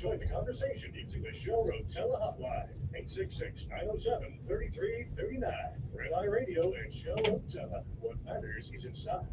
Join the conversation using the show Rotella hotline, 866-907-3339. Red Eye Radio and Show Rotella. What matters is inside.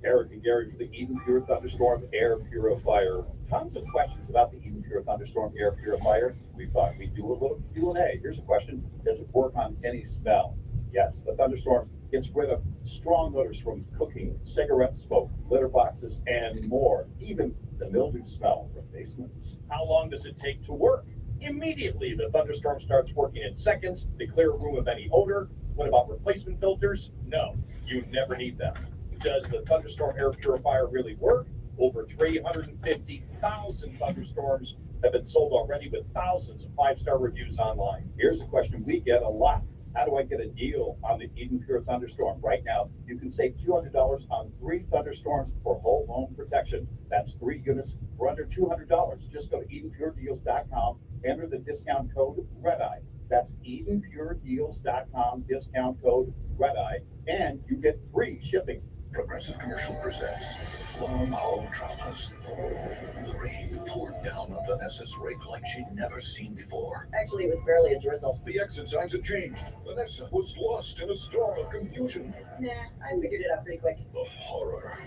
Eric and Gary for the Eden Pure Thunderstorm Air Purifier. Tons of questions about the Eden Pure Thunderstorm Air Purifier. We thought we'd do a little Q&A. Here's a question. Does it work on any smell? Yes, the Thunderstorm gets rid of strong odors from cooking, cigarette smoke, litter boxes, and more. Even the mildew smell from basements. How long does it take to work? Immediately. The Thunderstorm starts working in seconds to clear a room of any odor. What about replacement filters? No, you never need them. Does the Thunderstorm Air Purifier really work? Over 350,000 Thunderstorms have been sold already with thousands of 5-star reviews online. Here's a question we get a lot. How do I get a deal on the Eden Pure Thunderstorm? Right now, you can save $200 on 3 Thunderstorms for whole home protection. That's 3 units for under $200. Just go to EdenPureDeals.com, enter the discount code REDEYE. That's EdenPureDeals.com, discount code REDEYE, and you get free shipping. Progressive Commercial presents Long Haul Dramas. The rain poured down on Vanessa's rig like she'd never seen before. Actually, it was barely a drizzle. The exit signs had changed. Vanessa was lost in a storm of confusion. Nah, I figured it out pretty quick. The horror.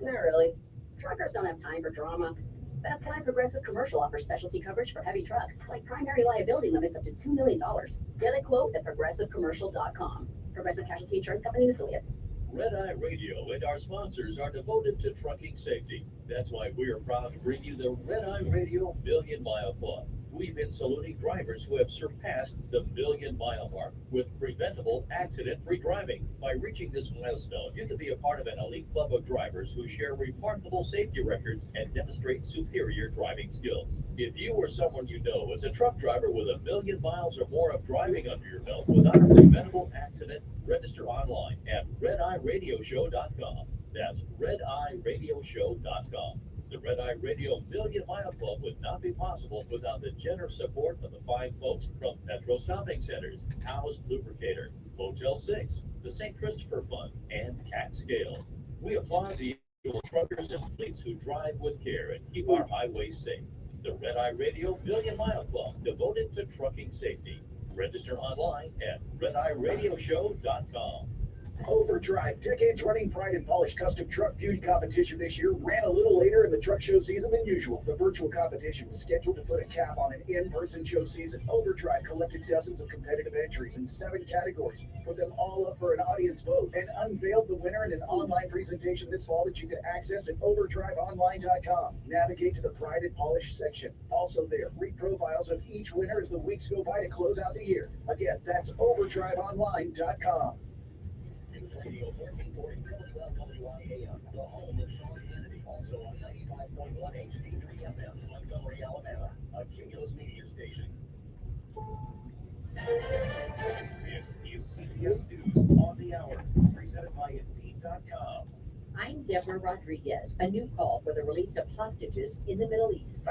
Not really. Truckers don't have time for drama. That's why Progressive Commercial offers specialty coverage for heavy trucks, like primary liability limits up to $2 million. Get a quote at progressivecommercial.com. Progressive Casualty Insurance Company and Affiliates. Red Eye Radio and our sponsors are devoted to trucking safety. That's why we are proud to bring you the Red Eye Radio Million Mile Club. We've been saluting drivers who have surpassed the million-mile mark with preventable, accident-free driving. By reaching this milestone, you can be a part of an elite club of drivers who share remarkable safety records and demonstrate superior driving skills. If you or someone you know is a truck driver with 1 million miles or more of driving under your belt without a preventable accident, register online at redeyeradioshow.com. That's redeyeradioshow.com. The Red Eye Radio Million Mile Club would not be possible without the generous support of the fine folks from Petro Stopping Centers, House Lubricator, Motel 6, the St. Christopher Fund, and Cat Scale. We applaud the individual truckers and fleets who drive with care and keep our highways safe. The Red Eye Radio Million Mile Club, devoted to trucking safety. Register online at redeyeradioshow.com. Overdrive, decades running Pride and Polish Custom Truck Beauty Competition this year ran a little later in the truck show season than usual. The virtual competition was scheduled to put a cap on an in-person show season. Overdrive collected dozens of competitive entries in 7 categories, put them all up for an audience vote, and unveiled the winner in an online presentation this fall that you can access at overdriveonline.com. Navigate to the Pride and Polish section. Also there, read profiles of each winner as the weeks go by to close out the year. Again, that's overdriveonline.com. Radio 1440 WLWIAM, the home of Sean Hannity. Also on 95.1 HD3 FM, Montgomery, Alabama, a Cumulus media station. This is CBS News on the Hour, presented by Indeed.com. I'm Deborah Rodriguez. A new call for the release of hostages in the Middle East.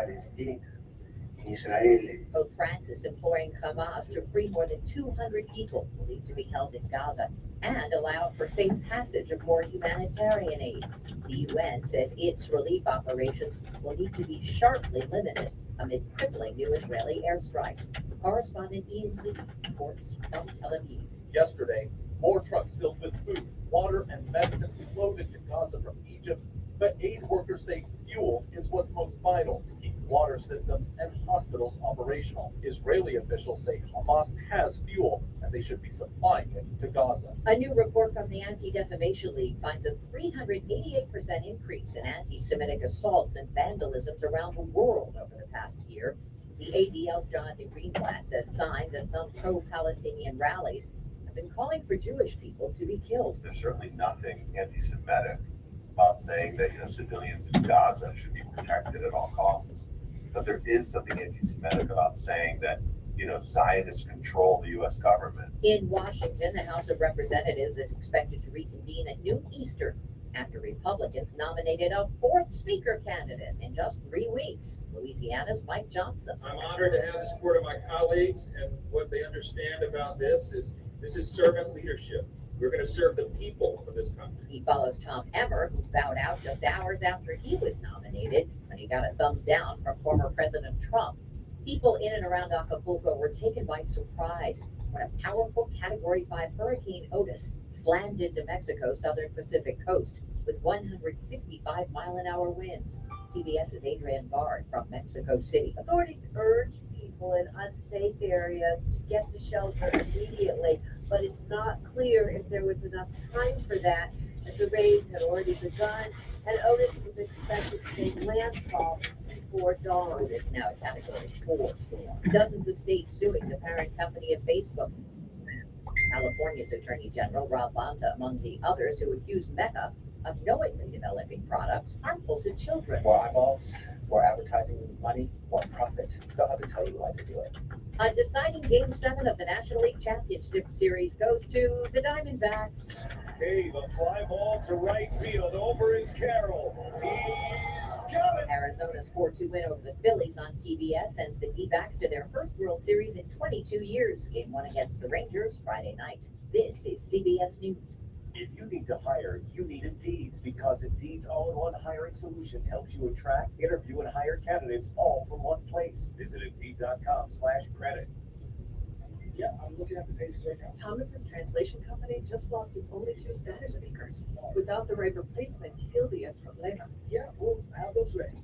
Pope Francis imploring Hamas to free more than 200 people believed to be held in Gaza and allow for safe passage of more humanitarian aid. The UN says its relief operations will need to be sharply limited amid crippling new Israeli airstrikes. Correspondent Ian Lee reports from Tel Aviv. Yesterday, more trucks filled with food, water, and medicine flowed into Gaza from Egypt, but aid workers say fuel is what's most vital to keep water systems and hospitals operational. Israeli officials say Hamas has fuel and they should be supplying it to Gaza. A new report from the Anti-Defamation League finds a 388% increase in anti-Semitic assaults and vandalisms around the world over the past year. The ADL's Jonathan Greenblatt says signs at some pro-Palestinian rallies have been calling for Jewish people to be killed. There's certainly nothing anti-Semitic about saying that civilians in Gaza should be protected at all costs. But there is something anti-Semitic about saying that Zionists control the U.S. government. In Washington, the House of Representatives is expected to reconvene at noon Eastern after Republicans nominated a 4th Speaker candidate in just 3 weeks. Louisiana's Mike Johnson. I'm honored to have the support of my colleagues, and what they understand about this is servant leadership. We're going to serve the people of this country. He follows Tom Emmer, who bowed out just hours after he was nominated when he got a thumbs down from former President Trump. People in and around Acapulco were taken by surprise when a powerful Category 5 Hurricane Otis slammed into Mexico's southern Pacific coast with 165-mile-an-hour winds. CBS's Adrienne Bard from Mexico City. Authorities urge people in unsafe areas to get to shelter immediately, but it's not clear if there was enough time for that, as the rains had already begun, and Otis is expected to make landfall before dawn. Otis now a Category 4 storm. Dozens of states suing the parent company of Facebook. California's Attorney General Rob Bonta among the others who accused Meta of knowingly developing products harmful to children. More eyeballs, more advertising money, more profit. They'll have to tell you why to do it. A deciding Game 7 of the National League Championship Series goes to the Diamondbacks. Hey, the fly ball to right field. Over is Carroll. He's got it. Arizona's 4-2 win over the Phillies on TBS sends the D-backs to their first World Series in 22 years. Game 1 against the Rangers Friday night. This is CBS News. If you need to hire, you need Indeed, because Indeed's all-in-one hiring solution helps you attract, interview, and hire candidates all from one place. Visit Indeed.com/credit. Yeah, I'm looking at the pages right now. Thomas's translation company just lost its only 2 Spanish speakers. Without the right replacements, he'll be in problemas. Yeah, we'll have those ready.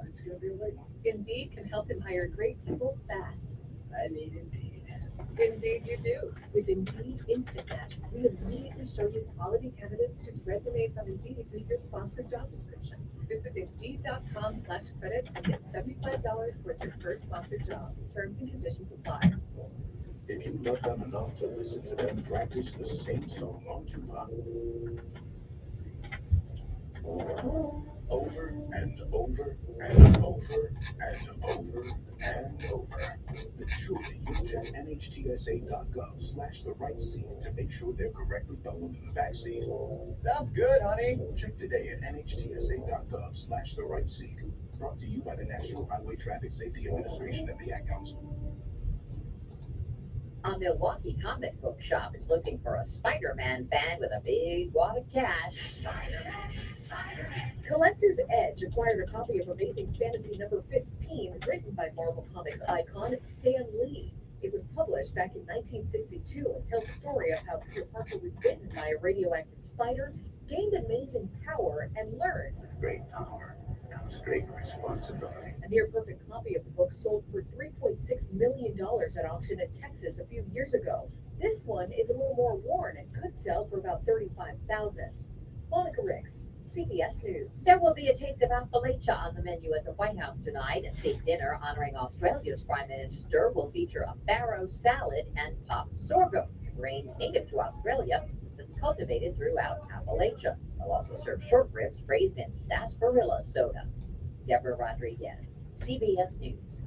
It's gonna be a late one. Indeed can help him hire great people fast. I need Indeed. Indeed you do. With Indeed Instant Match, we immediately show you quality candidates whose resumes on Indeed meet your sponsored job description. Visit Indeed.com/credit and get $75 towards your first sponsored job. Terms and conditions apply. If you love them enough to listen to them practice the same song on tuba over and over and over and over and over, then surely you'll check NHTSA.gov/the right seat to make sure they're correctly buckled in the backseat. Sounds good, honey. Check today at NHTSA.gov/the right seat. Brought to you by the National Highway Traffic Safety Administration and the Ad Council. A Milwaukee comic book shop is looking for a Spider-Man fan with a big wad of cash. Collector's Edge acquired a copy of Amazing Fantasy number 15, written by Marvel Comics icon Stan Lee. It was published back in 1962 and tells the story of how Peter Parker was bitten by a radioactive spider, gained amazing power, and learned. With great power comes great responsibility. A near-perfect copy of the book sold for $3.6 million at auction in Texas a few years ago. This one is a little more worn and could sell for about $35,000. Monica Ricks, CBS News. There will be a taste of Appalachia on the menu at the White House tonight. A state dinner honoring Australia's Prime Minister will feature a farro salad and popped sorghum, grain native to Australia that's cultivated throughout Appalachia. They'll also serve short ribs raised in sarsaparilla soda. Deborah Rodriguez, CBS News.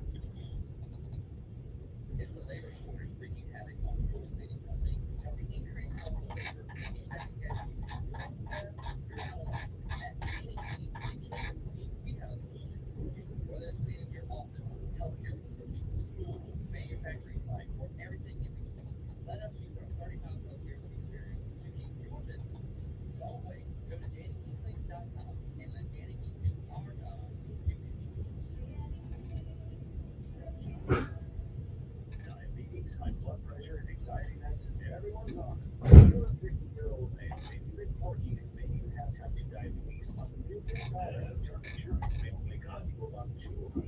Is the labor shortage wreaking havoc on the cultivating company? Has the increased cost of labor made you second guess your jobs? You're not alone. At Janie Key, we have a solution for you. Whether it's cleaning your office, healthcare facility, school, manufacturing site, or everything in between, let us use our 35+ years of experience to keep your business moving. Don't wait. Go to JannieKeyCleans.com and let Janie Key do our job so you can be yours. Diabetes, high blood pressure, anxiety meds, everyone's on it. If you're a 50-year-old man, maybe you've been working and maybe you have type 2 diabetes, $1 million of term insurance may only cost you about $200 a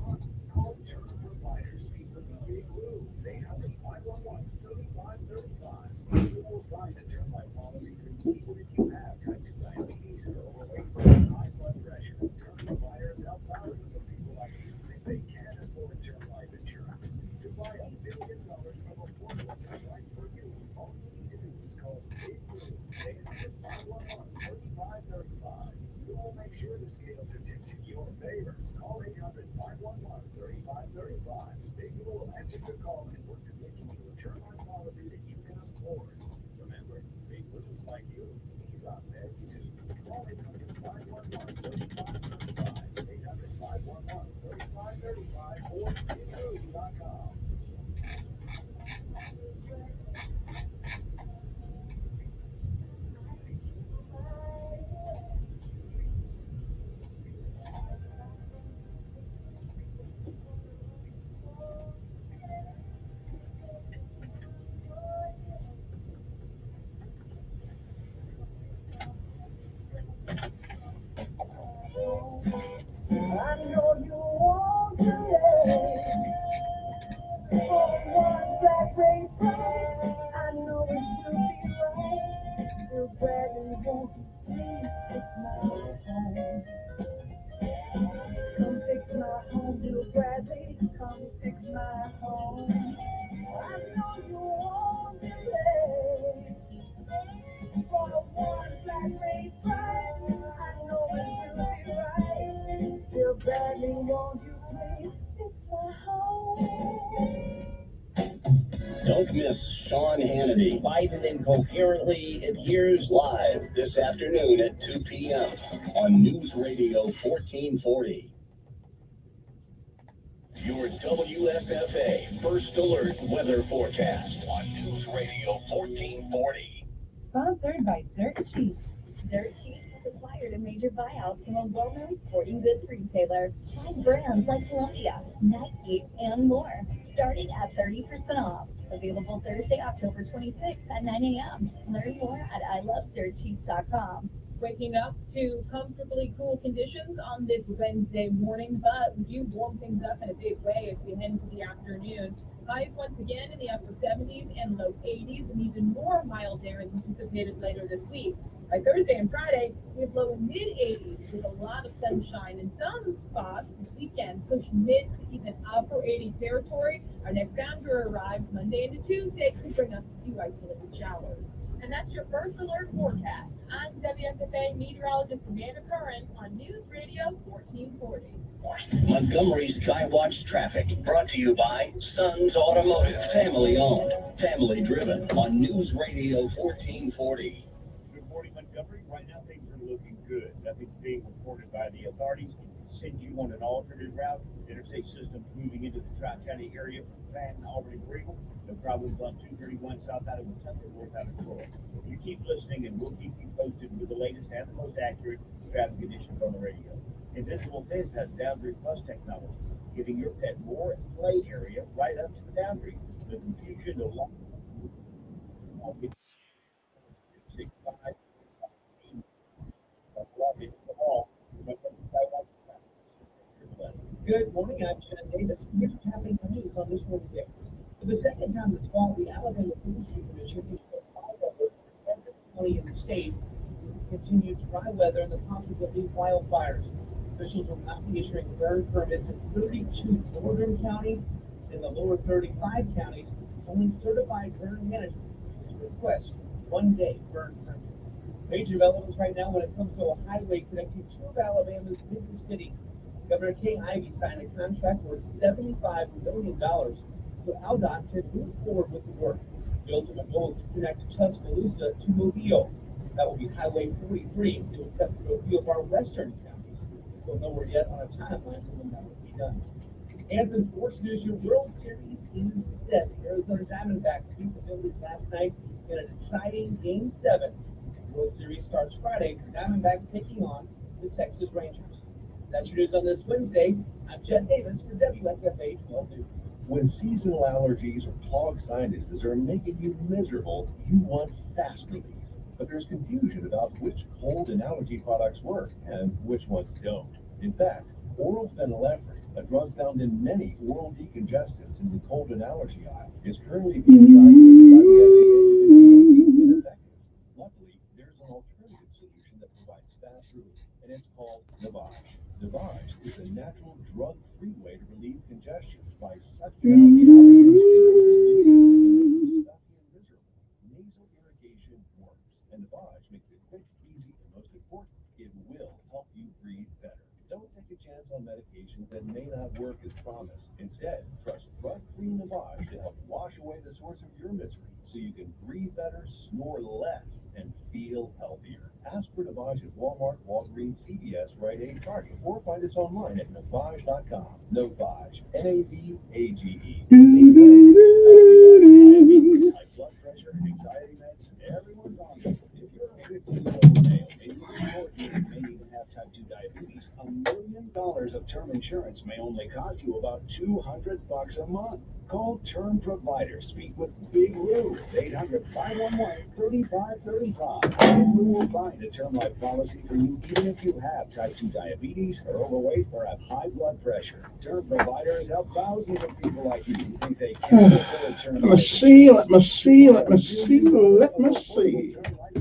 month. Call Term Providers, speak with the big Lou, 800-511-3535. You will find a term life policy for you even if you have type 2 diabetes or overweight or high blood pressure. Term Providers help thousands of people like you if they can't afford term life insurance. To buy $1 million of affordable term life for you, all you need to do is call Big Lou, 800-511-3535. You will make sure the scales are tipped in your favor. Call 800-511-3535. Big Lou will answer your call and work to get you a term life policy that you can afford. Remember, Big Lou's like you. He's on meds too. Call 800-511-3535. 800-511-3535 or BigLou.com. I know you want to lay for one black rain price. I know it will be right. Bill Bradley, won't you please fix my home? Come fix my home, Bill Bradley. Come fix my home. I know you want to lay for one black rain price. I know it will be right. Bill Bradley, won't you please fix my home? Don't miss Sean Hannity. Biden Incoherently adheres live this afternoon at 2 p.m. on News Radio 1440. Your WSFA First Alert Weather Forecast on News Radio 1440. Sponsored by Dirt Sheet. Dirt Sheet has acquired a major buyout from a well-known sporting goods retailer. Try brands like Columbia, Nike, and more, starting at 30% off. Available Thursday, October 26th at 9 a.m. Learn more at ilovedirtsheets.com. Waking up to comfortably cool conditions on this Wednesday morning, but we do warm things up in a big way as we head into the afternoon. Highs once again in the upper 70s and low 80s, and even more mild air is anticipated later this week. By Thursday and Friday, we have low mid-80s with a lot of sunshine in some spots this weekend, push mid to even upper 80 territory. Our next boundary arrives Monday into Tuesday, could bring us a few isolated showers. And that's your First Alert forecast. I'm WSFA meteorologist Amanda Curran on News Radio 1440. Montgomery Skywatch traffic brought to you by Sons Automotive, family owned, family driven on News Radio 1440. Good morning, Montgomery. Right now, things are looking good. Nothing's being reported by the authorities. Send you on an alternate route. Interstate system moving into the Tri-County area from Patton, Albany, Greenville. No problems on 231 south out of Kentucky, north out of Troy. You keep listening, and we'll keep you posted with the latest and the most accurate traffic conditions on the radio. Invisible Fence has Boundary Plus technology, giving your pet more play area right up to the boundary. The confusion no longer. Good morning, I'm Sean Davis. Here's what's happening in the news on this Wednesday. For the second time this fall, the Alabama Forestry Commission issued a fire alert for every county in the state with continued dry weather and the possibility of wildfires. Officials will not be issuing burn permits in 32 northern counties. In the lower 35 counties, only certified burn management request one-day burn permits. Major developments right now when it comes to a highway connecting two of Alabama's major cities. Governor Kay Ivey signed a contract worth $75 million so AlDOT can move forward with the work. The ultimate goal is to connect Tuscaloosa to Mobile. That will be Highway 43. It will cut through a few of our western counties. We'll know we're yet on a timeline for when that will be done. And in sports news, your World Series is set. The Arizona Diamondbacks beat the Phillies last night in an exciting Game 7. The World Series starts Friday. The Diamondbacks taking on the Texas Rangers. That's your news on this Wednesday. I'm Chet Davis for WSFA 12 News. When seasonal allergies or clogged sinuses are making you miserable, you want fast relief. But there's confusion about which cold and allergy products work and which ones don't. In fact, oral phenylephrine, a drug found in many oral decongestants in the cold and allergy aisle, is currently being evaluated by the FDA as ineffective. Luckily, there's an alternative solution that provides fast relief, and it's called Navage. Navage is a natural drug-free way to relieve congestion by sucking out the allergens stuffy and miserable. Nasal irrigation works, and Navage makes it quick, easy, and most important, it will help you breathe better. Don't take a chance on medications that may not work as promised. Instead, trust drug-free Navage to help wash away the source of your misery so you can breathe better, snore less, and feel healthier. Ask for Navage at Walmart, Walgreens, CVS, Rite Aid, Target, or find us online at Navage.com. Navage, N-A-V-A-G-E. Diabetes, high blood pressure, anxiety meds, everyone's on them. If you're a 50-year-old male and you may need to have type 2 diabetes, diabetes, $1 million of term insurance may only cost you about $200 a month. Call Term Provider. Speak with Big Lou. 800-511-3535. Big Lou will find a term life policy for you even if you have type 2 diabetes, are overweight, or have high blood pressure. Term Providers help thousands of people like you who think they can't afford term life. Let me see. Term life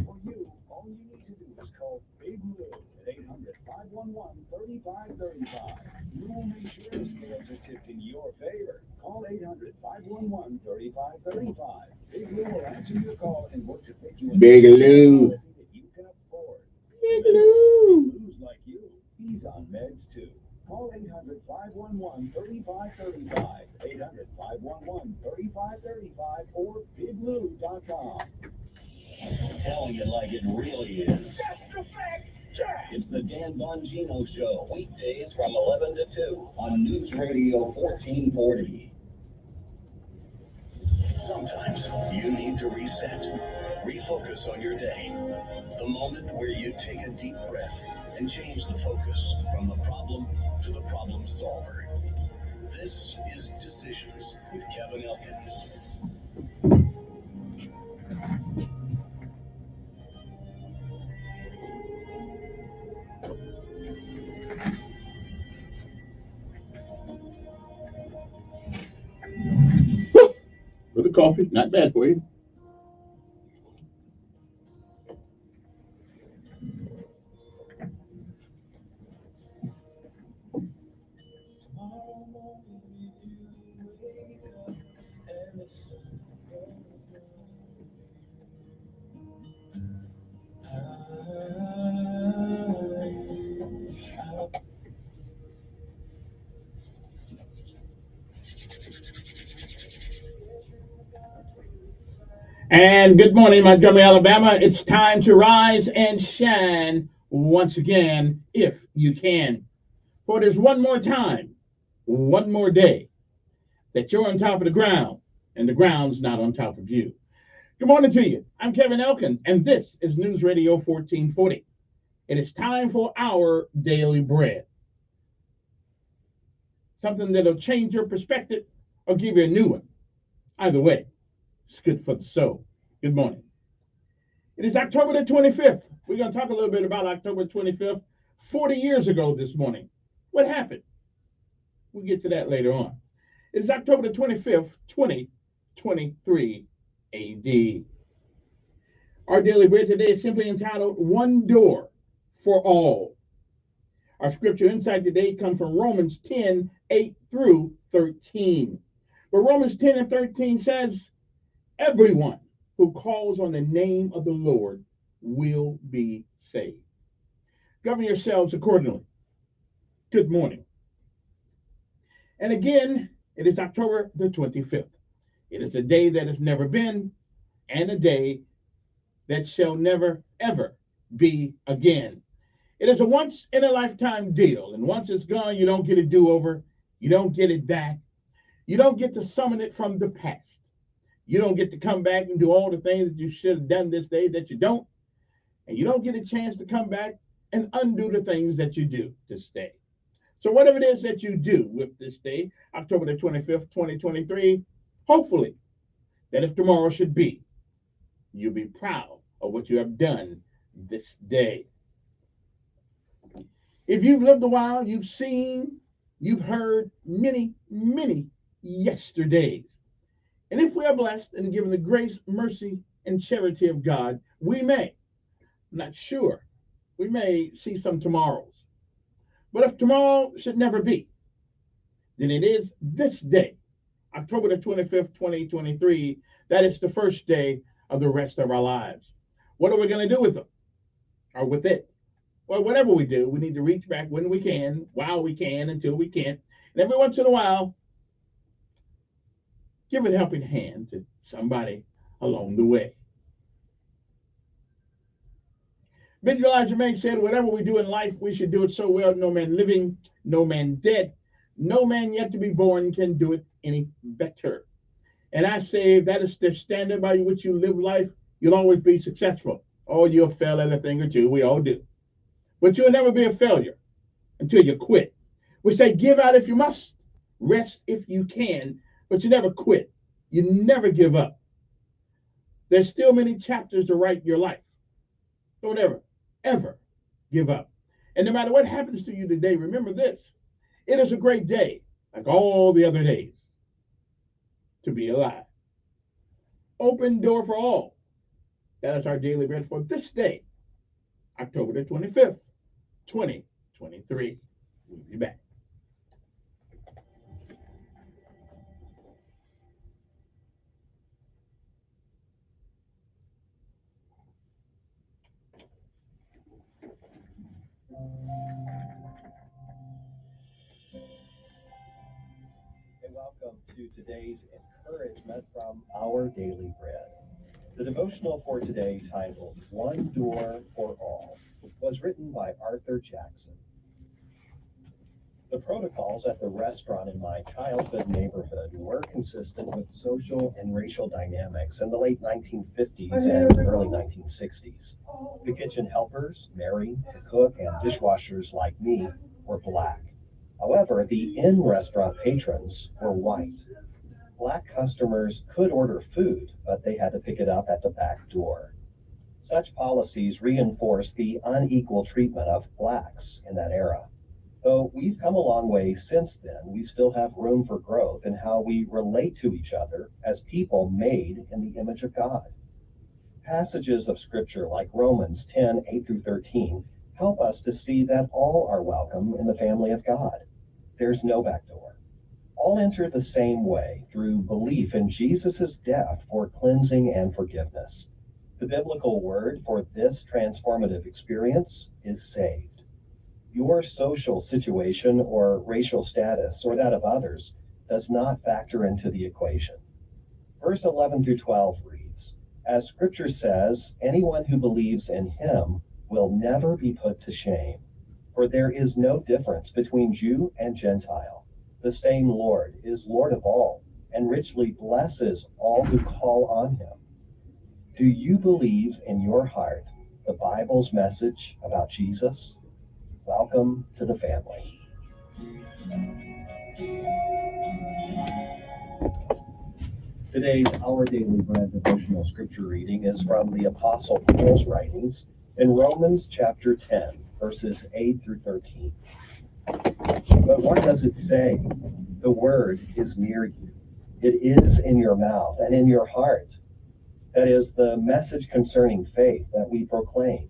for you. All you need to do is call Big Lou at 800-511-3535. Lou will make sure the scales are tipped in your favor. Call 800-511-3535. Big Lou will answer your call and work to pick you a Big Lou. policy that you can afford. Big Lou. Lou's like you. He's on meds too. Call 800-511-3535. 800-511-3535 or biglou.com. Telling it like it really is. It's the Dan Bongino Show, weekdays from 11 to 2 on News Radio 1440. Sometimes you need to reset, refocus on your day. The moment where you take a deep breath and change the focus from the problem to the problem solver. This is Decisions with Kevin Elkins. Little coffee, not bad for you. And good morning, Montgomery, Alabama. It's time to rise and shine once again, if you can. For it is one more time, one more day that you're on top of the ground and the ground's not on top of you. Good morning to you. I'm Kevin Elkins, and this is News Radio 1440. It is time for our daily bread. Something that'll change your perspective or give you a new one. Either way, it's good for the soul. Good morning. It is October the 25th. We're going to talk a little bit about October 25th, 40 years ago this morning. What happened? We'll get to that later on. It is October the 25th, 2023 AD. Our daily bread today is simply entitled One Door for All. Our scripture insight today comes from Romans 10, 8 through 13. But Romans 10 and 13 says, everyone who calls on the name of the Lord will be saved. Govern yourselves accordingly. Good morning. And again, it is October the 25th. It is a day that has never been and a day that shall never, ever be again. It is a once-in-a-lifetime deal, and once it's gone, you don't get a do-over. You don't get it back. You don't get to summon it from the past. You don't get to come back and do all the things that you should have done this day that you don't. And you don't get a chance to come back and undo the things that you do this day. So whatever it is that you do with this day, October the 25th, 2023, hopefully that if tomorrow should be, you'll be proud of what you have done this day. If you've lived a while, you've seen, you've heard many, many yesterdays. And if we are blessed and given the grace, mercy, and charity of God, we may, I'm not sure, we may see some tomorrows. But if tomorrow should never be, then it is this day, October the 25th, 2023, that is the first day of the rest of our lives. What are we going to do with them? Or with it? Well, whatever we do, we need to reach back when we can, while we can, until we can't. And every once in a while, give a helping hand to somebody along the way. Benjamin Elijah May said, whatever we do in life, we should do it so well, no man living, no man dead, no man yet to be born can do it any better. And I say, if that is the standard by which you live life, you'll always be successful. Oh, you'll fail at a thing or two. We all do. But you'll never be a failure. until you quit. We say give out if you must, rest if you can, but you never quit. You never give up. There's still many chapters to write in your life. Don't ever give up. And no matter what happens to you today, remember this. It is a great day, like all the other days, to be alive. Open door for all. That is our daily bread for this day, October the 25th, 2023. We'll be back. And welcome to today's encouragement from Our Daily Bread. The devotional for today, titled One Door for All, was written by Arthur Jackson. The protocols at the restaurant in my childhood neighborhood were consistent with social and racial dynamics in the late 1950s and early 1960s. The kitchen helpers, Mary, the cook, and dishwashers like me were black. However, the in-restaurant patrons were white. Black customers could order food, but they had to pick it up at the back door. Such policies reinforced the unequal treatment of blacks in that era. Though we've come a long way since then, we still have room for growth in how we relate to each other as people made in the image of God. Passages of Scripture like Romans 10, 8 through 13 help us to see that all are welcome in the family of God. There's no back door. All enter the same way, through belief in Jesus' death for cleansing and forgiveness. The biblical word for this transformative experience is saved. Your social situation or racial status or that of others does not factor into the equation. Verse 11 through 12 reads, "As Scripture says, anyone who believes in him will never be put to shame. For there is no difference between Jew and Gentile. The same Lord is Lord of all, and richly blesses all who call on him." Do you believe in your heart the Bible's message about Jesus? Welcome to the family. Today's Our Daily Bread devotional scripture reading is from the Apostle Paul's writings in Romans chapter 10, verses 8 through 13. But what does it say? The word is near you. It is in your mouth and in your heart. That is the message concerning faith that we proclaim.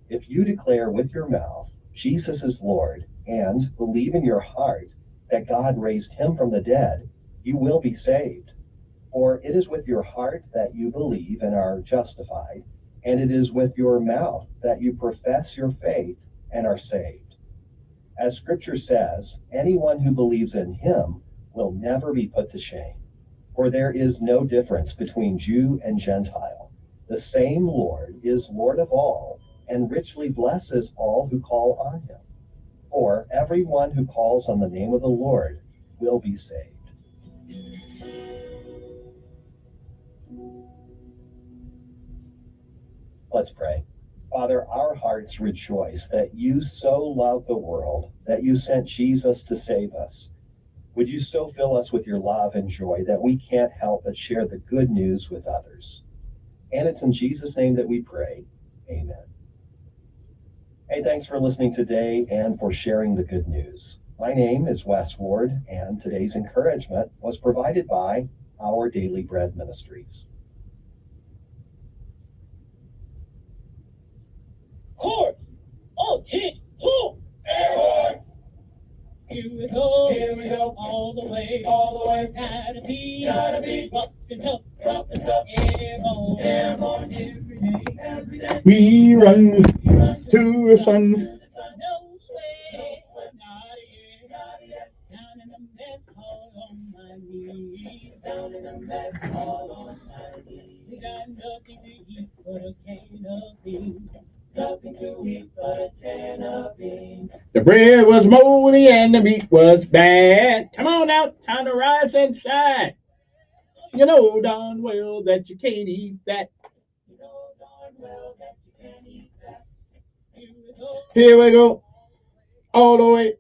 If you declare with your mouth Jesus is Lord and believe in your heart that God raised him from the dead, you will be saved. For it is with your heart that you believe and are justified, and it is with your mouth that you profess your faith and are saved. As Scripture says, anyone who believes in him will never be put to shame. For there is no difference between Jew and Gentile. The same Lord is Lord of all, and richly blesses all who call on him. For everyone who calls on the name of the Lord will be saved. Let's pray. Father, our hearts rejoice that you so loved the world, that you sent Jesus to save us. Would you so fill us with your love and joy that we can't help but share the good news with others? And it's in Jesus' name that we pray. Amen. Hey, thanks for listening today and for sharing the good news. My name is Wes Ward, and today's encouragement was provided by Our Daily Bread Ministries. Court! Oh, tit! Who? Airborne! Here we go, all the way, gotta be, rough and tough, airborne, every day, We run to the sun. no sweat, not yet, down in the mess hall on my knees, we got nothing to eat but a can of beans, nothing to eat but a can of beans. The bread was moldy and the meat was bad. Come on out, time to rise and shine. You know darn well that you can't eat that. Here we go. all the way.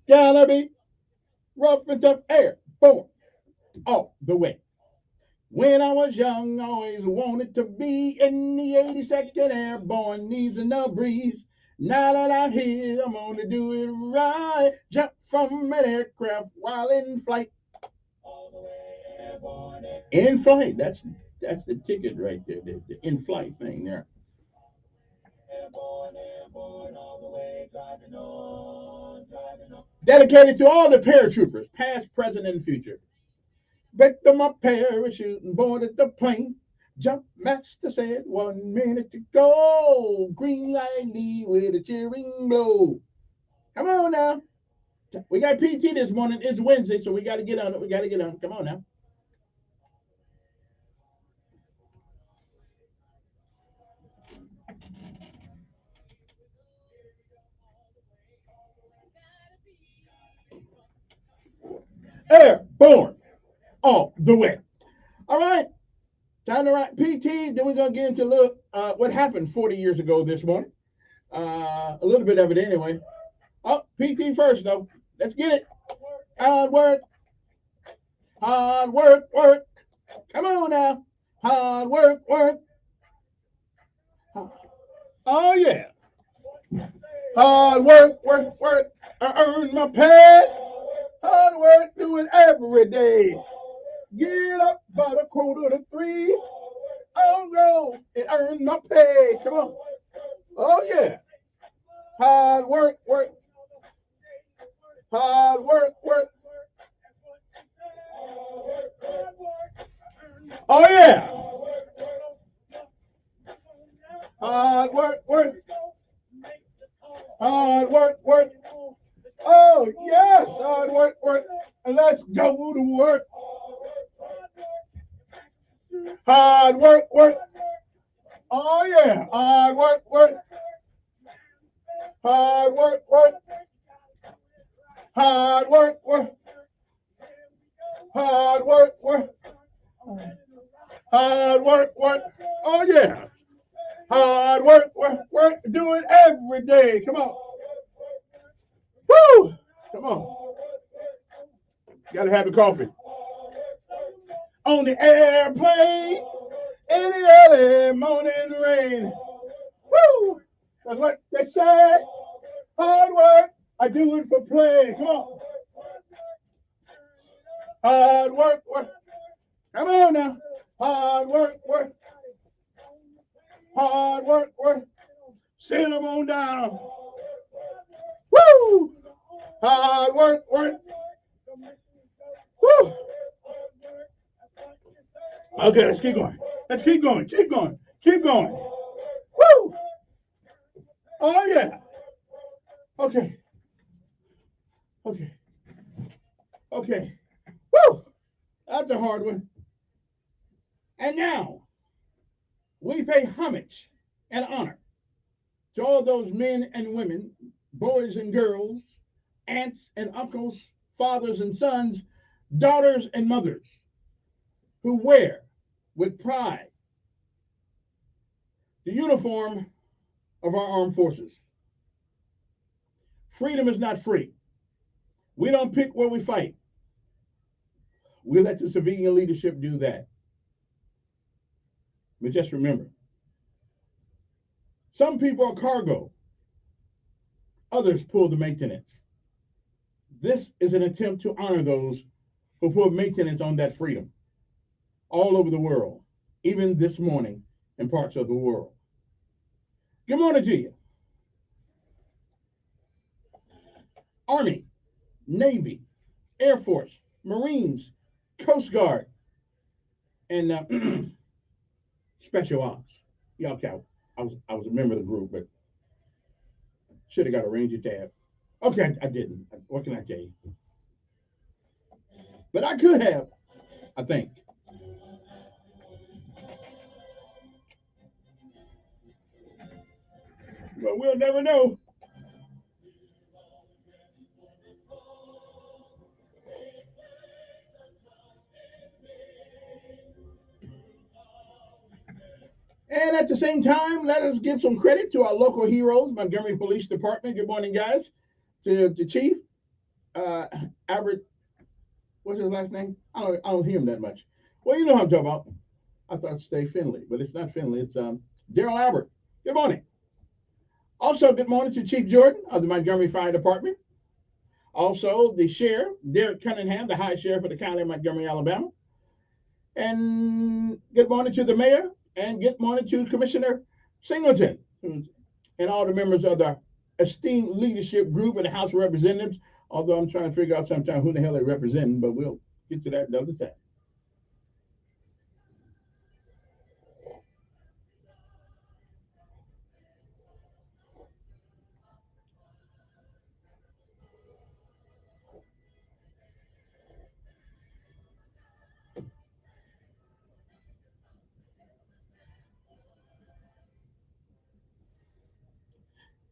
Gotta be rough and tough airborne all the way. When I was young, I always wanted to be in the 82nd Airborne, easing the breeze. Now that I'm here, I'm gonna do it right. Jump from an aircraft while in flight. In flight, that's the ticket right there, the in flight thing there. Dedicated to all the paratroopers, past, present, and future. Picked up my parachute and boarded the plane. Jump master said 1 minute to go. Green light lead with a cheering blow. Come on now. We got PT this morning. It's Wednesday, so we got to get on it. We got to get on it. Come on now. Airborne all the way. All right. Time to write PT. Then we're going to get into a little what happened 40 years ago this morning. A little bit of it anyway. Oh, PT first, though. Let's get it. Hard work. Hard work, work. Come on now. Hard work, work. Oh, yeah. Hard work, work, work. I earn my pay. Hard work, do it every day. Get up by the 2:45. I'll go and earn my pay. Come on. Oh, yeah. Hard work, work. Hard work, work. Oh, yeah. Hard work, work. Hard work, work. Oh, yes. Hard work, work. And let's go to work. Hard work, work. Oh, yeah. Hard work, work. Hard work, work. Hard work, work. Hard work, work. Hard work, work. Oh, yeah. Hard work, work, work. Do it every day. Come on. Woo! Come on. Gotta have the coffee. On the airplane in the early morning rain. Woo! That's what they say. Hard work. I do it for play. Come on. Hard work, work. Come on now. Hard work, work. Hard work, work. Sail them on down. Woo! Hard work, work. Woo! Okay, let's keep going. Let's keep going. Keep going. Keep going. Woo! Oh, yeah. Okay. Okay. Okay. Woo! That's a hard one. And now, we pay homage and honor to all those men and women, boys and girls, aunts and uncles, fathers and sons, daughters and mothers, who wear with pride the uniform of our armed forces. Freedom is not free. We don't pick where we fight. We let the civilian leadership do that. But just remember, some people are cargo, others pull the maintenance. This is an attempt to honor those who put maintenance on that freedom all over the world, even this morning in parts of the world. Good morning to you. Army, Navy, Air Force, Marines, Coast Guard, and Special Ops. Yeah, okay, I was a member of the group, but should have got a Ranger tab. Okay, I didn't. What can I tell you? But I could have, I think. But we'll never know. And at the same time, let us give some credit to our local heroes, Montgomery Police Department. Good morning, guys. to the chief, Albert, what's his last name? I don't hear him that much. Well, you know what I'm talking about. I thought stay Finley, but it's not Finley. It's Daryl Albert. Good morning. Also, good morning to Chief Jordan of the Montgomery Fire Department. Also, the sheriff, Derek Cunningham, the high sheriff of the county of Montgomery, Alabama. And good morning to the mayor, and good morning to Commissioner Singleton, and all the members of the esteemed leadership group of the House of Representatives. Although I'm trying to figure out sometimes who the hell they're representing, but we'll get to that another time.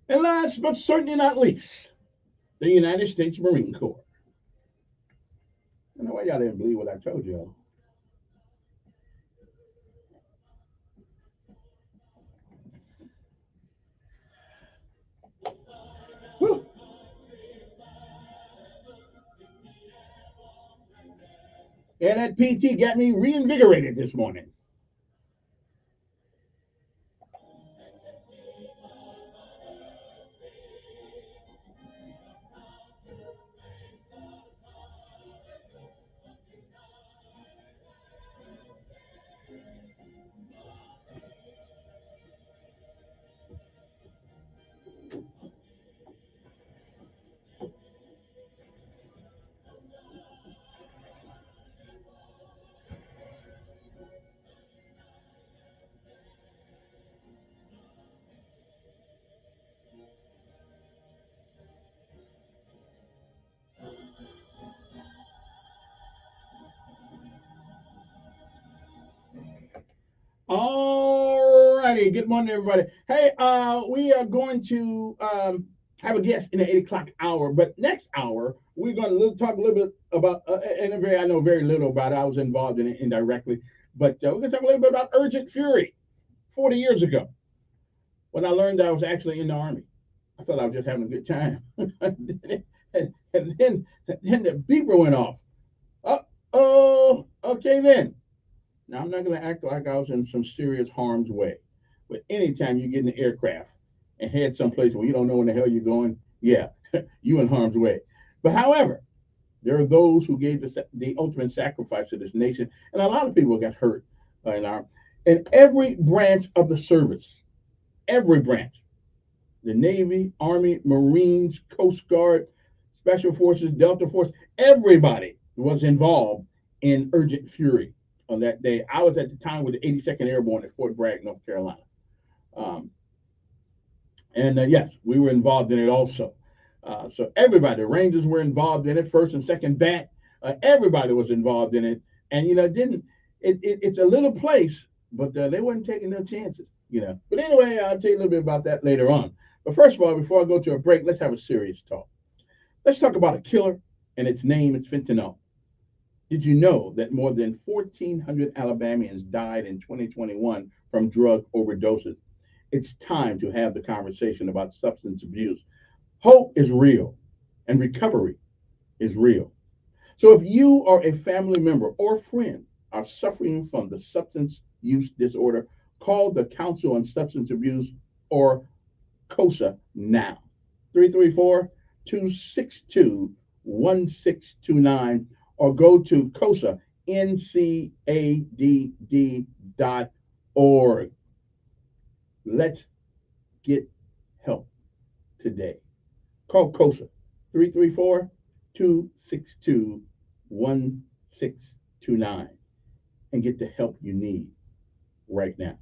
And last but certainly not least, the United States Marine Corps. I don't know why y'all didn't believe what I told y'all. Whew. And that PT got me reinvigorated this morning. All righty. Good morning, everybody. Hey, we are going to have a guest in the 8 o'clock hour, but next hour we're going to talk a little bit about, I know very little about it. I was involved in it indirectly, but we're going to talk a little bit about Urgent Fury. 40 years ago, when I learned that I was actually in the Army, I thought I was just having a good time, and then the beeper went off. Oh, okay then. Now, I'm not going to act like I was in some serious harm's way, but anytime you get in the aircraft and head someplace where you don't know where the hell you're going, yeah, you in harm's way. But however, there are those who gave the ultimate sacrifice to this nation, and a lot of people got hurt in every branch of the service, every branch, the Navy, Army, Marines, Coast Guard, Special Forces, Delta Force, everybody was involved in Urgent Fury on that day. I was at the time with the 82nd Airborne at Fort Bragg, North Carolina. Yes, we were involved in it also. So everybody, the Rangers were involved in it, first and second bat. Everybody was involved in it. And, it's a little place, but they weren't taking no chances, But anyway, I'll tell you a little bit about that later on. But first of all, before I go to a break, let's have a serious talk. Let's talk about a killer, and its name is fentanyl. Did you know that more than 1,400 Alabamians died in 2021 from drug overdoses? It's time to have the conversation about substance abuse. Hope is real, and recovery is real. So if you are a family member or friend are suffering from the substance use disorder, call the Council on Substance Abuse or COSA now. 334-262-1629 or go to COSANCADD.org. Let's get help today. Call COSA 334-262-1629 and get the help you need right now.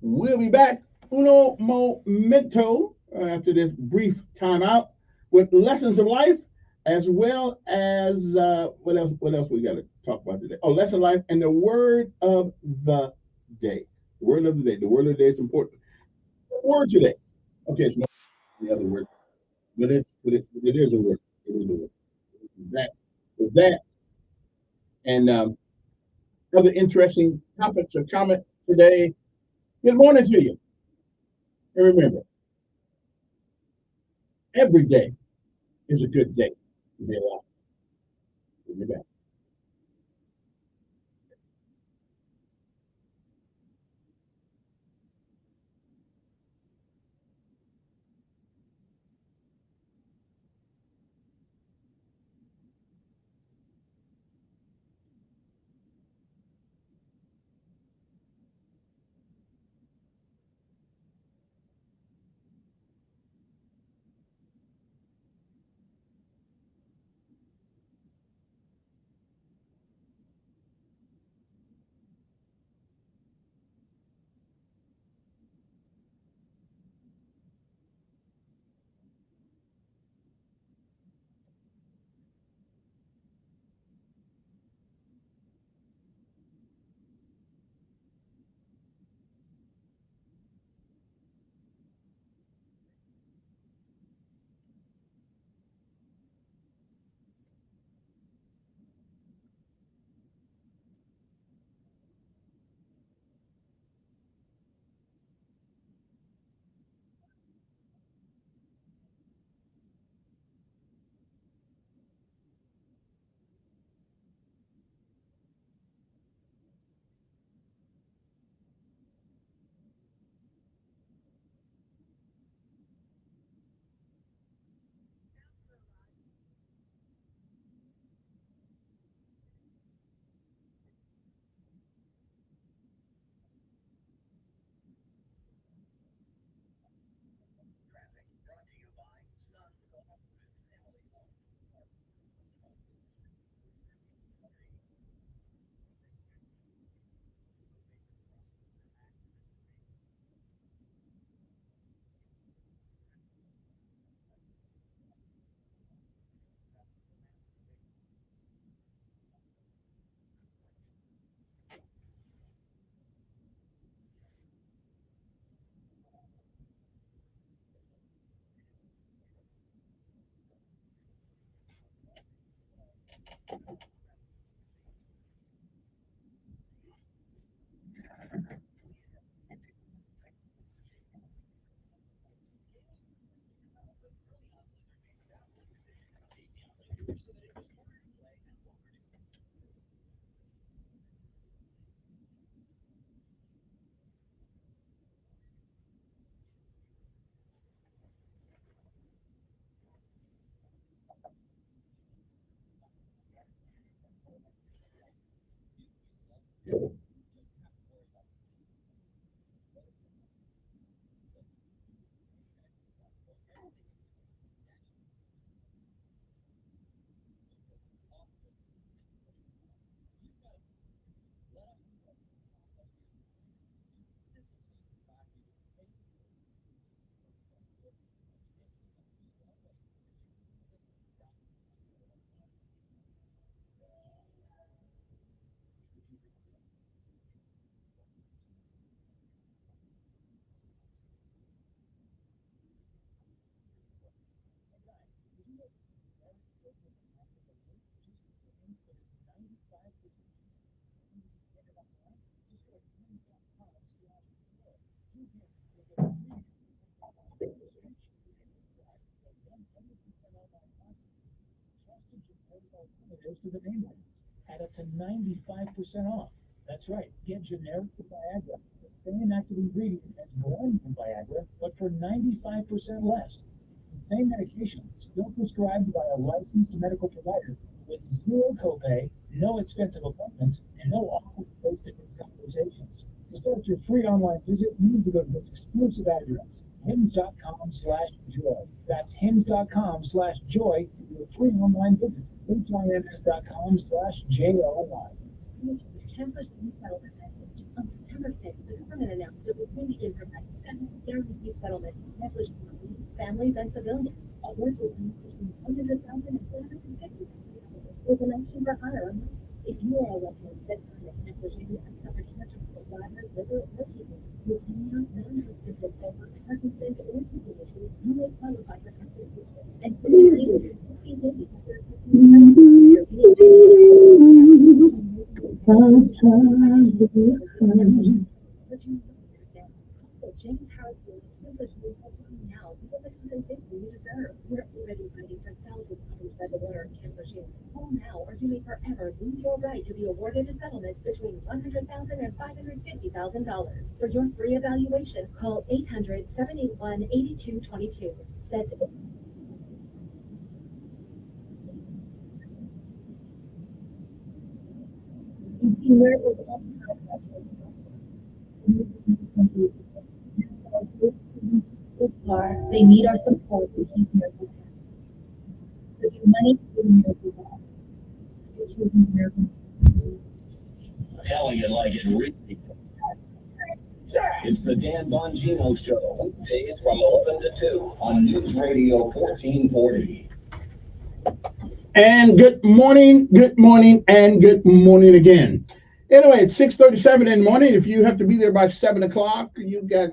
We'll be back uno momento after this brief timeout with lessons of life, as well as what else we got to talk about today? Oh, lesson of life and the word of the day. The word of the day. The word of the day is important. Word today. Okay, it's not the other word, but it is a word. It is a word. With that, and other interesting topics or comments today. Good morning to you. And remember, Every day is a good day to be alive. We'll be back. Alternatives to the name brands at up to 95% off. That's right, get generic Viagra, the same active ingredient as one from Viagra, but for 95% less. It's the same medication, still prescribed by a licensed medical provider with zero copay, no expensive appointments, and no awkward face-to-face conversations. To start your free online visit, you need to go to this exclusive address, hims.com/joy. That's hims.com/joy for your free online visit. HIMS.com/JOY. With campus resettlement message. On September 6th, the government announced it would begin providing federal guaranteed settlements for negligent police, families, and civilians. Awards will range between $100,000 and $450,000 with an option for higher amounts. If you are a veteran that died of negligence and suffered cancer for bladder, liver, or kidney, with senior, non-restricted over Parkinson's or kidney issues, you may qualify for compensation. And for the later, 15 days, James Howard now, give the compensation you deserve. for thousands of undecided voters can't machine. Call now or you may forever lose your right to be awarded a settlement between $100,000 and $550,000. For your free evaluation, call 800-781-8222. That's They need our support to keep miracles happening. So give money to the miracle God. Your children's miracle. Telling it like it really is. It's the Dan Bongino Show, weekdays from 11 to 2 on News Radio 1440. And good morning, and good morning again. Anyway, it's 6:37 in the morning. If you have to be there by 7 o'clock, you got,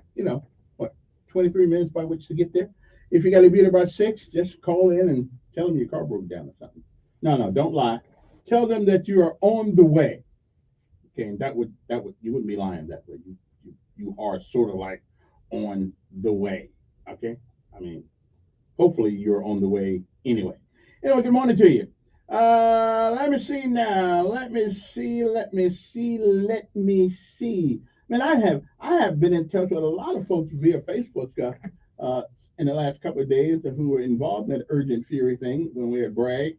23 minutes by which to get there. If you got to be there by 6, just call in and tell them your car broke down or something. No, don't lie. Tell them that you are on the way. Okay, and that would you wouldn't be lying that way. You are sort of like on the way. Okay, I mean, hopefully you're on the way anyway. Anyway, good morning to you. Let me see now. Let me see. Man, I have been in touch with a lot of folks via Facebook in the last couple of days who were involved in that Urgent Fury thing when we had Bragg.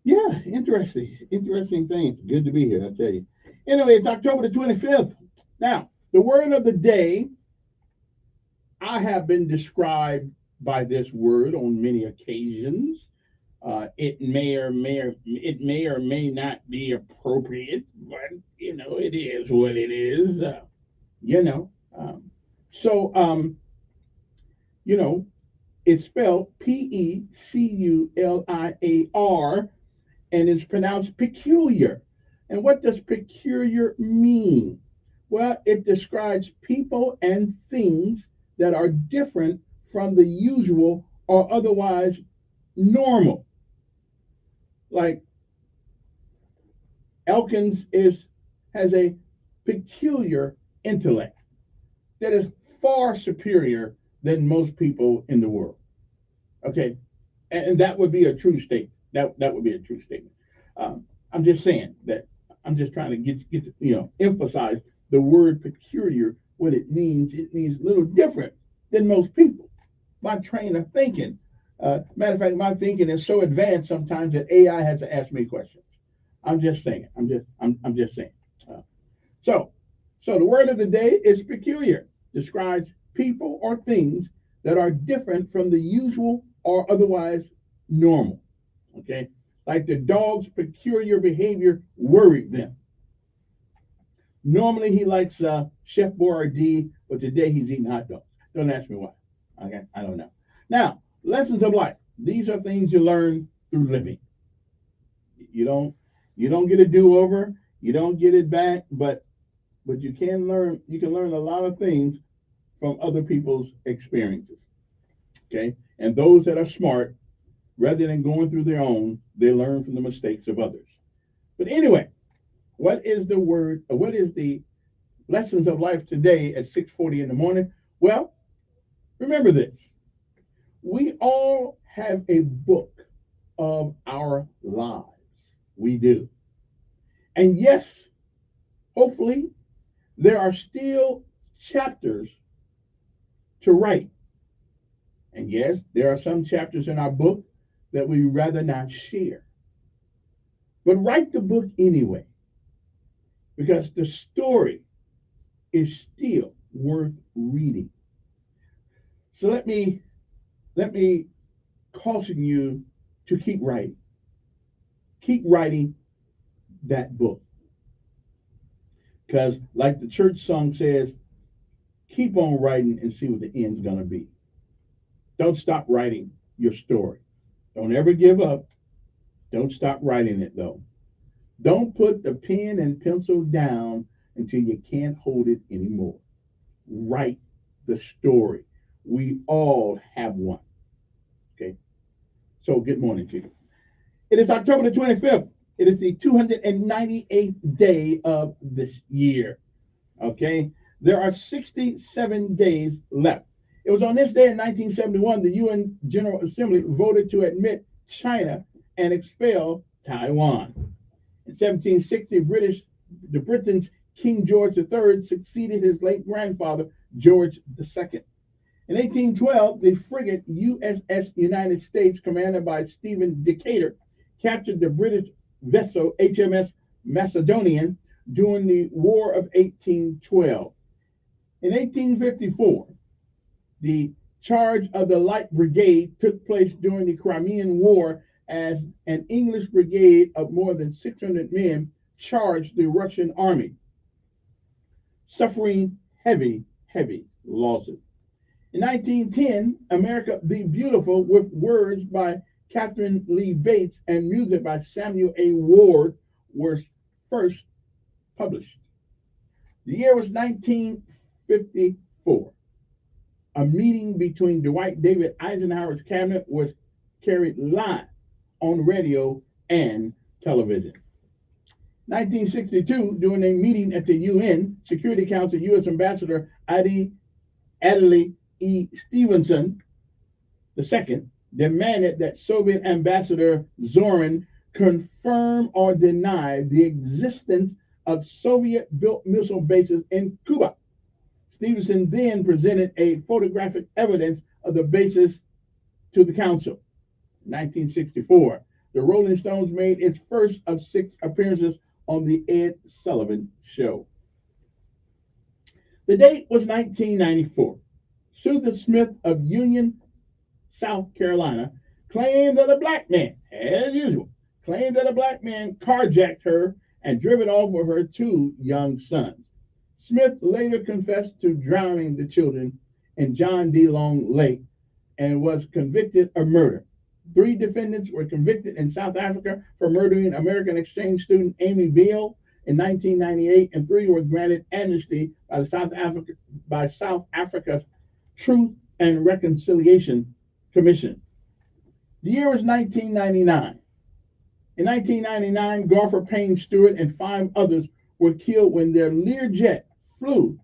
Yeah, interesting things. Good to be here, I tell you. Anyway, it's October the 25th. Now, the word of the day, I have been described by this word on many occasions. It may or may not be appropriate, but it is what it is. It's spelled Peculiar, and it's pronounced peculiar. And what does peculiar mean? Well, it describes people and things that are different from the usual or otherwise normal. Like Elkins has a peculiar intellect that is far superior than most people in the world. Okay, and that would be a true statement. That would be a true statement. I'm just saying that I'm just trying to get emphasize the word peculiar. What it means a little different than most people. My train of thinking. Matter of fact, my thinking is so advanced sometimes that AI has to ask me questions. I'm just saying. I'm just saying. So the word of the day is peculiar. Describes people or things that are different from the usual or otherwise normal. Okay, like the dog's peculiar behavior worried them. Normally he likes Chef Boyardee, but today he's eating hot dogs. Don't ask me why. Okay, I don't know. Now, lessons of life. These are things you learn through living. You don't get a do-over. You don't get it back, but you can learn. You can learn a lot of things from other people's experiences. Okay, and those that are smart, rather than going through their own, they learn from the mistakes of others. But anyway, what is the lessons of life today at 6:40 in the morning? Well, remember this. We all have a book of our lives. We do. And yes, hopefully, there are still chapters to write. And yes, there are some chapters in our book that we rather not share. But write the book anyway, because the story is still worth reading. So let me caution you to keep writing. Keep writing that book. Because like the church song says, keep on writing and see what the end's going to be. Don't stop writing your story. Don't ever give up. Don't stop writing it, though. Don't put the pen and pencil down until you can't hold it anymore. Write the story. We all have one. Okay? So good morning to you. It is October the 25th. It is the 298th day of this year. Okay? There are 67 days left. It was on this day in 1971 the UN General Assembly voted to admit China and expel Taiwan. In 1760, Britain's King George III succeeded his late grandfather, George II. In 1812, the frigate USS United States, commanded by Stephen Decatur, captured the British vessel HMS Macedonian during the War of 1812. In 1854, the charge of the Light Brigade took place during the Crimean War as an English brigade of more than 600 men charged the Russian army, suffering heavy losses. In 1910, America the Beautiful, with words by Catherine Lee Bates and music by Samuel A. Ward, were first published. The year was 1954. A meeting between Dwight David Eisenhower's cabinet was carried live on radio and television. 1962, during a meeting at the UN Security Council, U.S. Ambassador Adlai E. Stevenson II demanded that Soviet Ambassador Zorin confirm or deny the existence of Soviet-built missile bases in Cuba. Stevenson then presented a photographic evidence of the bases to the council. In 1964, the Rolling Stones made its first of 6 appearances on the Ed Sullivan Show. The date was 1994. Susan Smith of Union, South Carolina, claimed that a black man, as usual, carjacked her and driven off with her 2 young sons. Smith later confessed to drowning the children in John D. Long Lake and was convicted of murder. 3 defendants were convicted in South Africa for murdering American exchange student Amy Beale in 1998, and 3 were granted amnesty by South Africa's Truth and Reconciliation Commission. The year was 1999. In 1999, Golfer Payne Stewart and 5 others were killed when their Learjet flew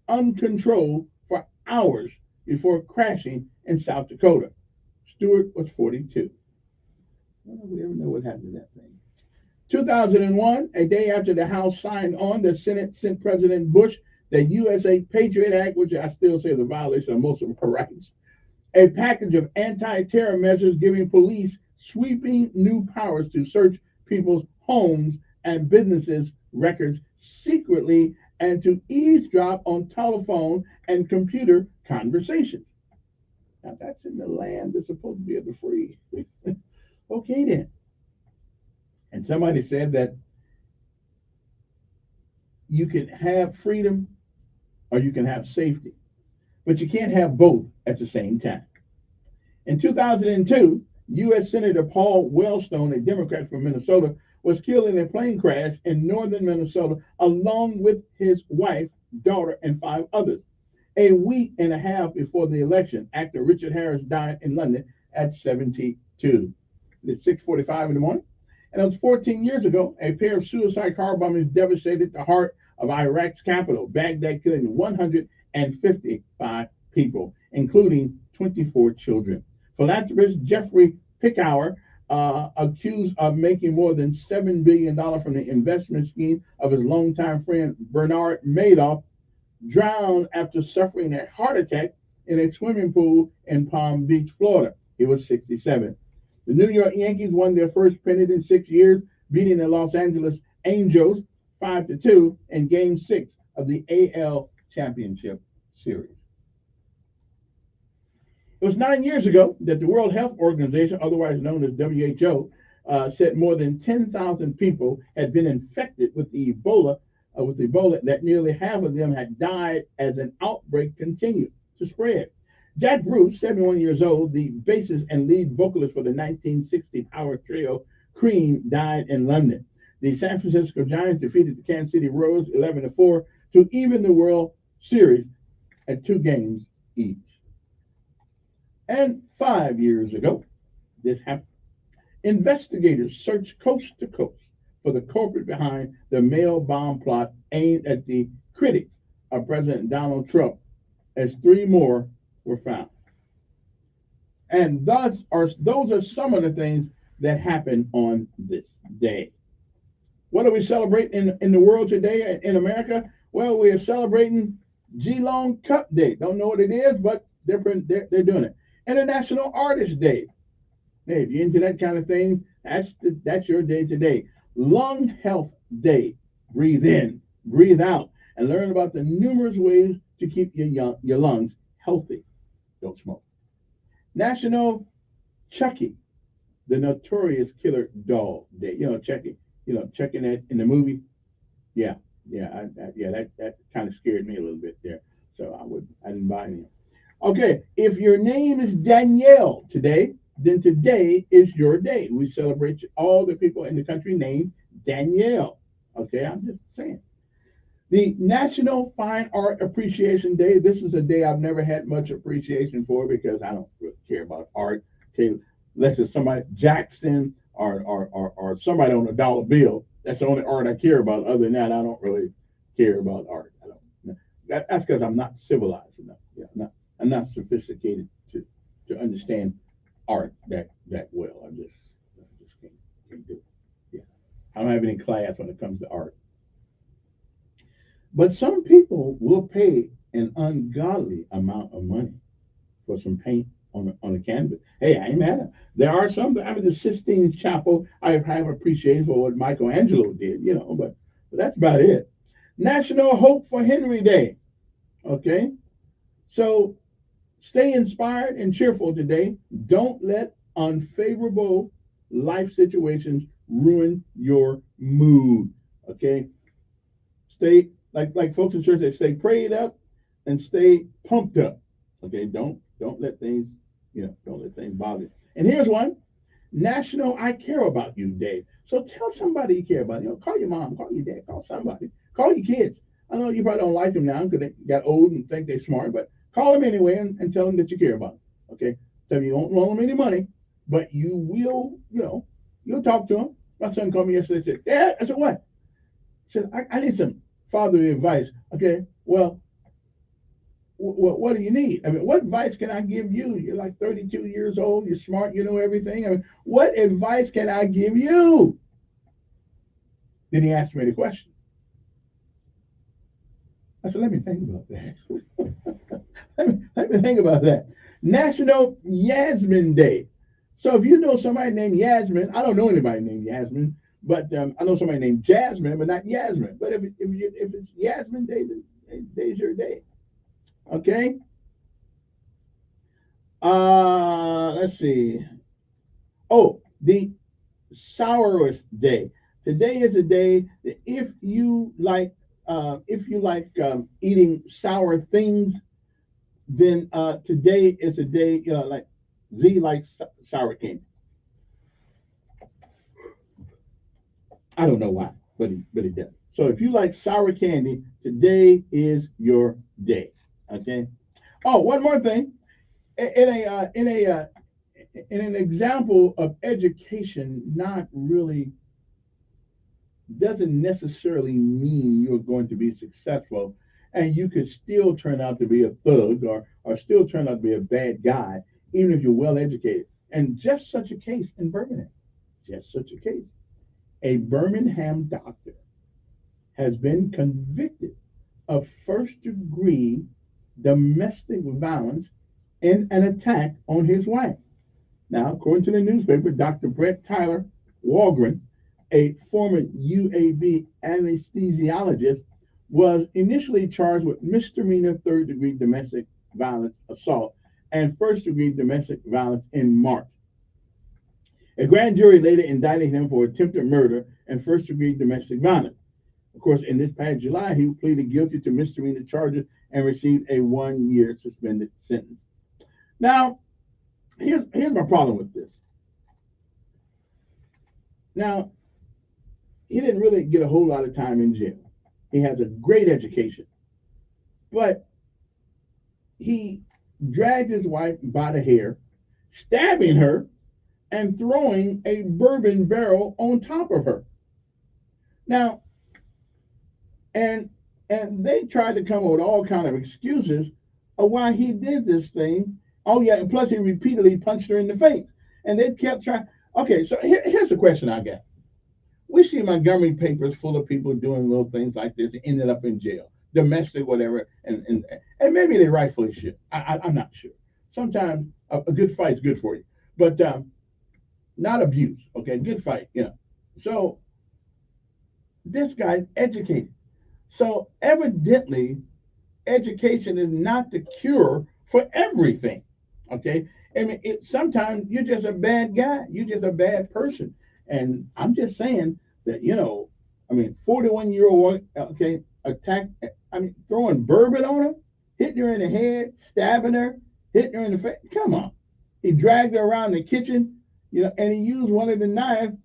uncontrolled for hours before crashing in South Dakota. Stewart was 42. I don't know if we ever know what happened to that thing. 2001, a day after the House signed on, the Senate sent President Bush the USA Patriot Act, which I still say is a violation of most of our rights, a package of anti-terror measures giving police sweeping new powers to search people's homes and businesses' records secretly and to eavesdrop on telephone and computer conversations. Now that's in the land that's supposed to be of the free. Okay then. And somebody said that you can have freedom or you can have safety, but you can't have both at the same time. In 2002, U.S. Senator Paul Wellstone, a Democrat from Minnesota, was killed in a plane crash in northern Minnesota along with his wife, daughter, and 5 others. A week and a half before the election, actor Richard Harris died in London at 72. It's 6:45 in the morning. And it was 14 years ago, a pair of suicide car bombings devastated the heart of Iraq's capital, Baghdad, killing 155 people, including 24 children. Philanthropist Jeffrey Pickauer, accused of making more than $7 billion from the investment scheme of his longtime friend Bernard Madoff, drowned after suffering a heart attack in a swimming pool in Palm Beach, Florida. He was 67. The New York Yankees won their first pennant in 6 years, beating the Los Angeles Angels 5-2 in Game 6 of the AL Championship Series. It was 9 years ago that the World Health Organization, otherwise known as WHO, said more than 10,000 people had been infected with Ebola, that nearly half of them had died as an outbreak continued to spread. Jack Bruce, 71 years old, the bassist and lead vocalist for the 1960 power trio Cream, died in London. The San Francisco Giants defeated the Kansas City Royals 11-4 to even the World Series at 2 games each. And 5 years ago, this happened. Investigators searched coast to coast for the culprit behind the mail bomb plot aimed at the critics of President Donald Trump, as 3 more were found. And those are some of the things that happen on this day. What do we celebrate in the world today in America? Well, we are celebrating Geelong Cup Day. Don't know what it is, but they're doing it. International Artist Day. Hey, if you're into that kind of thing, that's your day today. Lung Health Day. Breathe in, breathe out, and learn about the numerous ways to keep your lungs healthy. Don't smoke. National Chucky, the Notorious Killer Doll Day. You know, Chucky. You know, checking that in the movie. Yeah, that kind of scared me a little bit there. So I didn't buy any. Okay, if your name is Danielle today, then today is your day. We celebrate all the people in the country named Danielle. Okay, I'm just saying. The National Fine Art Appreciation Day. This is a day I've never had much appreciation for because I don't really care about art. Okay, unless it's somebody Jackson or somebody on a dollar bill. That's the only art I care about. Other than that, I don't really care about art. I don't. That's because I'm not civilized enough. Yeah, I'm not sophisticated to understand art that well. I just can't do it. Yeah, I don't have any class when it comes to art. But some people will pay an ungodly amount of money for some paint on a canvas. Hey, I ain't mad at it. There are some. I mean, the Sistine Chapel, I have appreciation for what Michelangelo did, but that's about it. National Hope for Henry Day. Okay, so stay inspired and cheerful today. Don't let unfavorable life situations ruin your mood. Okay, stay like folks in church. They stay prayed up and stay pumped up. Okay, don't let things don't let things bother you. And here's one: National I Care About You Day. So tell somebody you care about. Call your mom, call your dad, call somebody, call your kids. I know you probably don't like them now because they got old and think they're smart, but call them anyway and tell them that you care about them. Okay, tell them you won't loan them any money, but you will, you'll talk to them. My son called me yesterday and said, Dad, I said, what? He said, I need some fatherly advice. Okay, well, what do you need? I mean, what advice can I give you? You're like 32 years old. You're smart. You know everything. I mean, what advice can I give you? Then he asked me the question. I said, let me think about that. let me think about that. National Yasmin Day. So if you know somebody named Yasmin, I don't know anybody named Yasmin, but I know somebody named Jasmine, but not Yasmin. But if it's Yasmin Day, then today's your day. Okay. Let's see. Oh, the Sourest Day. Today is a day that if you like eating sour things, then today is a day like Z likes sour candy. I don't know why, but he does. So if you like sour candy, today is your day. Okay. Oh, one more thing. In an example of education, not really doesn't necessarily mean you're going to be successful, and you could still turn out to be a thug or still turn out to be a bad guy, even if you're well educated. And just such a case in Birmingham, just such a case. A Birmingham doctor has been convicted of first-degree domestic violence in an attack on his wife. Now, according to the newspaper, Dr. Brett Tyler Walgren, a former UAB anesthesiologist, was initially charged with misdemeanor third-degree domestic violence assault and first-degree domestic violence in March. A grand jury later indicted him for attempted murder and first-degree domestic violence. Of course, in this past July, he pleaded guilty to misdemeanor charges and received a 1-year suspended sentence. Now, here's my problem with this. Now, he didn't really get a whole lot of time in jail. He has a great education. But he dragged his wife by the hair, stabbing her, and throwing a bourbon barrel on top of her. Now, and they tried to come up with all kind of excuses of why he did this thing. Oh yeah, and plus he repeatedly punched her in the face, and they kept trying. Okay, so here's the question I got. We see Montgomery papers full of people doing little things like this and ended up in jail, domestic, whatever, and maybe they rightfully should. I'm not sure. Sometimes a good fight's good for you, but not abuse. Okay, good fight. So this guy's educated. So evidently, education is not the cure for everything. Okay, I mean, sometimes you're just a bad guy. You're just a bad person, and I'm just saying that I mean, 41-year-old, okay, attack. I mean, throwing bourbon on her, hitting her in the head, stabbing her, hitting her in the face. Come on, he dragged her around the kitchen, and he used one of the knives,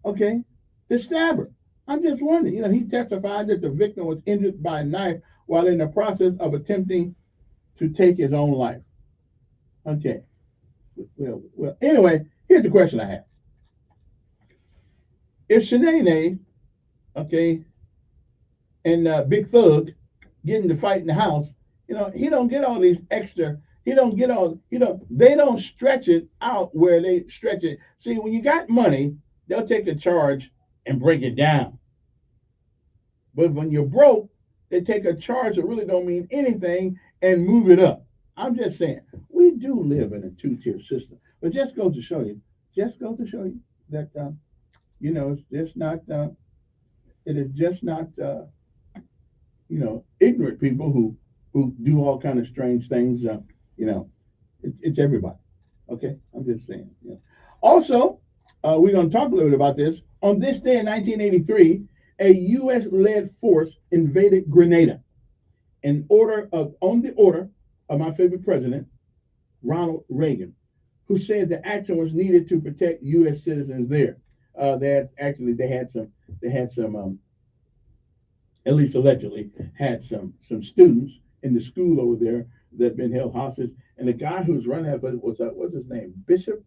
okay, to stab her. I'm just wondering, he testified that the victim was injured by a knife while in the process of attempting to take his own life. Okay. Well, anyway, here's the question I have. If Shanae, okay, and Big Thug getting to fight in the house, he don't get all these extra, he don't get all, they don't stretch it out where they stretch it. See, when you got money, they'll take a charge and break it down. But when you're broke, they take a charge that really don't mean anything and move it up. I'm just saying, we do live in a two-tier system. But just goes to show you that it's just not. It is just not. Ignorant people who do all kind of strange things. It's everybody. Okay, I'm just saying. Also, we're going to talk a little bit about this. On this day in 1983, a U.S.-led force invaded Grenada on the order of my favorite president, Ronald Reagan, who said the action was needed to protect U.S. citizens there. They had some, at least allegedly, had some students in the school over there that had been held hostage, and the guy who's running that was what's his name, Bishop.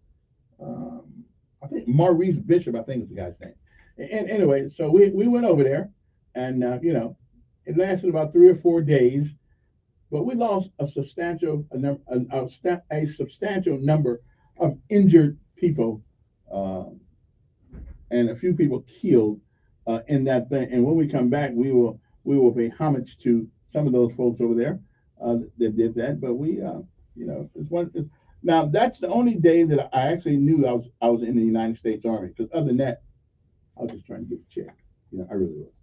I think Maurice Bishop, I think is the guy's name. And anyway, so we went over there, and it lasted about 3 or 4 days, but we lost a substantial number of injured people, and a few people killed in that thing. And when we come back, we will pay homage to some of those folks over there that did that. But it's one. Now that's the only day that I actually knew I was in the United States Army. Because other than that, I was just trying to get a check. I really was.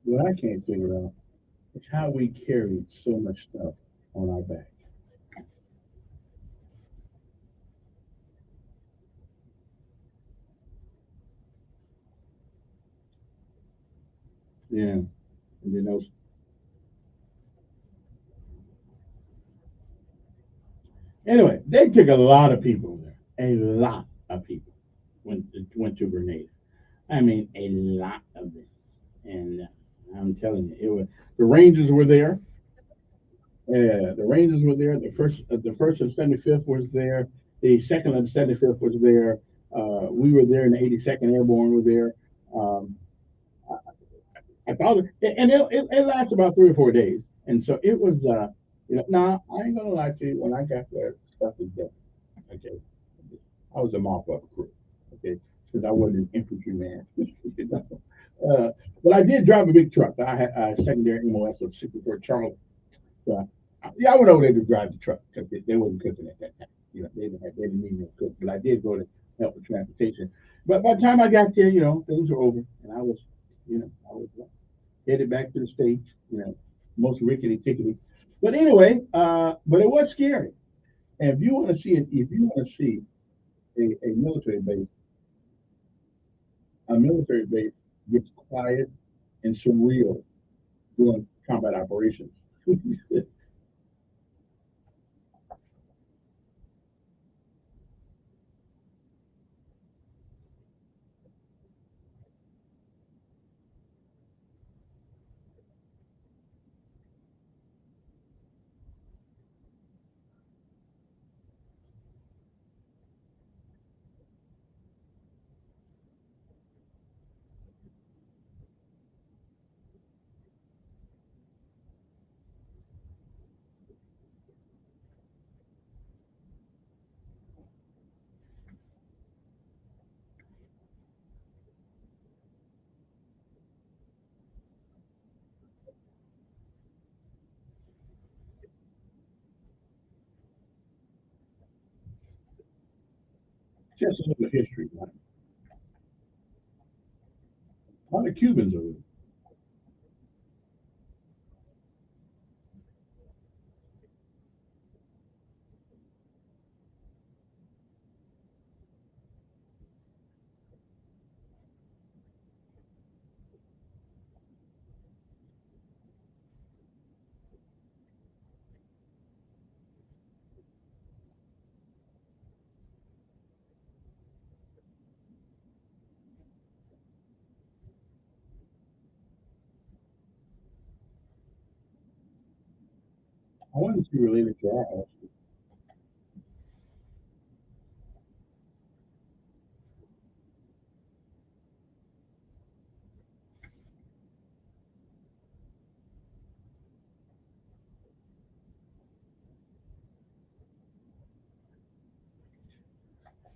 What I can't figure out is how we carried so much stuff on our back. Yeah, and then those. Anyway, they took a lot of people there. A lot of people went to Grenada. I mean, a lot of them. And I'm telling you, it was the Rangers were there. Yeah, the Rangers were there. The first and 75th was there. The second and 75th was there. We were there, and the 82nd Airborne were there. Um, I thought, and it lasted about 3 or 4 days, and so it was. Nah, I ain't gonna lie to you. When I got there, stuff was done. Okay, I was a mop-up crew. Okay, because I wasn't an infantryman. you know? But I did drive a big truck. I had a secondary MOS of 64 Charlie. So, yeah, I went over there to drive the truck because they wasn't cooking at that time. They didn't need no cook. But I did go to help with transportation. But by the time I got there, things were over, and I was headed back to the states. Most rickety tickety. But anyway, but it was scary. And if you want to see a military base gets quiet and surreal during combat operations. Just a little history, man. A lot of Cubans over there. I wanted to relate it to our house.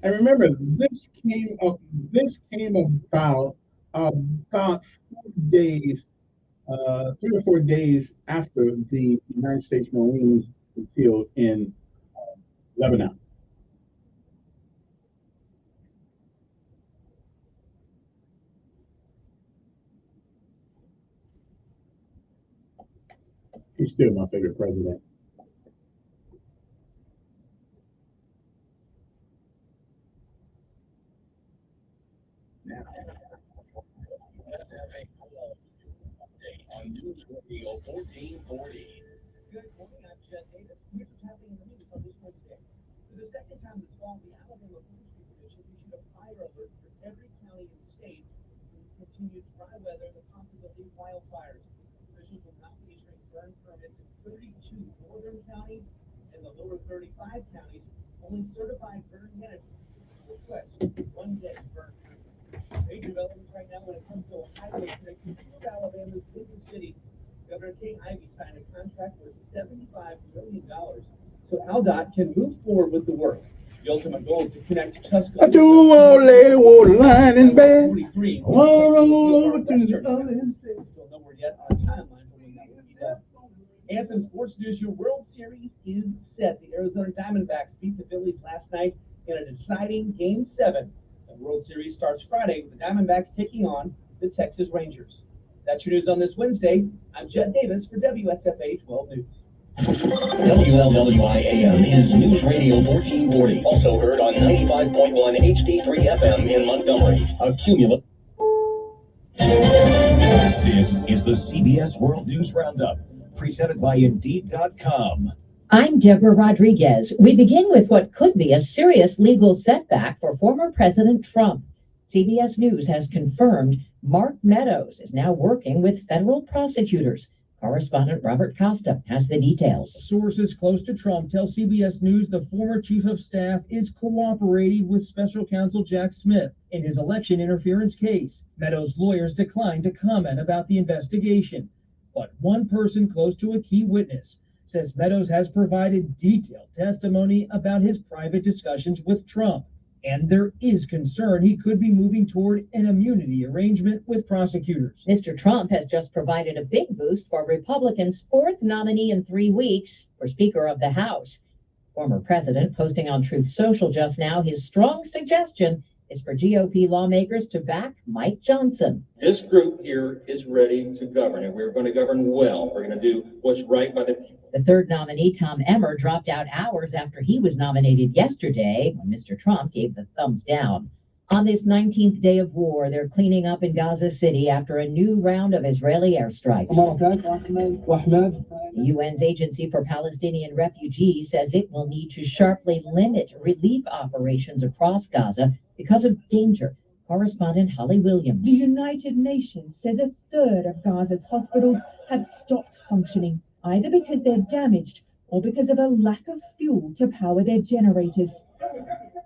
And remember, This came about 4 days, 3 or 4 days after the United States Marines were killed in Lebanon. He's still my favorite president. On News Radio 1440. Good morning, I'm Jen Davis. Here's what's happening in the news on this Wednesday. For the second time this fall, the Alabama Forestry Commission issued a fire alert for every county in the state due to continued dry weather and the possibility of wildfires. Officials will now be issuing burn permits in 32 northern counties and the lower 35 counties. Only certified burn managers will request 1 day burn permit. Big developments right now when it comes to a highway connection to Alabama's bigger cities. Governor Kay Ivey signed a contract for $75 million so AlDOT can move forward with the work. The ultimate goal is to connect Tuscaloosa. I do old lady water line in bed. 43. I want to roll over to the other end. Still nowhere yet on a timeline for when that will be done. And some sports news, your World Series is set. The Arizona Diamondbacks beat the Phillies last night in a deciding Game 7. The World Series starts Friday with the Diamondbacks taking on the Texas Rangers. That's your news on this Wednesday. I'm Jet Davis for WSFA 12 News. WLWI-AM is News Radio 1440. Also heard on 95.1 HD3 FM in Montgomery. A cumulative. This is the CBS World News Roundup, presented by Indeed.com. I'm Deborah Rodriguez. We begin with what could be a serious legal setback for former President Trump. CBS News has confirmed Mark Meadows is now working with federal prosecutors. Correspondent Robert Costa has the details. Sources close to Trump tell CBS News the former chief of staff is cooperating with special counsel Jack Smith in his election interference case. Meadows' lawyers declined to comment about the investigation. But one person close to a key witness says Meadows has provided detailed testimony about his private discussions with Trump. And there is concern he could be moving toward an immunity arrangement with prosecutors. Mr. Trump has just provided a big boost for Republicans' fourth nominee in 3 weeks for Speaker of the House. Former president posting on Truth Social just now his strong suggestion is for GOP lawmakers to back Mike Johnson. This group here is ready to govern, and we're going to govern well. We're going to do what's right by the people. The third nominee, Tom Emmer, dropped out hours after he was nominated yesterday when Mr. Trump gave the thumbs down. On this 19th day of war, they're cleaning up in Gaza City after a new round of Israeli airstrikes. The UN's Agency for Palestinian Refugees says it will need to sharply limit relief operations across Gaza because of danger. Correspondent Holly Williams. The United Nations says a third of Gaza's hospitals have stopped functioning, either because they're damaged or because of a lack of fuel to power their generators.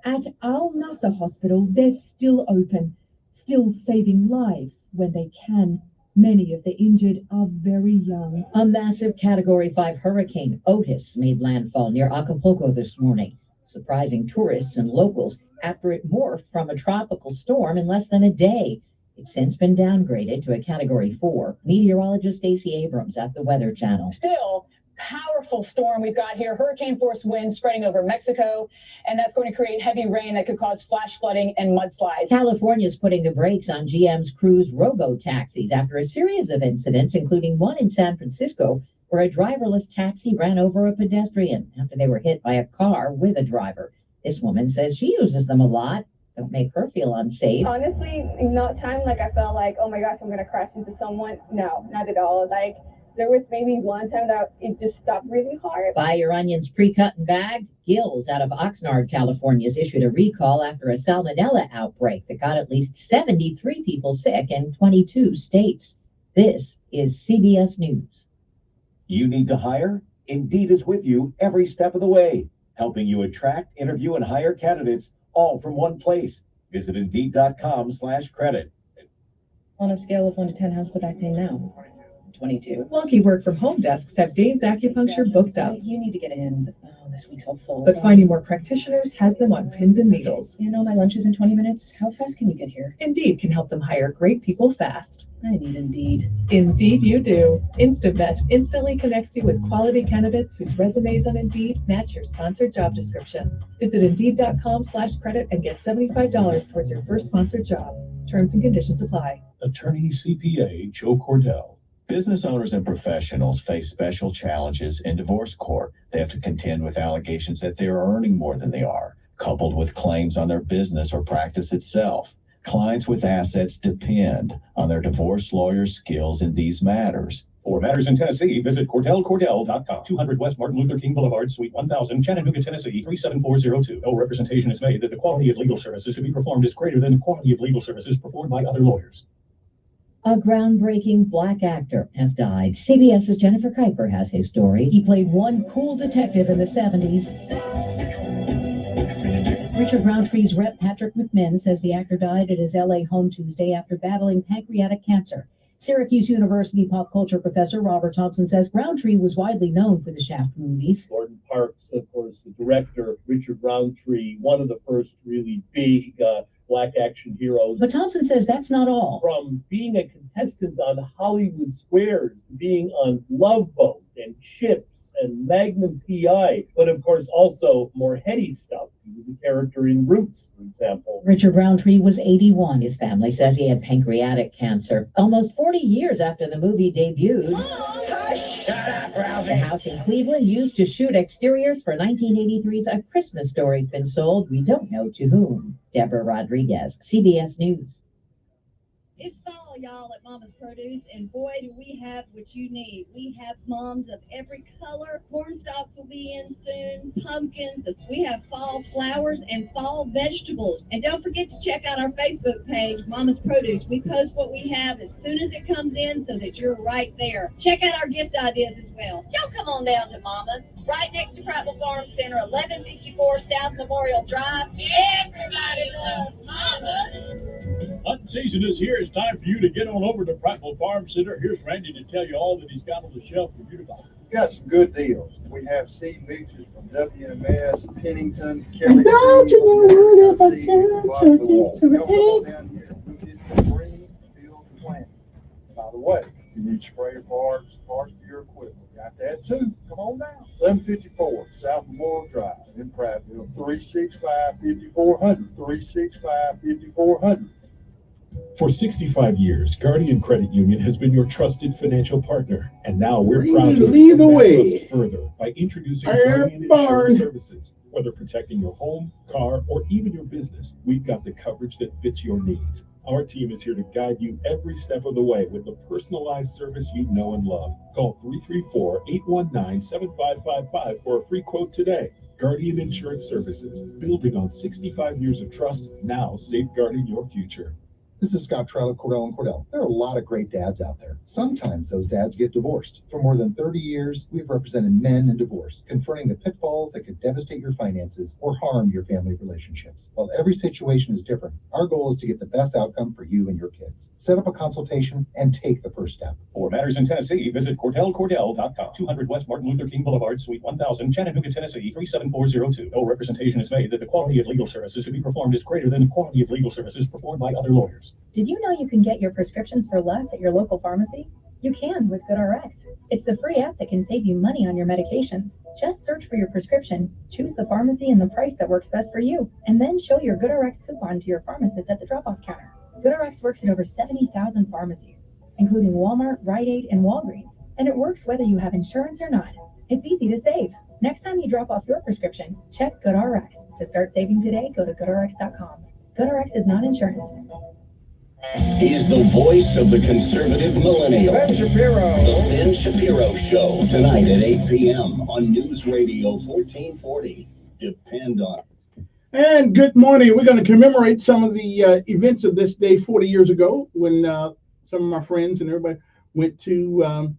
At Al Nasser Hospital, they're still open, still saving lives when they can. Many of the injured are very young. A massive Category 5 hurricane, Otis, made landfall near Acapulco this morning, surprising tourists and locals after it morphed from a tropical storm in less than a day. It's since been downgraded to a Category 4. Meteorologist Stacey Abrams at the Weather Channel. Still, powerful storm we've got here, hurricane force winds spreading over Mexico, and that's going to create heavy rain that could cause flash flooding and mudslides. California's putting the brakes on GM's Cruise robo-taxis after a series of incidents, including one in San Francisco where a driverless taxi ran over a pedestrian after they were hit by a car with a driver. This woman says she uses them a lot. Don't make her feel unsafe. Honestly, not time like I felt like, oh my gosh, I'm going to crash into someone. No, not at all. Like, there was maybe one time that it just stopped really hard. Buy your onions pre-cut and bagged. Gills out of Oxnard, California has issued a recall after a salmonella outbreak that got at least 73 people sick in 22 states. This is CBS News. You need to hire? Indeed is with you every step of the way, helping you attract, interview, and hire candidates all from one place. Visit Indeed.com/credit. On a scale of 1 to 10, how's the back pain now? 22. Lucky work from home desks have Dane's Acupuncture booked up. You need to get in, but this week's so full. But finding more practitioners has them on pins and needles. You know, my lunch is in 20 minutes. How fast can you get here? Indeed can help them hire great people fast. I need Indeed. Indeed you do. InstaVet instantly connects you with quality candidates whose resumes on Indeed match your sponsored job description. Visit Indeed.com/credit and get $75 towards your first sponsored job. Terms and conditions apply. Attorney CPA Joe Cordell. Business owners and professionals face special challenges in divorce court. They have to contend with allegations that they are earning more than they are, coupled with claims on their business or practice itself. Clients with assets depend on their divorce lawyer's skills in these matters. For matters in Tennessee, visit CordellCordell.com. 200 West Martin Luther King Boulevard, Suite 1000, Chattanooga, Tennessee 37402. No representation is made that the quality of legal services to be performed is greater than the quality of legal services performed by other lawyers. A groundbreaking black actor has died. CBS's Jennifer Kuiper has his story. He played one cool detective in the 70s. Richard Roundtree's rep Patrick McMinn says the actor died at his LA home Tuesday after battling pancreatic cancer. Syracuse University pop culture professor Robert Thompson says Roundtree was widely known for the Shaft movies. Gordon Parks, of course, the director, Richard Roundtree, one of the first really big black action heroes. But Thompson says that's not all. From being a contestant on Hollywood Squares to being on Love Boat and Chips and Magnum PI, but of course also more heady stuff. He was a character in Roots, for example. Richard Roundtree was 81. His family says he had pancreatic cancer. Almost 40 years after the movie debuted. Hush! Shut up, Roundtree! The house in Cleveland used to shoot exteriors for 1983's A Christmas Story's been sold. We don't know to whom. Deborah Rodriguez, CBS News. It's fall, y'all, at Mama's Produce, and boy, do we have what you need. We have mums of every color. Corn stalks will be in soon, pumpkins. We have fall flowers and fall vegetables. And don't forget to check out our Facebook page, Mama's Produce. We post what we have as soon as it comes in so that you're right there. Check out our gift ideas as well. Y'all come on down to Mama's, right next to Prattville Farm Center, 1154 South Memorial Drive. Everybody loves Mama's. Hunting season is here. It's time for you to get on over to Prattville Farm Center. Here's Randy to tell you all that he's got on the shelf for you to buy. We got some good deals. We have seed mixers from WMS, Pennington, Kelly. Don't you know what I down here. We get the green field plant. By the way, you need sprayer parts for your equipment. Got that too. Come on down. 1154 South Memorial Drive in Prattville. 365-5400. 365-5400. For 65 years, Guardian Credit Union has been your trusted financial partner, and now we're proud to extend that trust further by introducing Guardian Insurance Services. Whether protecting your home, car, or even your business, we've got the coverage that fits your needs. Our team is here to guide you every step of the way with the personalized service you know and love. Call 334-819-7555 for a free quote today. Guardian Insurance Services, building on 65 years of trust, now safeguarding your future. This is Scott Trout of Cordell & Cordell. There are a lot of great dads out there. Sometimes those dads get divorced. For more than 30 years, we've represented men in divorce, confronting the pitfalls that could devastate your finances or harm your family relationships. While every situation is different, our goal is to get the best outcome for you and your kids. Set up a consultation and take the first step. For matters in Tennessee, visit CordellCordell.com. 200 West Martin Luther King Boulevard, Suite 1000, Chattanooga, Tennessee 37402. No representation is made that the quality of legal services to be performed is greater than the quality of legal services performed by other lawyers. Did you know you can get your prescriptions for less at your local pharmacy? You can with GoodRx. It's the free app that can save you money on your medications. Just search for your prescription, choose the pharmacy and the price that works best for you, and then show your GoodRx coupon to your pharmacist at the drop-off counter. GoodRx works in over 70,000 pharmacies, including Walmart, Rite Aid, and Walgreens, and it works whether you have insurance or not. It's easy to save. Next time you drop off your prescription, check GoodRx. To start saving today, go to GoodRx.com. GoodRx is not insurance. He's the voice of the conservative millennial. Ben Shapiro. The Ben Shapiro Show, tonight at 8 p.m. on News Radio 1440. Depend on it. And good morning. We're going to commemorate some of the events of this day 40 years ago when some of my friends and everybody went to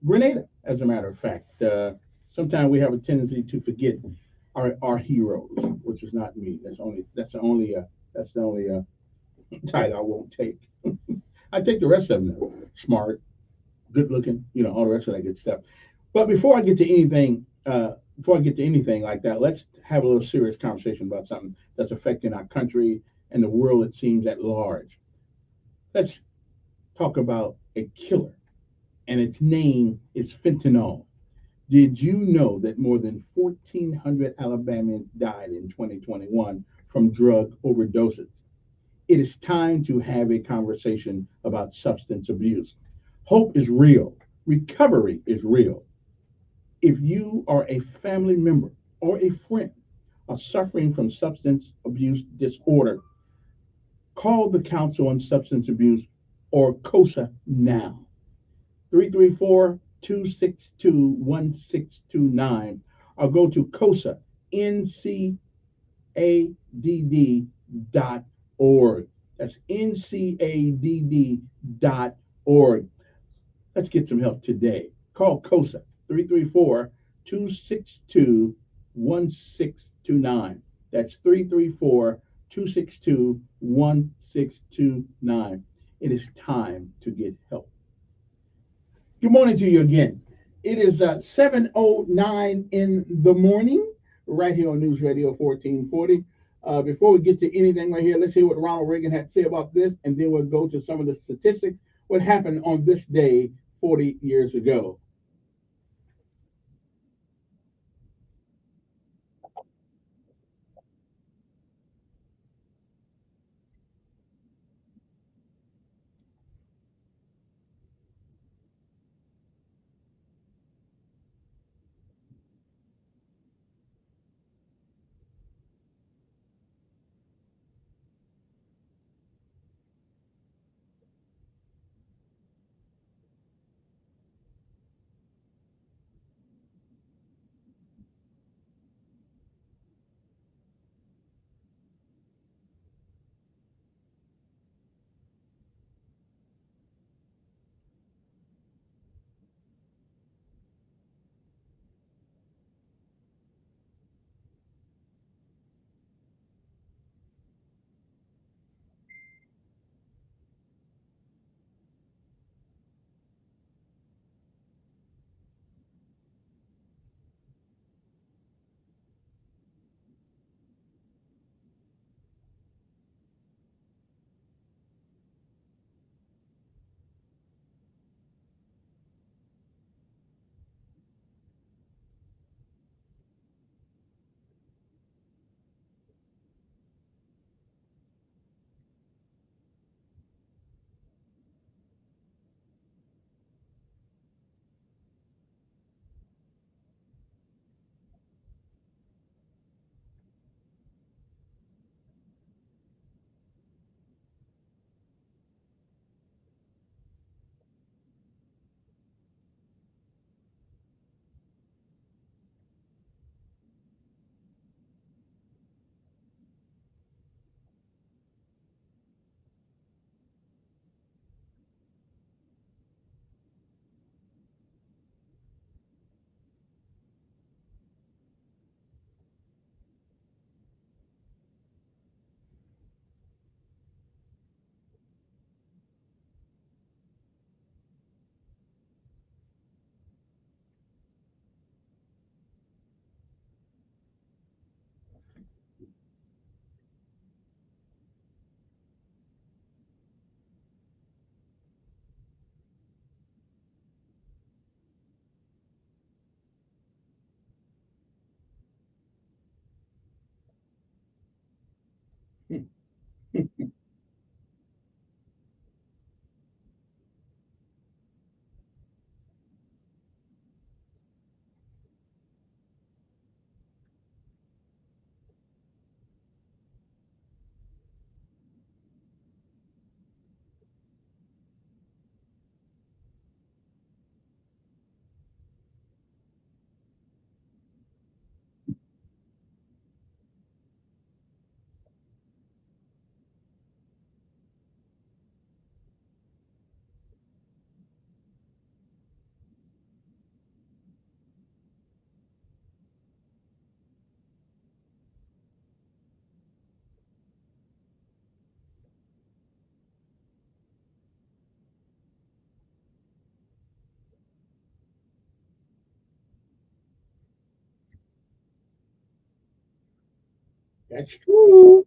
Grenada, as a matter of fact. Sometimes we have a tendency to forget our heroes, which is not me. That's the only title I won't take. I take the rest of them though. Smart, good looking, all the rest of that good stuff. But before I get to anything like that, let's have a little serious conversation about something that's affecting our country and the world, it seems, at large. Let's talk about a killer, and its name is fentanyl. Did you know that more than 1,400 Alabamians died in 2021 from drug overdoses? It is time to have a conversation about substance abuse. Hope is real. Recovery is real. If you are a family member or a friend are suffering from substance abuse disorder, call the Council on Substance Abuse or COSA now. 334-262-1629 or go to COSA, NCADD.org. That's NCADD.org. Let's get some help today. Call COSA, 334-262-1629. That's 334-262-1629. It is time to get help. Good morning to you again. It is 7:09 in the morning, right here on News Radio 1440. Before we get to anything right here, let's hear what Ronald Reagan had to say about this, and then we'll go to some of the statistics, what happened on this day 40 years ago. That's true.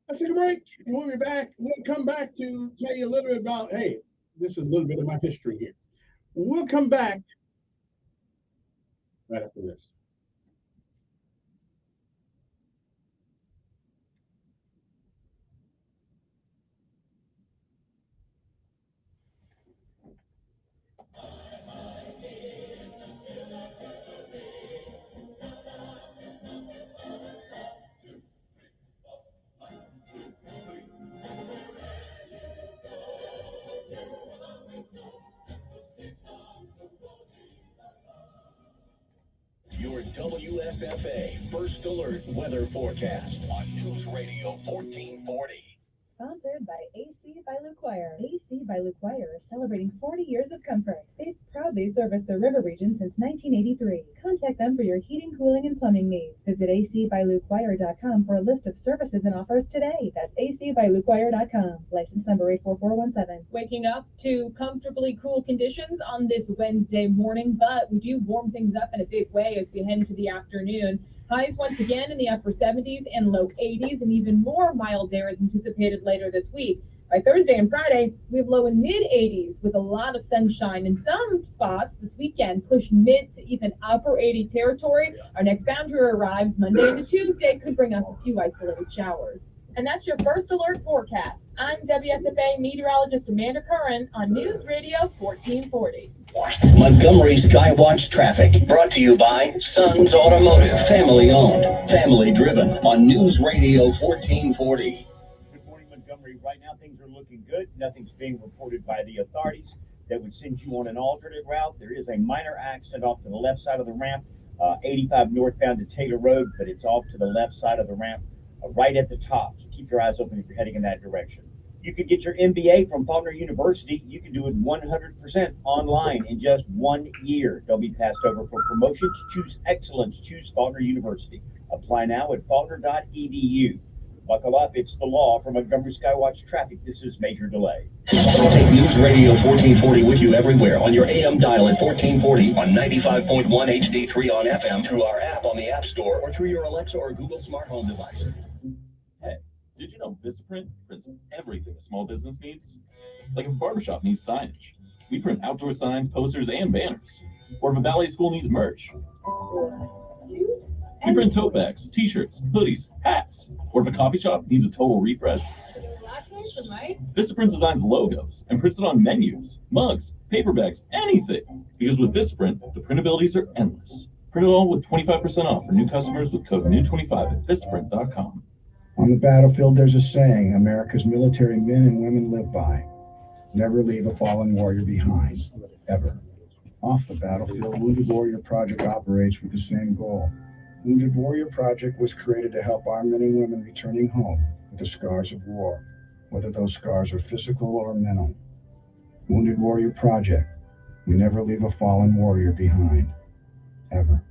Let's take a break. We'll be back. We'll come back to tell you a little bit about, hey, this is a little bit of my history here. We'll come back right after this. WSFA First Alert Weather Forecast on News Radio 1440. Sponsored by AC by Luquire. AC by Luquire is celebrating 40 years of comfort. They've proudly serviced the river region since 1983. Contact them for your heating, cooling, and plumbing needs. Visit acbyluquire.com for a list of services and offers today. That's acbyluquire.com. License number 84417. Waking up to comfortably cool conditions on this Wednesday morning, but we do warm things up in a big way as we head into the afternoon. Highs once again in the upper 70s and low 80s, and even more mild air is anticipated later this week. By Thursday and Friday, we have low and mid 80s with a lot of sunshine. In some spots this weekend, push mid to even upper 80 territory. Our next boundary arrives Monday into Tuesday, could bring us a few isolated showers. And that's your First Alert forecast. I'm WSFA meteorologist Amanda Curran on News Radio 1440. Montgomery Skywatch traffic brought to you by Sons Automotive, family owned, family driven on News Radio 1440. Good morning, Montgomery. Right now things are looking good. Nothing's being reported by the authorities that would send you on an alternate route. There is a minor accident off to the left side of the ramp, 85 northbound to Taylor Road, but it's off to the left side of the ramp, right at the top. So keep your eyes open if you're heading in that direction. You can get your MBA from Faulkner University. You can do it 100% online in just 1 year. Don't be passed over for promotions. Choose excellence. Choose Faulkner University. Apply now at faulkner.edu. Buckle up. It's the law. For Montgomery Skywatch traffic, this is Major Delay. Take News Radio 1440 with you everywhere on your AM dial at 1440, on 95.1 HD3 on FM, through our app on the App Store, or through your Alexa or Google smart home device. Hey, did you know Vistaprint prints everything a small business needs? Like if a barbershop needs signage, we print outdoor signs, posters, and banners. Or if a ballet school needs merch, we print tote bags, t-shirts, hoodies, hats. Or if a coffee shop needs a total refresh, Vistaprint designs logos and prints it on menus, mugs, paper bags, anything. Because with Vistaprint, the printabilities are endless. Print it all with 25% off for new customers with code NEW25 at Vistaprint.com. On the battlefield, there's a saying America's military men and women live by. Never leave a fallen warrior behind, ever. Off the battlefield, Wounded Warrior Project operates with the same goal. Wounded Warrior Project was created to help our men and women returning home with the scars of war, whether those scars are physical or mental. Wounded Warrior Project. We never leave a fallen warrior behind, ever.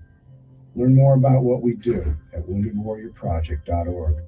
Learn more about what we do at woundedwarriorproject.org.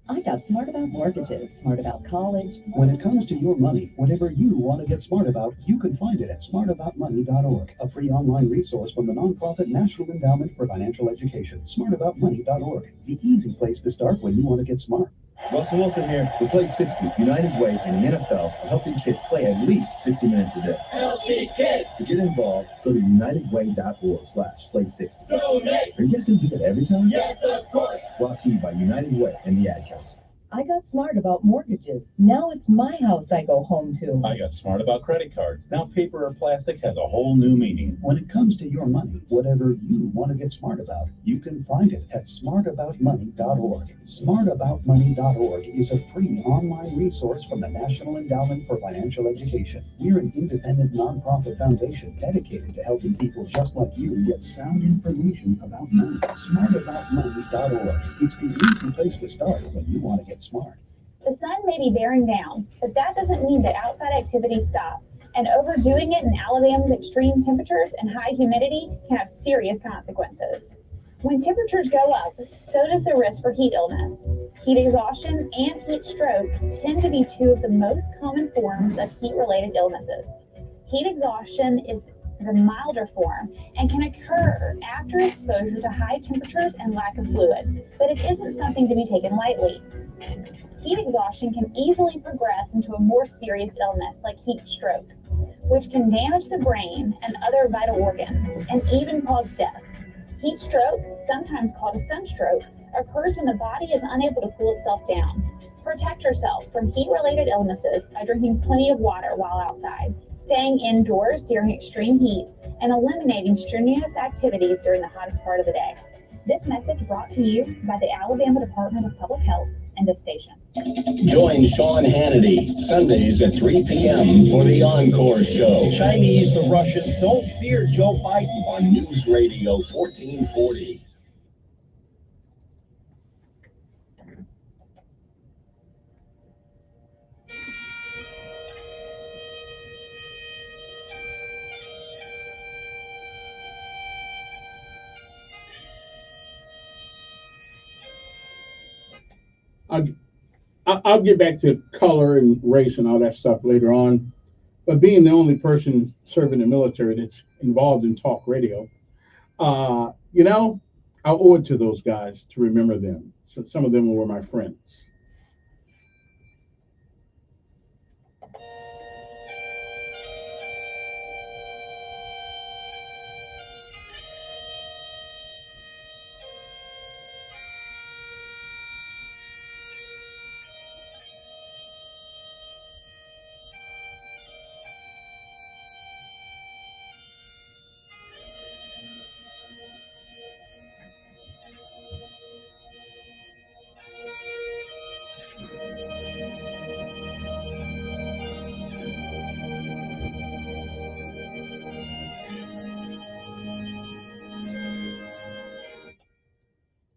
I got smart about mortgages, smart about college. When it comes to your money, whatever you want to get smart about, you can find it at smartaboutmoney.org, a free online resource from the nonprofit National Endowment for Financial Education. Smartaboutmoney.org, the easy place to start when you want to get smart. Russell Wilson here with Play 60, United Way and the NFL are helping kids play at least 60 minutes a day. Healthy kids. To get involved, go to unitedway.org/play60. Donate. Are you guys going to do that every time? Yes, of course. Brought to you by United Way and the Ad Council. I got smart about mortgages. Now it's my house I go home to. I got smart about credit cards. Now paper or plastic has a whole new meaning. When it comes to your money, whatever you want to get smart about, you can find it at smartaboutmoney.org. Smartaboutmoney.org is a free online resource from the National Endowment for Financial Education. We're an independent nonprofit foundation dedicated to helping people just like you get sound information about money. Smartaboutmoney.org. It's the easy place to start when you want to get smart. The sun may be bearing down, but that doesn't mean that outside activities stop. And overdoing it in Alabama's extreme temperatures and high humidity can have serious consequences. When temperatures go up, so does the risk for heat illness. Heat exhaustion and heat stroke tend to be two of the most common forms of heat-related illnesses. Heat exhaustion is the milder form and can occur after exposure to high temperatures and lack of fluids, but it isn't something to be taken lightly. Heat exhaustion can easily progress into a more serious illness like heat stroke, which can damage the brain and other vital organs and even cause death. Heat stroke, sometimes called a sunstroke, occurs when the body is unable to cool itself down. Protect yourself from heat-related illnesses by drinking plenty of water while outside, staying indoors during extreme heat, and eliminating strenuous activities during the hottest part of the day. This message brought to you by the Alabama Department of Public Health and this station. Join Sean Hannity Sundays at 3 p.m. for the Encore Show. Chinese, the Russians, don't fear Joe Biden. On News Radio 1440. I'll, I'll get back to color and race and all that stuff later on. But being the only person serving the military that's involved in talk radio, you know, I owe it to those guys to remember them. So some of them were my friends.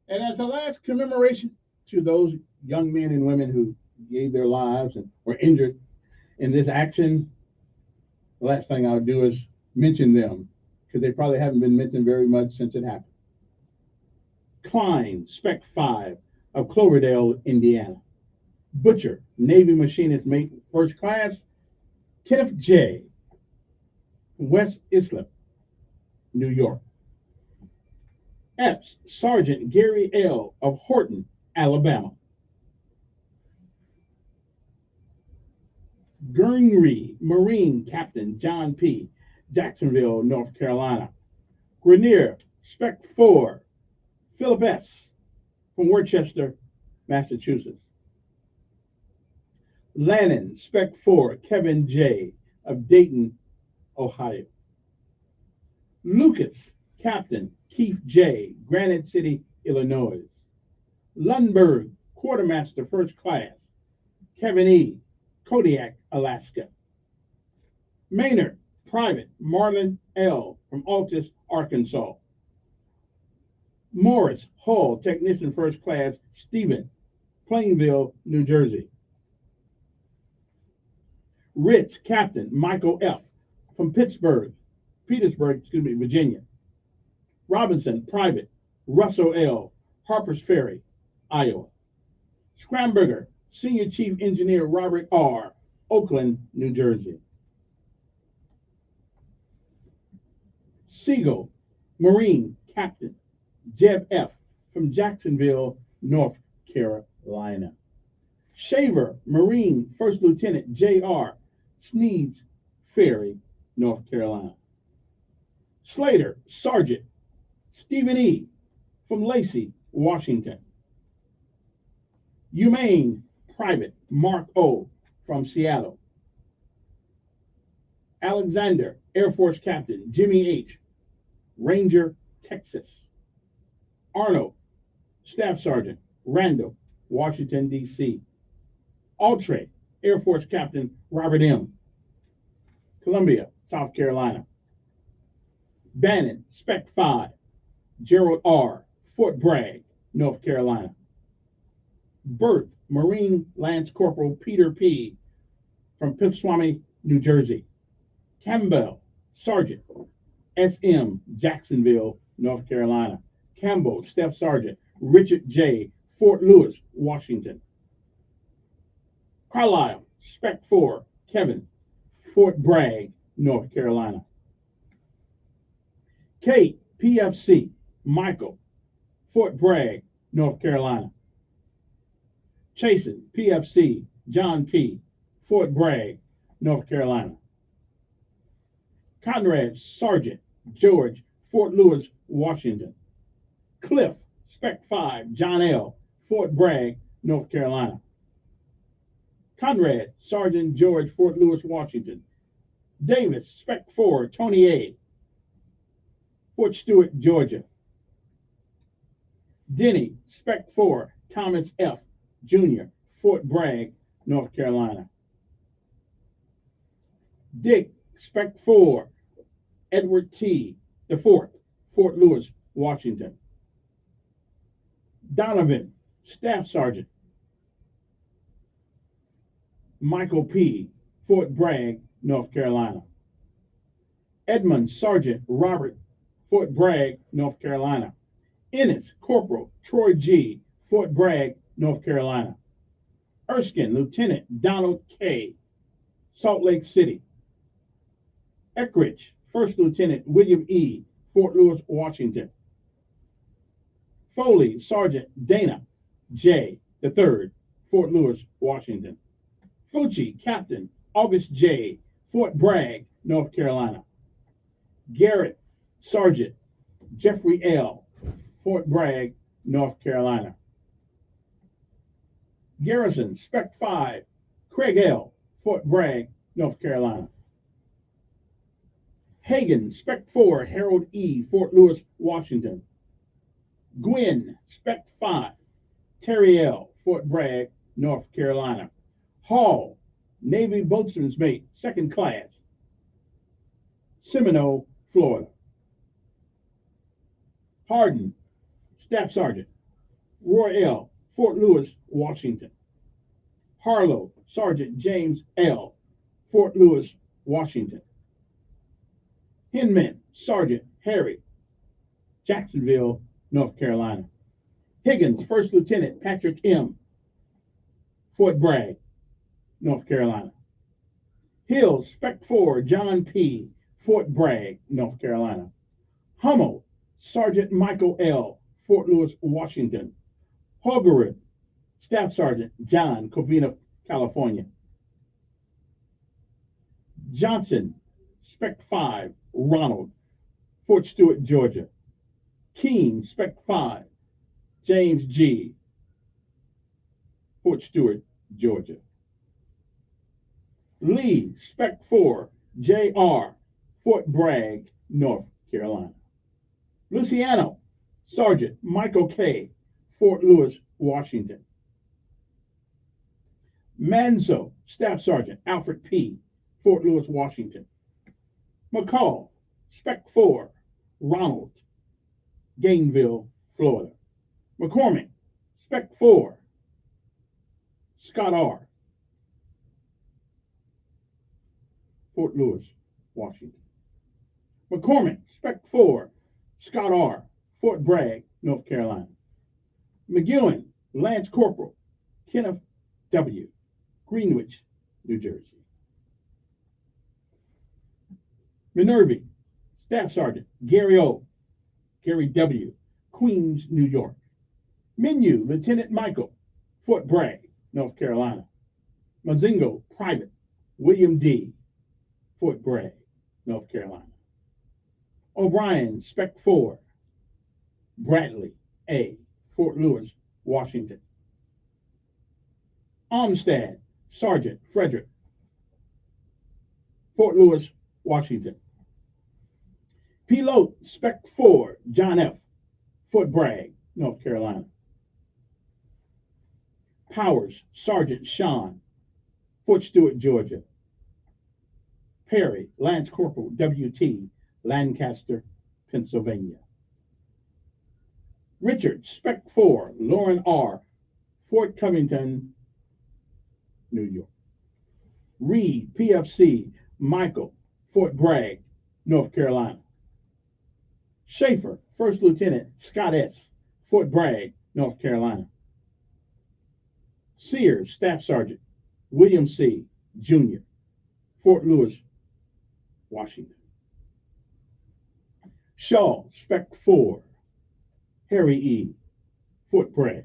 And as a last commemoration to those young men and women who gave their lives and were injured in this action, the last thing I'll do is mention them because they probably haven't been mentioned very much since it happened. Klein, Spec 5 of Cloverdale, Indiana. Butcher, Navy Machinist Mate First Class, Kenneth J. West Islip, New York. Epps, Sergeant Gary L. of Horton, Alabama. Gurney, Marine Captain John P., Jacksonville, North Carolina. Grenier, Spec 4, Philip S. from Worcester, Massachusetts. Lannon, Spec 4, Kevin J. of Dayton, Ohio. Lucas, Captain Keith J., Granite City, Illinois. Lundberg, Quartermaster First Class, Kevin E., Kodiak, Alaska. Maynard, Private Marlon L. from Altus, Arkansas. Morris, Hull, Technician First Class, Stephen, Plainville, New Jersey. Ritz, Captain Michael F. from Petersburg, Virginia. Robinson, Private Russell L., Harper's Ferry, Iowa. Scramberger, Senior Chief Engineer Robert R., Oakland, New Jersey. Siegel, Marine Captain Jeb F. from Jacksonville, North Carolina. Shaver, Marine First Lieutenant J.R. Sneeds Ferry, North Carolina. Slater, Sergeant Stephen E. from Lacey, Washington. Humane, Private Mark O. from Seattle. Alexander, Air Force Captain Jimmy H., Ranger, Texas. Arnold, Staff Sergeant Randall, Washington, D.C. Altre, Air Force Captain Robert M., Columbia, South Carolina. Bannon, Spec 5, Gerald R., Fort Bragg, North Carolina. Berth, Marine Lance Corporal Peter P. from Pipswami, New Jersey. Campbell, Sergeant S.M., Jacksonville, North Carolina. Campbell, Staff Sergeant Richard J., Fort Lewis, Washington. Carlisle, Spec 4, Kevin, Fort Bragg, North Carolina. Kate, PFC, Michael, Fort Bragg, North Carolina. Chasen, PFC, John P., Fort Bragg, North Carolina. Conrad, Sergeant George, Fort Lewis, Washington. Cliff, Spec 5, John L., Fort Bragg, North Carolina. Conrad, Sergeant George, Fort Lewis, Washington. Davis, Spec 4, Tony A., Fort Stewart, Georgia. Denny, Spec 4, Thomas F., Jr., Fort Bragg, North Carolina. Dick, Spec 4, Edward T. the 4th, Fort Lewis, Washington. Donovan, Staff Sergeant Michael P., Fort Bragg, North Carolina. Edmund, Sergeant Robert, Fort Bragg, North Carolina. Ennis, Corporal Troy G., Fort Bragg, North Carolina. Erskine, Lieutenant Donald K., Salt Lake City. Eckridge, First Lieutenant William E., Fort Lewis, Washington. Foley, Sergeant Dana J. III, Fort Lewis, Washington. Fucci, Captain August J., Fort Bragg, North Carolina. Garrett, Sergeant Jeffrey L., Fort Bragg, North Carolina. Garrison, Spec 5, Craig L., Fort Bragg, North Carolina. Hagan, Spec 4, Harold E., Fort Lewis, Washington. Gwynn, Spec 5, Terry L., Fort Bragg, North Carolina. Hall, Navy Boatswain's Mate, 2nd Class, Seminole, Florida. Hardin, Staff Sergeant Roy L., Fort Lewis, Washington. Harlow, Sergeant James L., Fort Lewis, Washington. Hinman, Sergeant Harry, Jacksonville, North Carolina. Higgins, First Lieutenant Patrick M., Fort Bragg, North Carolina. Hill, Spec 4, John P., Fort Bragg, North Carolina. Hummel, Sergeant Michael L., Fort Lewis, Washington. Hogarth, Staff Sergeant John, Covina, California. Johnson, Spec 5, Ronald, Fort Stewart, Georgia. Keene, Spec 5, James G., Fort Stewart, Georgia. Lee, Spec 4, J.R., Fort Bragg, North Carolina. Luciano, Sergeant Michael K., Fort Lewis, Washington. Manzo, Staff Sergeant Alfred P., Fort Lewis, Washington. McCall, Spec 4, Ronald, Gainesville, Florida. McCormick, Spec 4, Scott R., Fort Lewis, Washington. McCormick, Spec 4, Scott R., Fort Bragg, North Carolina. McEwen, Lance Corporal Kenneth W., Greenwich, New Jersey. Minervy, Staff Sergeant Gary O., Gary W., Queens, New York. Menu, Lieutenant Michael, Fort Bragg, North Carolina. Mazingo, Private William D., Fort Bragg, North Carolina. O'Brien, Spec 4, Bradley A., Fort Lewis, Washington. Armstead, Sergeant Frederick, Fort Lewis, Washington. Pilote, Spec 4, John F., Fort Bragg, North Carolina. Powers, Sergeant Sean, Fort Stewart, Georgia. Perry, Lance Corporal W.T., Lancaster, Pennsylvania. Richard, Spec 4, Lauren R., Fort Covington, New York. Reed, PFC, Michael, Fort Bragg, North Carolina. Schaefer, First Lieutenant Scott S., Fort Bragg, North Carolina. Sears, Staff Sergeant William C., Jr., Fort Lewis, Washington. Shaw, Spec 4, Harry E., Fort Bragg,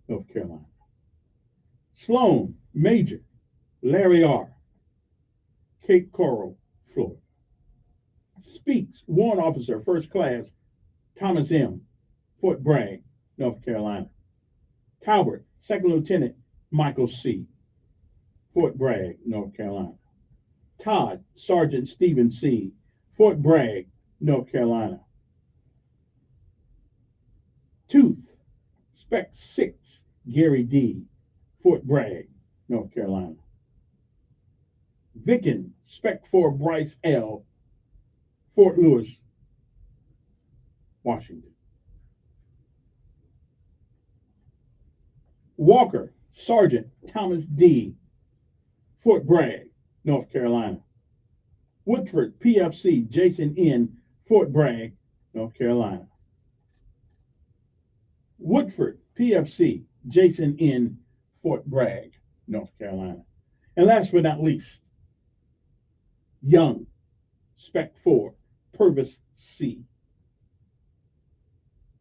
North Carolina. Sloan, Major Larry R., Cape Coral, Florida. Speaks, Warrant Officer, First Class Thomas M., Fort Bragg, North Carolina. Talbot, Second Lieutenant Michael C., Fort Bragg, North Carolina. Todd, Sergeant Stephen C., Fort Bragg, North Carolina. Tooth, Spec 6, Gary D., Fort Bragg, North Carolina. Vicken, Spec 4, Bryce L., Fort Lewis, Washington. Walker, Sergeant Thomas D., Fort Bragg, North Carolina. Woodford, PFC, Jason N., Fort Bragg, North Carolina. Woodford, PFC, Jason N., Fort Bragg, North Carolina. And last but not least, Young, Spec 4, Purvis C,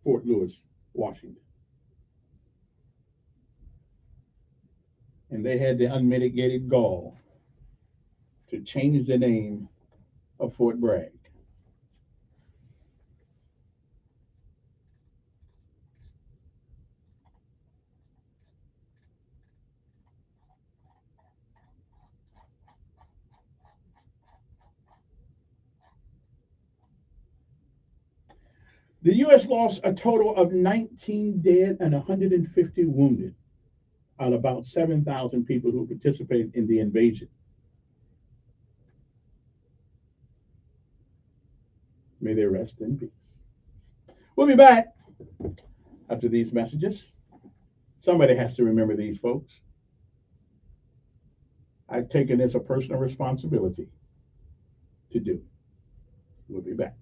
Fort Lewis, Washington. And they had the unmitigated gall to change the name of Fort Bragg. The U.S. lost a total of 19 dead and 150 wounded out of about 7,000 people who participated in the invasion. May they rest in peace. We'll be back after these messages. Somebody has to remember these folks. I've taken this a personal responsibility to do. We'll be back.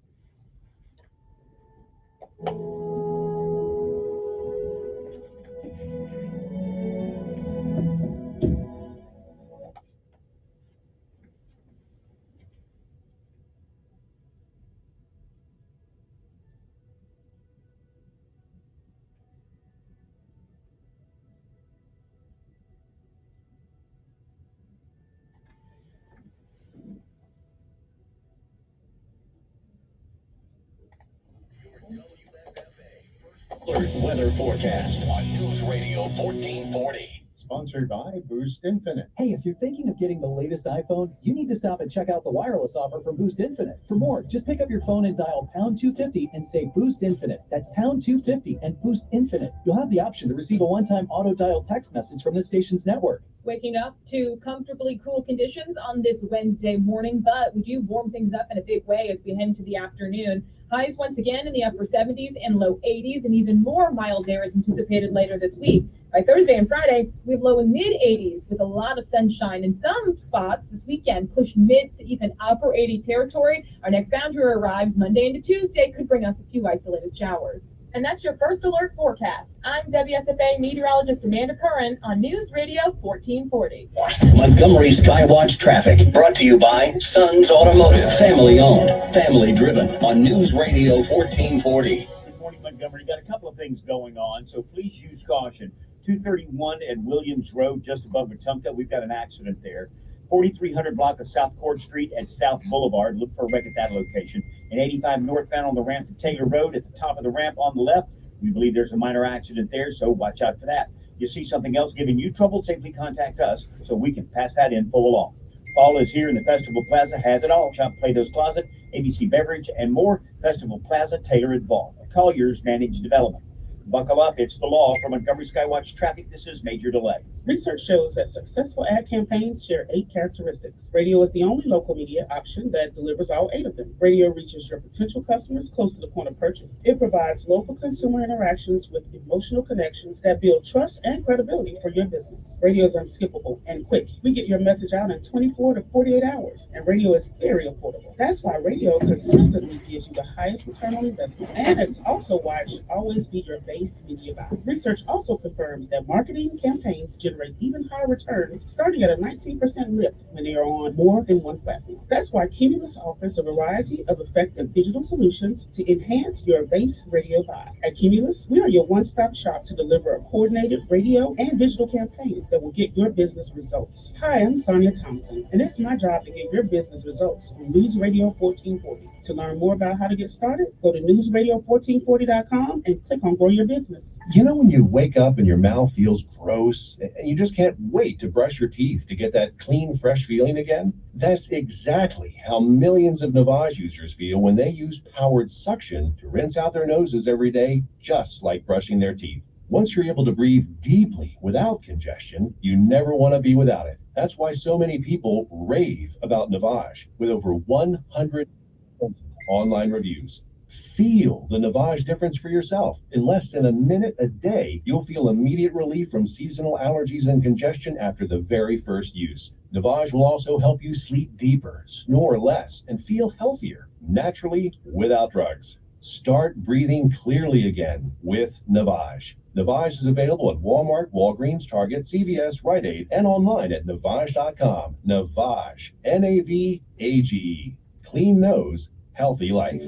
Alert weather forecast on News Radio 1440. Sponsored by Boost Infinite. Hey, if you're thinking of getting the latest iPhone, you need to stop and check out the wireless offer from Boost Infinite. For more, just pick up your phone and dial pound 250 and say Boost Infinite. That's pound 250 and Boost Infinite. You'll have the option to receive a one-time auto-dial text message from the station's network. Waking up to comfortably cool conditions on this Wednesday morning, but we do warm things up in a big way as we head into the afternoon. Highs once again in the upper 70s and low 80s, and even more mild air is anticipated later this week. By Thursday and Friday, we have low and mid 80s with a lot of sunshine. In some spots this weekend, push mid to even upper 80 territory. Our next boundary arrives Monday into Tuesday, could bring us a few isolated showers. And that's your first alert forecast. I'm WSFA meteorologist Amanda Curran on News Radio 1440. Montgomery Skywatch traffic brought to you by Sons Automotive, family owned, family driven on News Radio 1440. Good morning, Montgomery. Got a couple of things going on, so please use caution. 231 at Williams Road, just above Wetumpka. We've got an accident there. 4300 block of South Court Street and South Boulevard. Look for a wreck at that location. And 85 northbound on the ramp to Taylor Road at the top of the ramp on the left. We believe there's a minor accident there, so watch out for that. You see something else giving you trouble, simply contact us so we can pass that info along. Fall is here and the Festival Plaza has it all. Shop Plato's Closet, ABC Beverage, and more. Festival Plaza, Taylor and Vaughn. Colliers Managed Development. Buckle up, it's the law. For Montgomery Skywatch traffic, this is Major Delay. Research shows that successful ad campaigns share 8 characteristics. Radio is the only local media option that delivers all 8 of them. Radio reaches your potential customers close to the point of purchase. It provides local consumer interactions with emotional connections that build trust and credibility for your business. Radio is unskippable and quick. We get your message out in 24 to 48 hours, and radio is very affordable. That's why radio consistently gives you the highest return on investment, and it's also why it should always be your base media buy. Research also confirms that marketing campaigns generate even higher returns, starting at a 19% lift when they are on more than one platform. That's why Cumulus offers a variety of effective digital solutions to enhance your base radio buy. At Cumulus, we are your one-stop shop to deliver a coordinated radio and digital campaign that will get your business results. Hi, I'm Sonia Thompson, and it's my job to get your business results on News Radio 1440. To learn more about how to get started, go to newsradio1440.com and click on Grow Your Business. You know when you wake up and your mouth feels gross and you just can't wait to brush your teeth to get that clean, fresh feeling again? That's exactly how millions of Navage users feel when they use powered suction to rinse out their noses every day, just like brushing their teeth. Once you're able to breathe deeply without congestion, you never want to be without it. That's why so many people rave about Navage, with over 100 online reviews. Feel the Navage difference for yourself. In less than a minute a day, you'll feel immediate relief from seasonal allergies and congestion after the very first use. Navage will also help you sleep deeper, snore less, and feel healthier, naturally, without drugs. Start breathing clearly again with Navage. Navage is available at Walmart, Walgreens, Target, CVS, Rite Aid, and online at Navage.com. Navage, Navage. Clean nose, healthy life.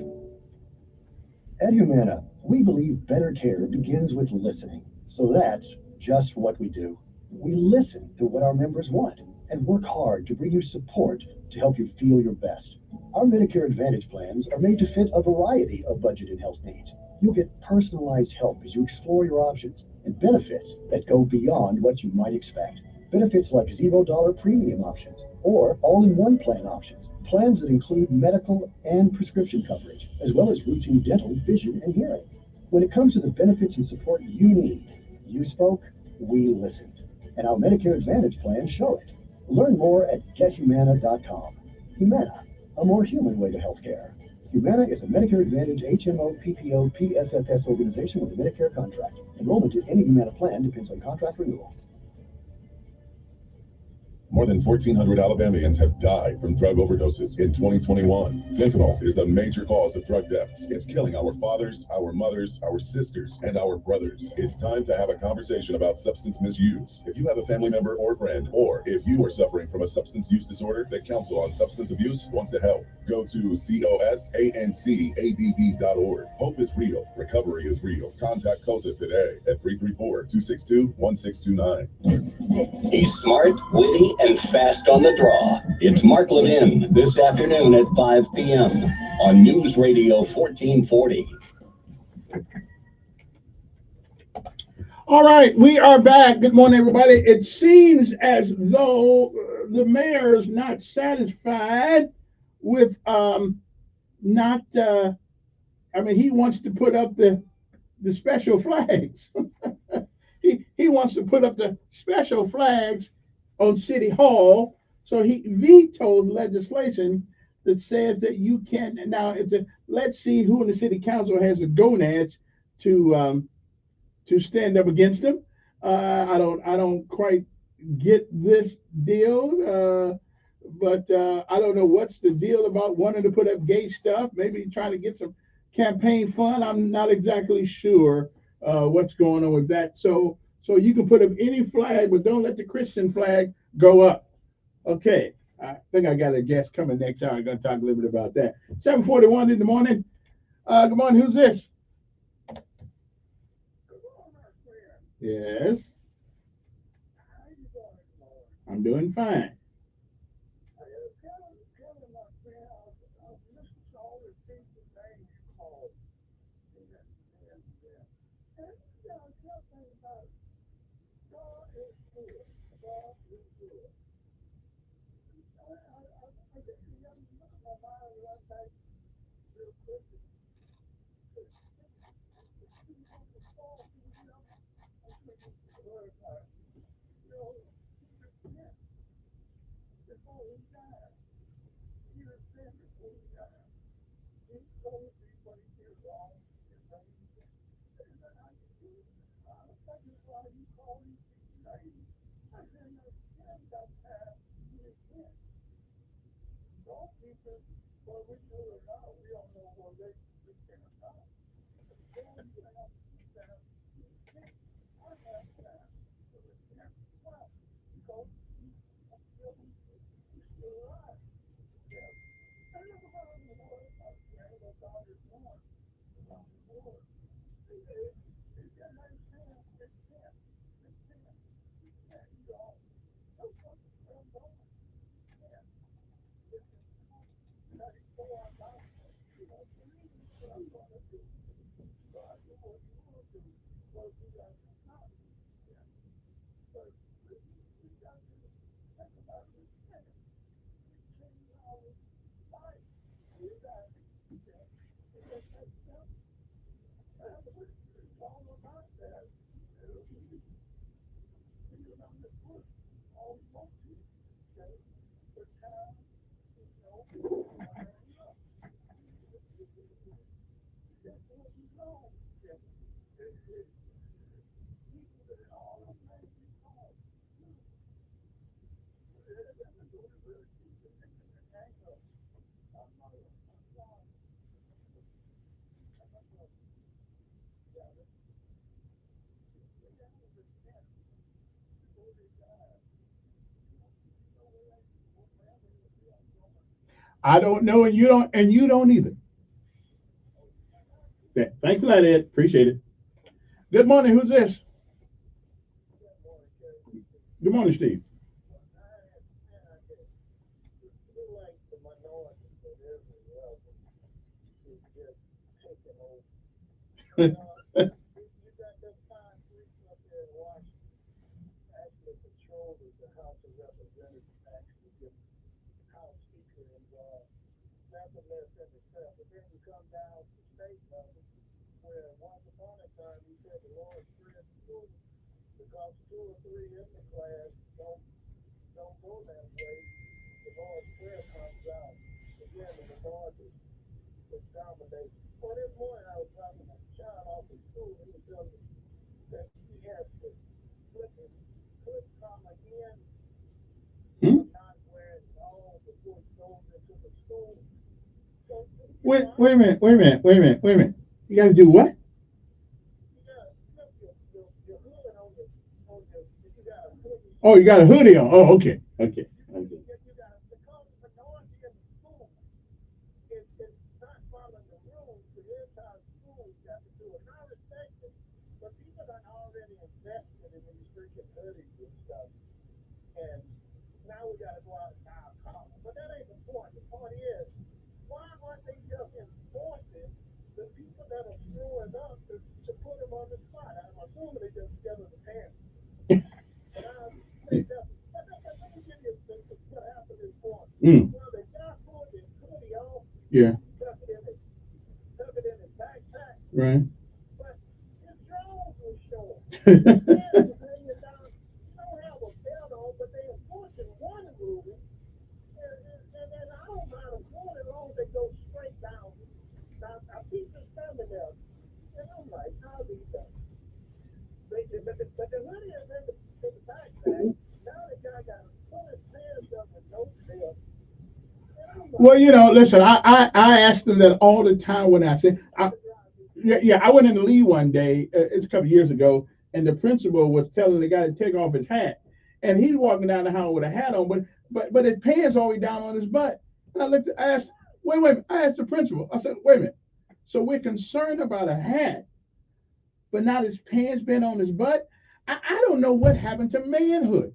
At Humana, we believe better care begins with listening. So that's just what we do. We listen to what our members want and work hard to bring you support to help you feel your best. Our Medicare Advantage plans are made to fit a variety of budget and health needs. You'll get personalized help as you explore your options and benefits that go beyond what you might expect. Benefits like $0 premium options or all-in-one plan options, plans that include medical and prescription coverage, as well as routine dental, vision, and hearing. When it comes to the benefits and support you need, you spoke, we listened. And our Medicare Advantage plans show it. Learn more at gethumana.com. Humana, a more human way to healthcare. Humana is a Medicare Advantage HMO PPO PFFS organization with a Medicare contract. Enrollment in any Humana plan depends on contract renewal. More than 1,400 Alabamians have died from drug overdoses in 2021. Fentanyl is the major cause of drug deaths. It's killing our fathers, our mothers, our sisters, and our brothers. It's time to have a conversation about substance misuse. If you have a family member or friend, or if you are suffering from a substance use disorder, the Council on Substance Abuse wants to help. Go to COSANCADD.org. Hope is real. Recovery is real. Contact COSA today at 334-262-1629. He's smart, witty, and fast on the draw. It's Mark Levin this afternoon at 5 p.m. on News Radio 1440. All right, we are back. Good morning, everybody. It seems as though the mayor is not satisfied with he wants to put up the special flags. he wants to put up the special flags on City Hall. So he vetoed legislation that says that you can now. Let's see who in the city council has the gonads to stand up against him. I don't quite get this deal, but I don't know what's the deal about wanting to put up gay stuff. Maybe trying to get some campaign fund. I'm not exactly sure what's going on with that. So you can put up any flag, but don't let the Christian flag go up. Okay, I think I got a guest coming next hour. I'm going to talk a little bit about that. 7:41 in the morning. Good morning. Who's this? Yes. I'm doing fine. I don't know, and you don't either. Yeah, thanks a lot, Ed. Appreciate it. Good morning. Who's this? Good morning, Steve. Hmm? Wait a minute. Wait a minute. Wait a minute. Wait a minute. You got to do what? Oh, you got a hoodie on. Oh, okay. Okay. Okay. Mm. Yeah. Right. Well, listen, I asked them that all the time when I said, yeah, I went in the lead one day, it's a couple years ago, and the principal was telling the guy to take off his hat, and he's walking down the hall with a hat on, but his pants all the way down on his butt. And I asked, wait, I asked the principal, I said, wait a minute, so we're concerned about a hat, but not his pants being on his butt? I don't know what happened to manhood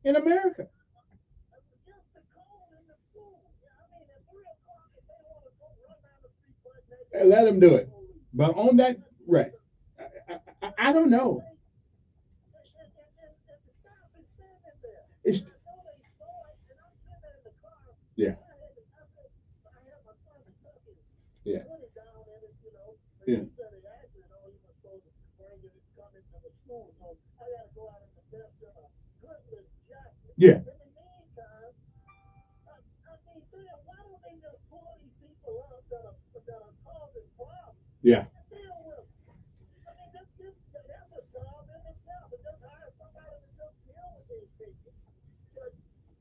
in America. Let him do it. But on that, right, I don't know. It's, yeah, yeah, yeah, yeah, yeah.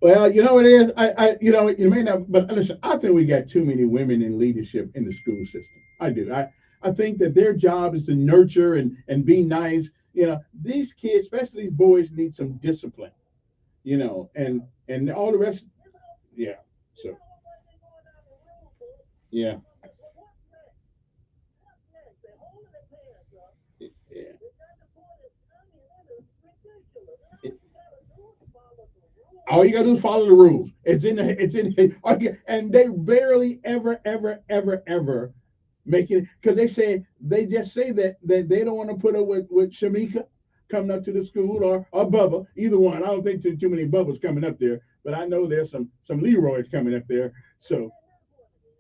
Well, you know what it is. You may not, but listen. I think we got too many women in leadership in the school system. I do. I think that their job is to nurture and be nice. These kids, especially these boys, need some discipline. And all the rest. Yeah. So yeah. Yeah. All you gotta do is follow the rules. And they barely ever make it because they just say that they don't want to put up with Shamika coming up to the school or Bubba, either one. I don't think too many Bubbas coming up there, but I know there's some Leroy's coming up there. So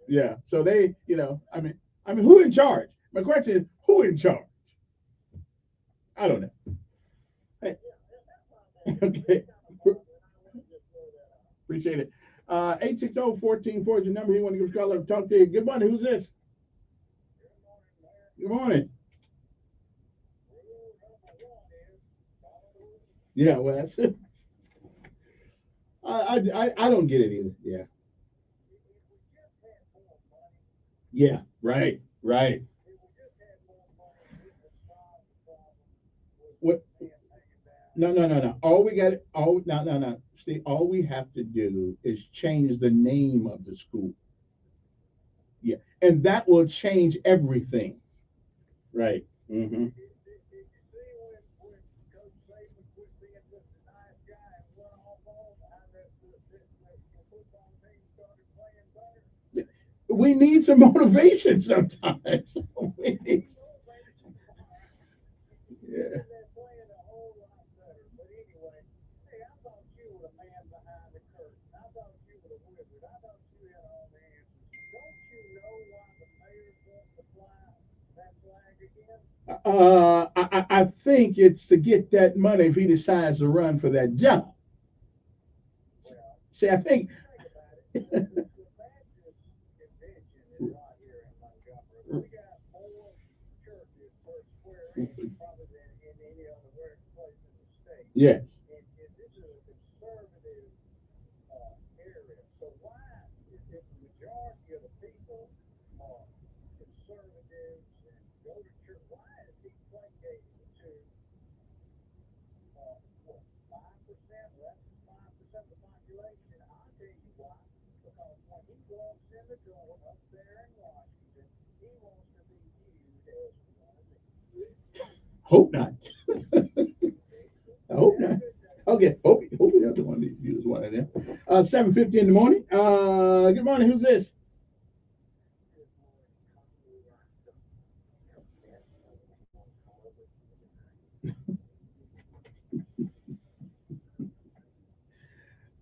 yeah, so they, I mean, who in charge? My question is, who in charge? I don't know. Hey, okay. Appreciate it. 860-1440 is your number. You want to give a call up, talk to you. Good morning. Who's this? Good morning. Yeah, well, that's it. I don't get it either. Yeah. Yeah. Right. Right. What? No. All we got, all no. See, all we have to do is change the name of the school. Yeah, and that will change everything. Right. Hmm. We need some motivation sometimes. We need, yeah. I think it's to get that money if he decides to run for that job. See, I think. Yes. Hope not. I hope not. Okay. Hope he doesn't want to use one of them. 7:50 in the morning. Good morning. Who's this?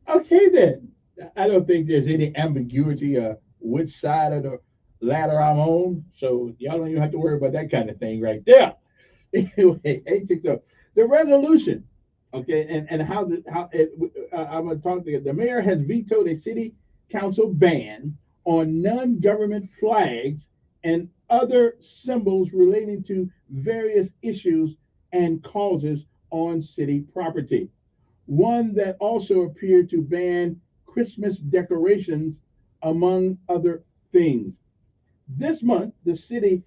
Okay then. I don't think there's any ambiguity which side of the ladder I'm on. So y'all don't even have to worry about that kind of thing right there. Anyway, 860. The resolution, okay, and how it, I'm going to talk to you. The mayor has vetoed a city council ban on non-government flags and other symbols relating to various issues and causes on city property. One that also appeared to ban Christmas decorations, among other things. This month, the city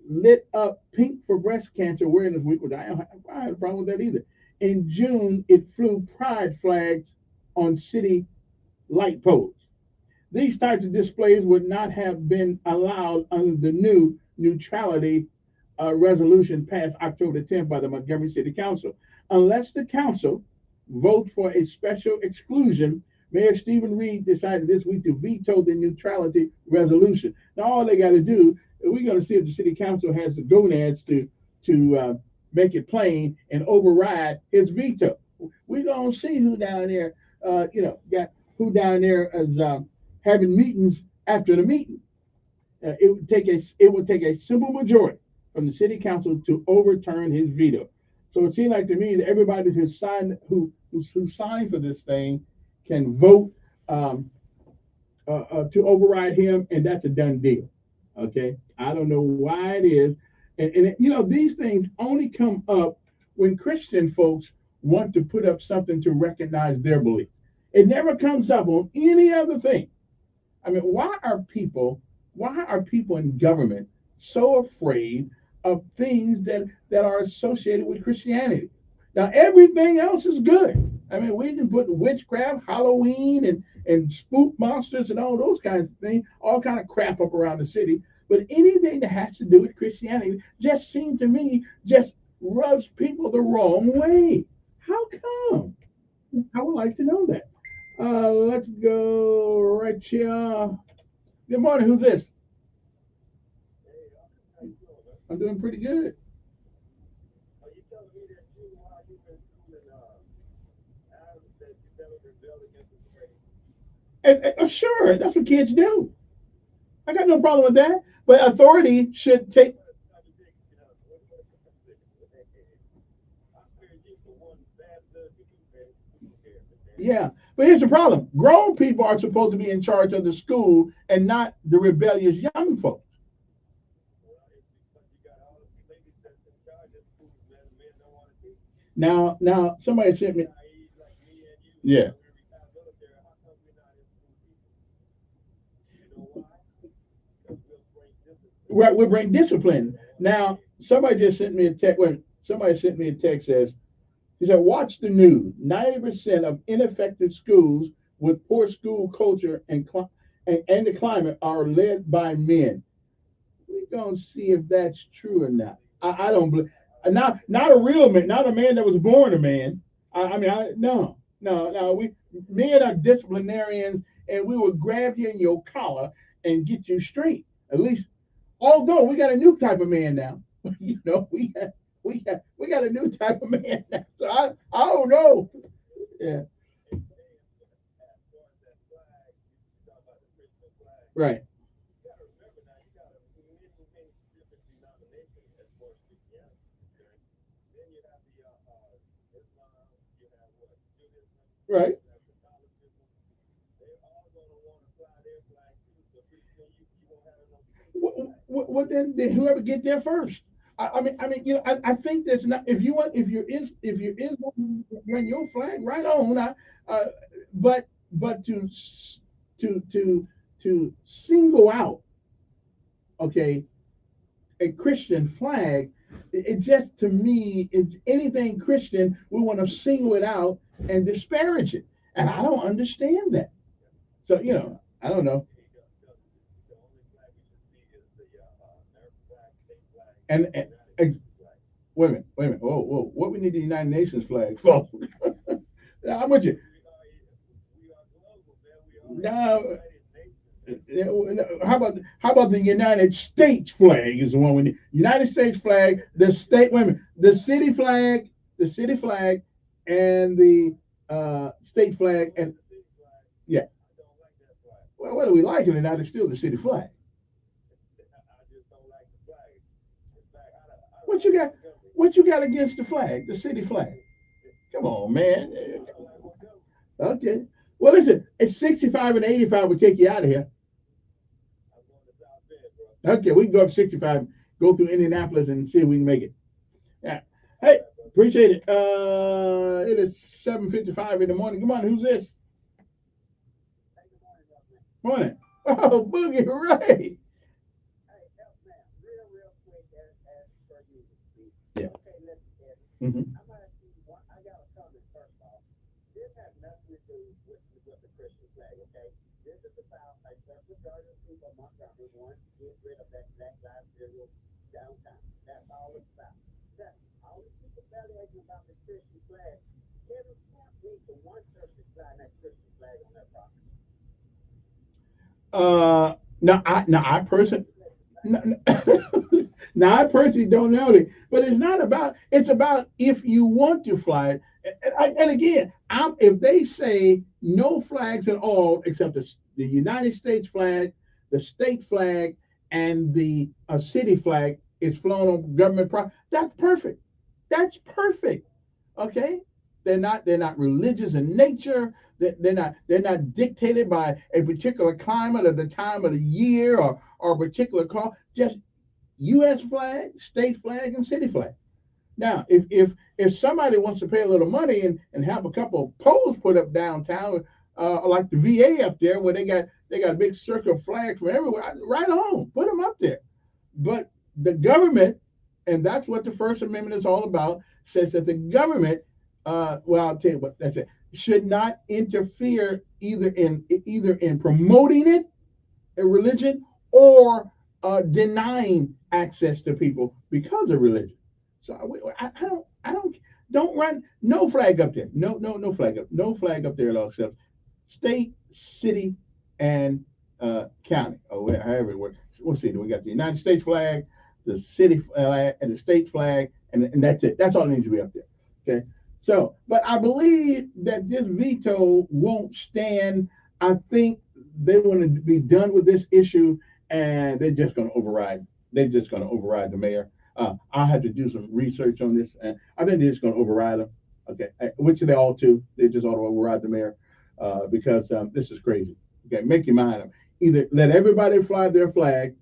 lit up Pink for Breast Cancer Awareness Week, which I don't have a problem with that either. In June, it flew pride flags on city light poles. These types of displays would not have been allowed under the new neutrality resolution passed October 10th by the Montgomery City Council. Unless the council votes for a special exclusion, Mayor Stephen Reed decided this week to veto the neutrality resolution. Now, all they got to do, we're going to see if the city council has the gonads to make it plain and override his veto. We're going to see who down there, got who down there is having meetings after the meeting. It would take a simple majority from the city council to overturn his veto. So it seems like to me that everybody who signed for this thing can vote to override him, and that's a done deal. Okay, I don't know why it is, and these things only come up when Christian folks want to put up something to recognize their belief. It never comes up on any other thing. I mean, why are people in government so afraid of things that are associated with Christianity? Now everything else is good. I mean, we can put witchcraft, Halloween, and spook monsters and all those kinds of things, all kind of crap up around the city. But anything that has to do with Christianity just seems to me just rubs people the wrong way. How come? I would like to know that. Let's go right here. Good morning. Who's this? I'm doing pretty good. Sure, that's what kids do. I got no problem with that. But authority should take. Yeah, but here's the problem: grown people are supposed to be in charge of the school and not the rebellious young folks. Now, somebody sent me. Yeah. Right, we bring discipline. Now, somebody just sent me a text. Well, somebody sent me a text says He said, watch the news. 90% of ineffective schools with poor school culture and the climate are led by men. We're going to see if that's true or not. I don't believe. Not a real man, not a man that was born a man. No. Men are disciplinarians, and we will grab you in your collar and get you straight. At least, although we got a new type of man now. We got a new type of man now. So I don't know. Yeah. Right. Right. What then whoever get there first. I think that's not if you're Islam run your flag right on. But to single out, okay, a Christian flag, it just to me, it's anything Christian, we want to single it out and disparage it, and I don't understand that. So I don't know. And wait a minute. Whoa. What we need the United Nations flag for? I'm with you. Now, how about the United States flag is the one we need? United States flag, the state. Wait a minute. The city flag, and the state flag, and yeah. Well, whether we like it or not, it's still the city flag. What you got? What you got against the flag, the city flag? Come on, man. Okay. Well, listen, it's 65 and 85 will take you out of here. Okay, we can go up 65, go through Indianapolis and see if we can make it. Yeah. Hey, appreciate it. It is 7:55 in the morning. Good morning. Who's this? Morning. Oh, Boogie, right. Yeah. Mm-hmm. I personally, now I personally don't know it, but it's not about. It's about if you want to fly it. And again, if they say no flags at all except the United States flag, the state flag, and the city flag is flown on government property, that's perfect. That's perfect. Okay, they're not religious in nature. They're not dictated by a particular climate or the time of the year or a particular call. Just U.S. flag, state flag, and city flag. Now, if somebody wants to pay a little money and have a couple of poles put up downtown, like the VA up there, where they got a big circle of flags from everywhere, right on, put them up there. But the government, and that's what the First Amendment is all about, says that the government, well, I'll tell you what that's it, should not interfere either in promoting it, a religion, or denying access to people because of religion. So I don't run no flag up there. No flag up. No flag up there at all except state, city, and county. Or however it works. We'll see. We got the United States flag, the city flag, and the state flag, and that's it. That's all that needs to be up there. Okay. So, but I believe that this veto won't stand. I think they want to be done with this issue, and they're just going to override. They're just going to override the mayor. I'll have to do some research on this, and I think they're just going to override them. Okay, which they all too. They just ought to override the mayor because this is crazy. Okay, make your mind up. Either let everybody fly their flag,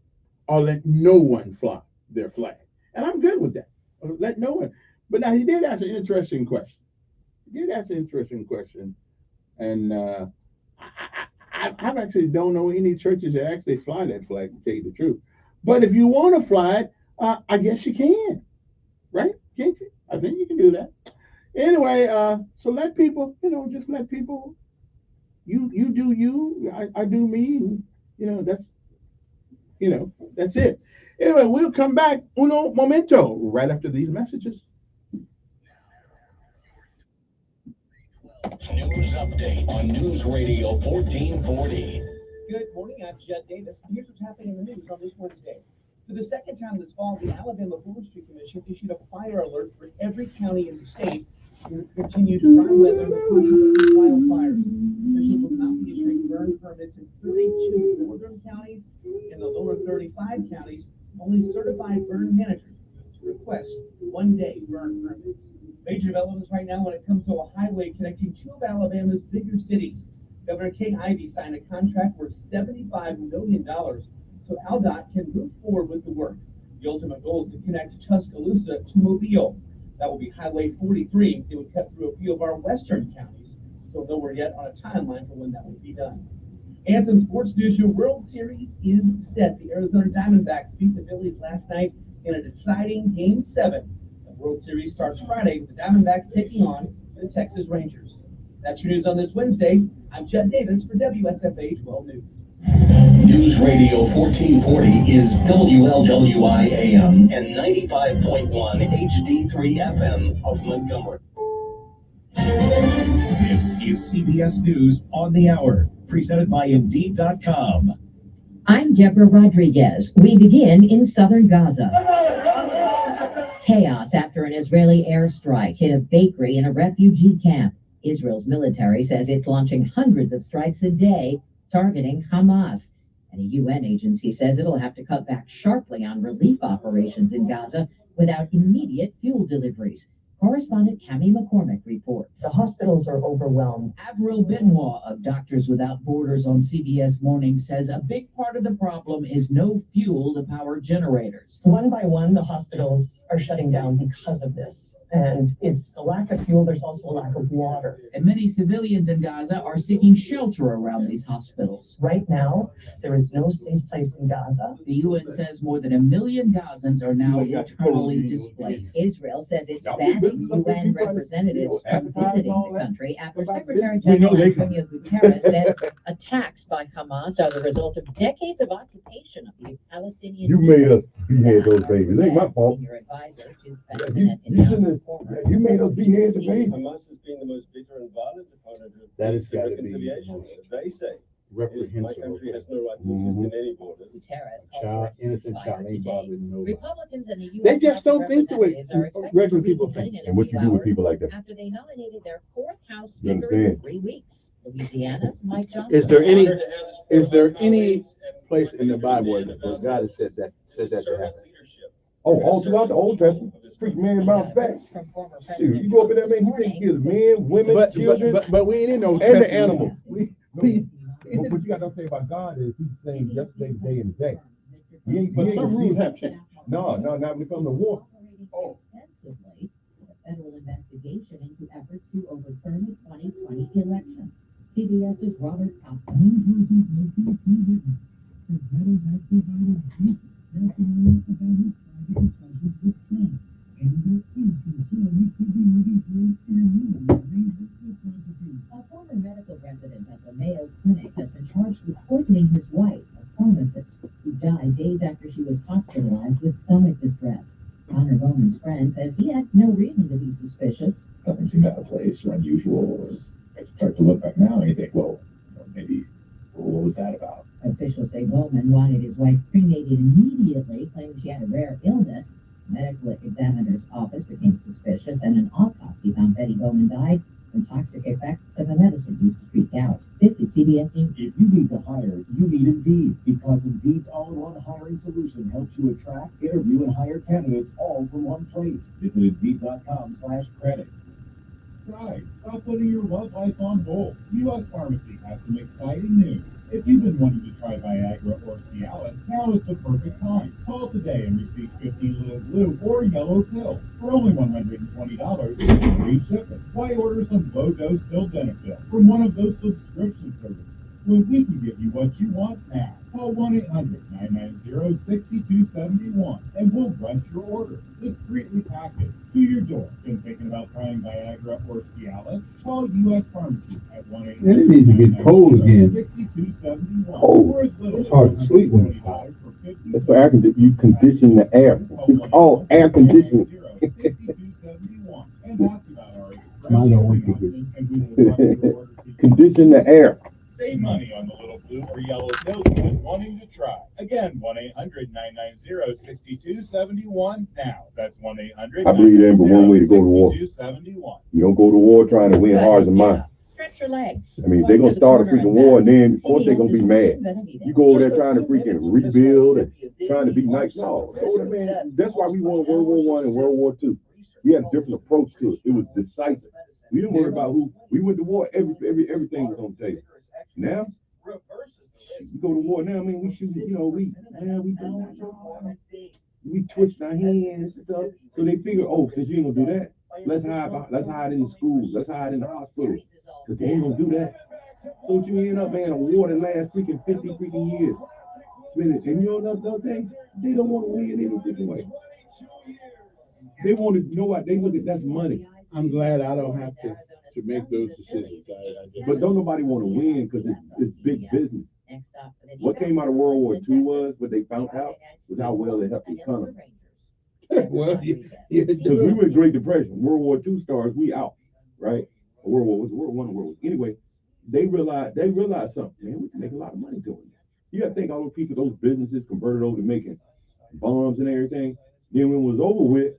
or let no one fly their flag. And I'm good with that. Let no one. But now he did ask an interesting question. And I actually don't know any churches that actually fly that flag, to tell you the truth. But if you want to fly it, I guess you can, right? Can't you? I think you can do that. Anyway, so let people, just let people. You do you. I do me. And, that's that's it. Anyway, we'll come back uno momento right after these messages. News update on News Radio 1440. Good morning, I'm Judd Davis. Here's what's happening in the news on this Wednesday. For the second time this fall, the Alabama Forestry Commission issued a fire alert for every county in the state to continue to dry weather and the caution of wildfires. Officials will not be issuing burn permits in 32 northern counties and the lower 35 counties. Only certified burn managers to request one-day burn permits. Major developments right now when it comes to a highway connecting two of Alabama's bigger cities. Governor Kay Ivey signed a contract worth $75 million so AlDOT can move forward with the work. The ultimate goal is to connect Tuscaloosa to Mobile. That will be Highway 43. It would cut through a few of our western counties, so nowhere yet on a timeline for when that would be done. And some sports news, your World Series is set. The Arizona Diamondbacks beat the Phillies last night in a deciding Game 7. The World Series starts Friday with the Diamondbacks taking on the Texas Rangers. That's your news on this Wednesday. I'm Judd Davis for WSFA 12 News. News Radio 1440 is WLWI AM and 95.1 HD3 FM of Montgomery. This is CBS News on the Hour, presented by Indeed.com. I'm Deborah Rodriguez. We begin in southern Gaza. Chaos after an Israeli airstrike hit a bakery in a refugee camp. Israel's military says it's launching hundreds of strikes a day targeting Hamas. And a UN agency says it'll have to cut back sharply on relief operations in Gaza without immediate fuel deliveries. Correspondent Cammie McCormick reports. The hospitals are overwhelmed. Avril Benoit of Doctors Without Borders on CBS Morning says a big part of the problem is no fuel to power generators. One by one, the hospitals are shutting down because of this. And it's a lack of fuel. There's also a lack of water. And many civilians in Gaza are seeking shelter around these hospitals. Right now, there is no safe place in Gaza. The UN says more than 1 million Gazans are now internally displaced. Israel says it's banning UN representatives from visiting the country after Secretary General Antonio Guterres said attacks by Hamas are the result of decades of occupation of the Palestinian You made us behead those babies. It ain't my fault. Senior advisor to President Netanyahu. You made us behead the babies. Hamas has been the most bitter and violent opponent of That has got to be reconciliation. They say reprehensible. my country has no right to exist in any borders. Child, innocent child ain't bothering nobody. Republicans in the U.S. They just don't think the way Representatives are expected regular to people reconvene think. in a And what few you do with hours people like that? after they nominated their fourth House You Speaker in understand? 3 weeks. Louisiana's Mike Johnson. Is there any place in the Bible where God has said that to happen? Oh, all throughout the Old Testament. Freak man about facts. Shoot, you go up in that man, he said he kills men, women, children, but we ain't in no and the Testament. animals. But what you got to say about God is he's the same yesterday, today, and today. But some rules have changed. No, not when it comes to war. Extensively with a federal investigation into efforts to overturn the 2020 election. CBS's Robert A former medical resident at the Mayo Clinic has been charged with poisoning his wife, a pharmacist, who died days after she was hospitalized with stomach distress. Connor Bowman's friend says he had no reason to be suspicious. Nothing seemed out of place or unusual. I start to look back now and you think, well, maybe what was that about? Officials say Bowman wanted his wife cremated immediately, claiming she had a rare illness. The medical examiner's office became suspicious, and an autopsy found Betty Bowman died from toxic effects of a medicine used to treat gout. This is CBS News. If you need to hire, you need Indeed, because Indeed's all-in-one hiring solution helps you attract, interview, and hire candidates all from one place. Visit Indeed.com/credit. Guys, stop putting your love life on hold. U.S. Pharmacy has some exciting news. If you've been wanting to try Viagra or Cialis, now is the perfect time. Call today and receive 15 little blue or yellow pills for only $120 with free shipping. Why order some low-dose Sildenafil from one of those subscription services? when we can give you what you want now. Call 1-800-990-6271 and we'll brush your order discreetly packaged to your door. Been thinking about trying Viagra or Cialis? Call U.S. Pharmacy at 1-800-990-6271. And it needs to get cold again. Cold. Or as little It's hard to sleep when it's hot. That's why you condition the air. It's called air conditioning. Mine don't work too good. Condition the air. Save money on the little blue or yellow pill you've been wanting to try. Again, 1-800-990-6271 now. That's 1-800. I believe there's one way to go to war. You don't go to war trying to win hearts and minds. Stretch your legs. I mean, they're going to start a freaking war, and then, of course, they're going to be mad. You go over there trying to freaking rebuild and trying to be nice. No, man, that's why we won World War I and World War II. We had a different approach to it. It was decisive. We didn't worry about who. We went to war, everything was on the table. Now, we go to war now, man, we shoot, we twist our hands and stuff. So they figure, since you ain't going to do that, let's hide in the schools, let's hide in the hospitals. Because they ain't going to do that. So what you end up, man, a war that lasts freaking 50 freaking years. And you know another thing? They don't want to win any freaking way. They want to, they look at that's money. I'm glad I don't have to make those decisions. But don't nobody want to win because it's big business. What came out of World War II was what they found out was how well it helped the economy. Well, because we were in Great Depression. World War II stars, we out, right? World War I. Anyway, they realized something. Man, we can make a lot of money doing that. You got to think all those people, those businesses converted over to making bombs and everything. Then when it was over with,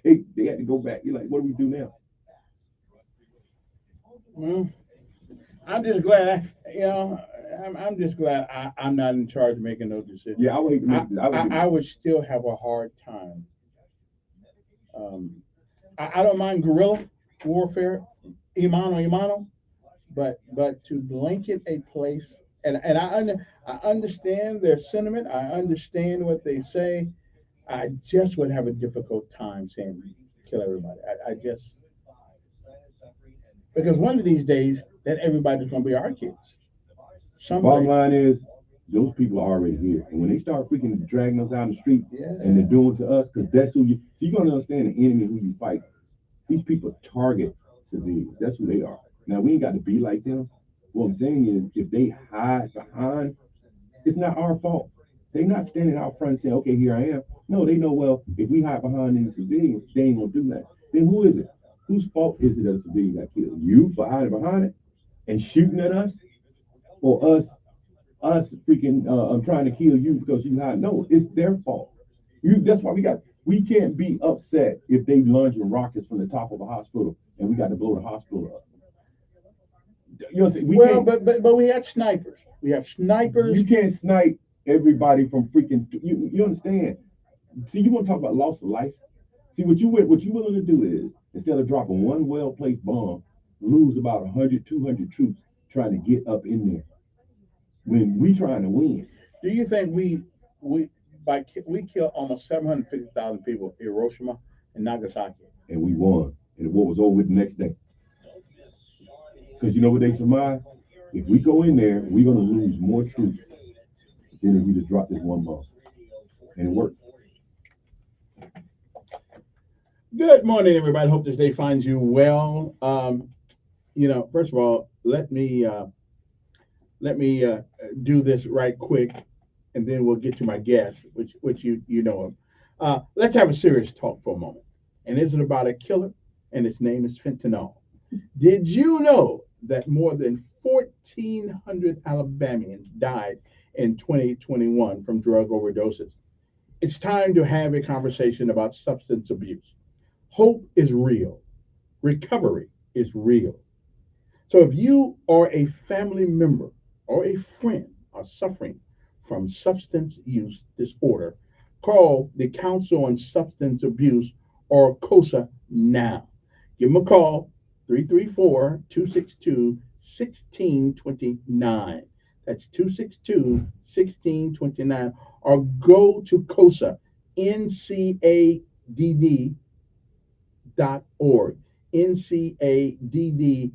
they had to go back. You're like, what do we do now? Well, I'm just glad, I'm just glad I'm not in charge of making those decisions. Yeah, I would still have a hard time. I don't mind guerrilla warfare, imano, but to blanket a place, and I understand their sentiment. I understand what they say. I just would have a difficult time saying kill everybody. I just. Because one of these days, then everybody's going to be our kids. Bottom line is, those people are already here. And when they start freaking dragging us out in the street and they're doing to us, because that's who you, so you're going to understand the enemy who you fight. These people target civilians. That's who they are. Now, we ain't got to be like them. What I'm saying is, if they hide behind, it's not our fault. They're not standing out front and saying, okay, here I am. No, they know, well, if we hide behind these civilians, they ain't going to do that. Then who is it? Whose fault is it that a civilian got killed? You for hiding behind it and shooting at us? Or us freaking trying to kill you because you hide? No, it's their fault. That's why we can't be upset if they launching rockets from the top of a hospital and we got to blow the hospital up. You know what I'm saying? But we had snipers. We have snipers. You can't snipe everybody from freaking. You understand? See, you want to talk about loss of life? See, what you willing to do is, instead of dropping one well-placed bomb, lose about 100, 200 troops trying to get up in there when we trying to win. Do you think we killed almost 750,000 people in Hiroshima and Nagasaki? And we won. And the war was over the next day. Because you know what they surmised? If we go in there, we're going to lose more troops than if we just drop this one bomb. And it worked. Good morning, everybody. Hope this day finds you well. First of all, let me do this right quick, and then we'll get to my guest, which you know him. Let's have a serious talk for a moment. And it's about a killer, and its name is fentanyl. Did you know that more than 1,400 Alabamians died in 2021 from drug overdoses? It's time to have a conversation about substance abuse. Hope is real. Recovery is real. So if you are a family member or a friend are suffering from substance use disorder, call the Council on Substance Abuse or COSA now. Give them a call, 334-262-1629. That's 262-1629. Or go to COSA, NCADD.org. NCADD.org.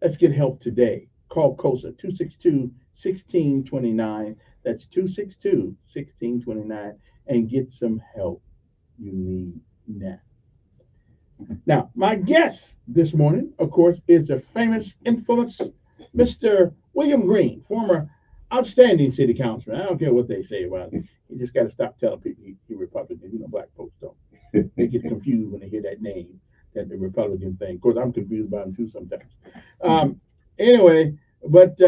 Let's get help today. Call COSA 262-1629. That's 262-1629 and get some help you need now. Now, my guest this morning, of course, is the famous, infamous Mr. William Green, former outstanding city councilman. I don't care what they say about him. You just got to stop telling people he's Republican. You know, black folks don't. They get confused when they hear that name, that the Republican thing. Of course, I'm confused about him too sometimes. Anyway, but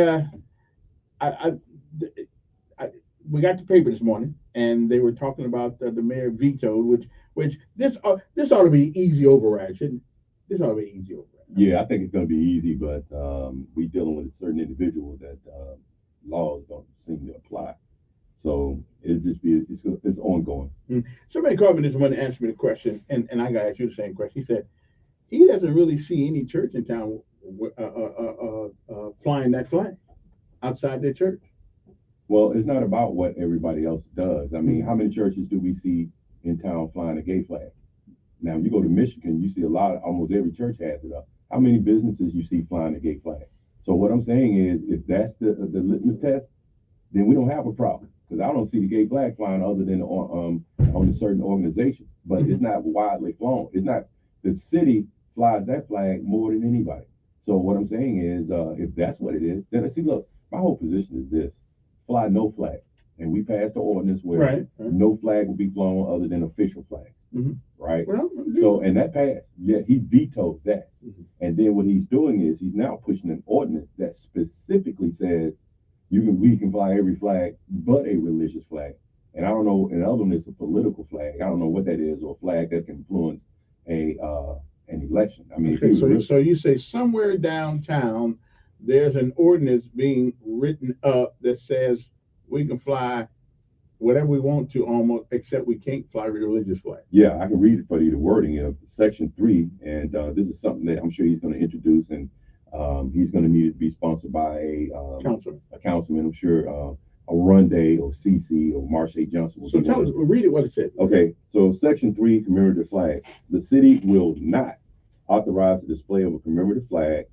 we got the paper this morning, and they were talking about the mayor vetoed, which this ought to be easy override, shouldn't it? This ought to be easy override. Yeah, I think it's going to be easy, but we dealing with a certain individual that laws don't seem to apply. So it'll just be it's ongoing. Somebody called me this morning and asked me the question, and I got to ask you the same question. He said he doesn't really see any church in town flying that flag outside their church. Well, it's not about what everybody else does. I mean, how many churches do we see in town flying a gay flag? Now, you go to Michigan, you see almost every church has it up. How many businesses you see flying a gay flag? So what I'm saying is, if that's the litmus test, then we don't have a problem. Because I don't see the gay flag flying other than on a certain organization. But it's not widely flown. It's not, the city flies that flag more than anybody. So what I'm saying is, if that's what it is, then see, look, my whole position is this: fly no flag. And we passed the ordinance where no flag will be flown other than official flags. Right? Well, so, and that passed. Yeah, he vetoed that. And then what he's doing is he's now pushing an ordinance that specifically says we can fly every flag but a religious flag. And I don't know, and the other one is a political flag. I don't know what that is, or a flag that can influence an election. I mean, okay, so you say somewhere downtown there's an ordinance being written up that says we can fly whatever we want to, almost, except we can't fly religious flag. Yeah, I can read it for you, the wording of Section 3, and this is something that I'm sure he's going to introduce, and he's going to need it to be sponsored by a councilman, I'm sure, a Runday or CC or Marche Johnson. So tell us, read it what it said. Okay, so Section 3, commemorative flag. The city will not authorize the display of a commemorative flag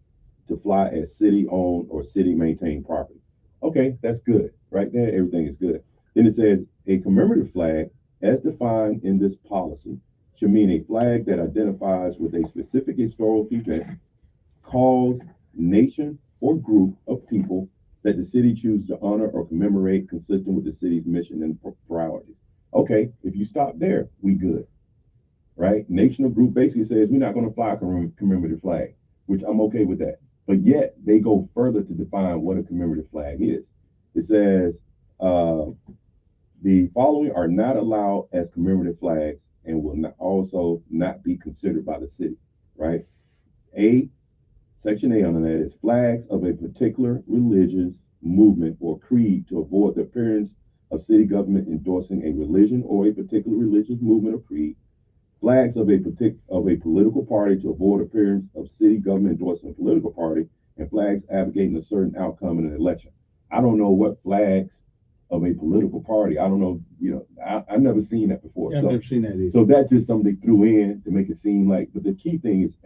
to fly at city-owned or city-maintained property. Okay, that's good. Right there, everything is good. Then it says, a commemorative flag, as defined in this policy, should mean a flag that identifies with a specific historical event, cause, nation, or group of people that the city chooses to honor or commemorate consistent with the city's mission and priorities. Okay, if you stop there, we good. Right? Nation or group basically says we're not going to fly a commemorative flag, which I'm okay with that. But yet they go further to define what a commemorative flag is. It says the following are not allowed as commemorative flags and will also not be considered by the city, right? Section A on that is flags of a particular religious movement or creed to avoid the appearance of city government endorsing a religion or a particular religious movement or creed. Flags of a political party to avoid appearance of city government endorsing a political party, and flags advocating a certain outcome in an election. I don't know what flags of a political party. I don't know, I've never seen that before. Yeah, I've never seen that either. So that's just something they threw in to make it seem like, but the key thing is,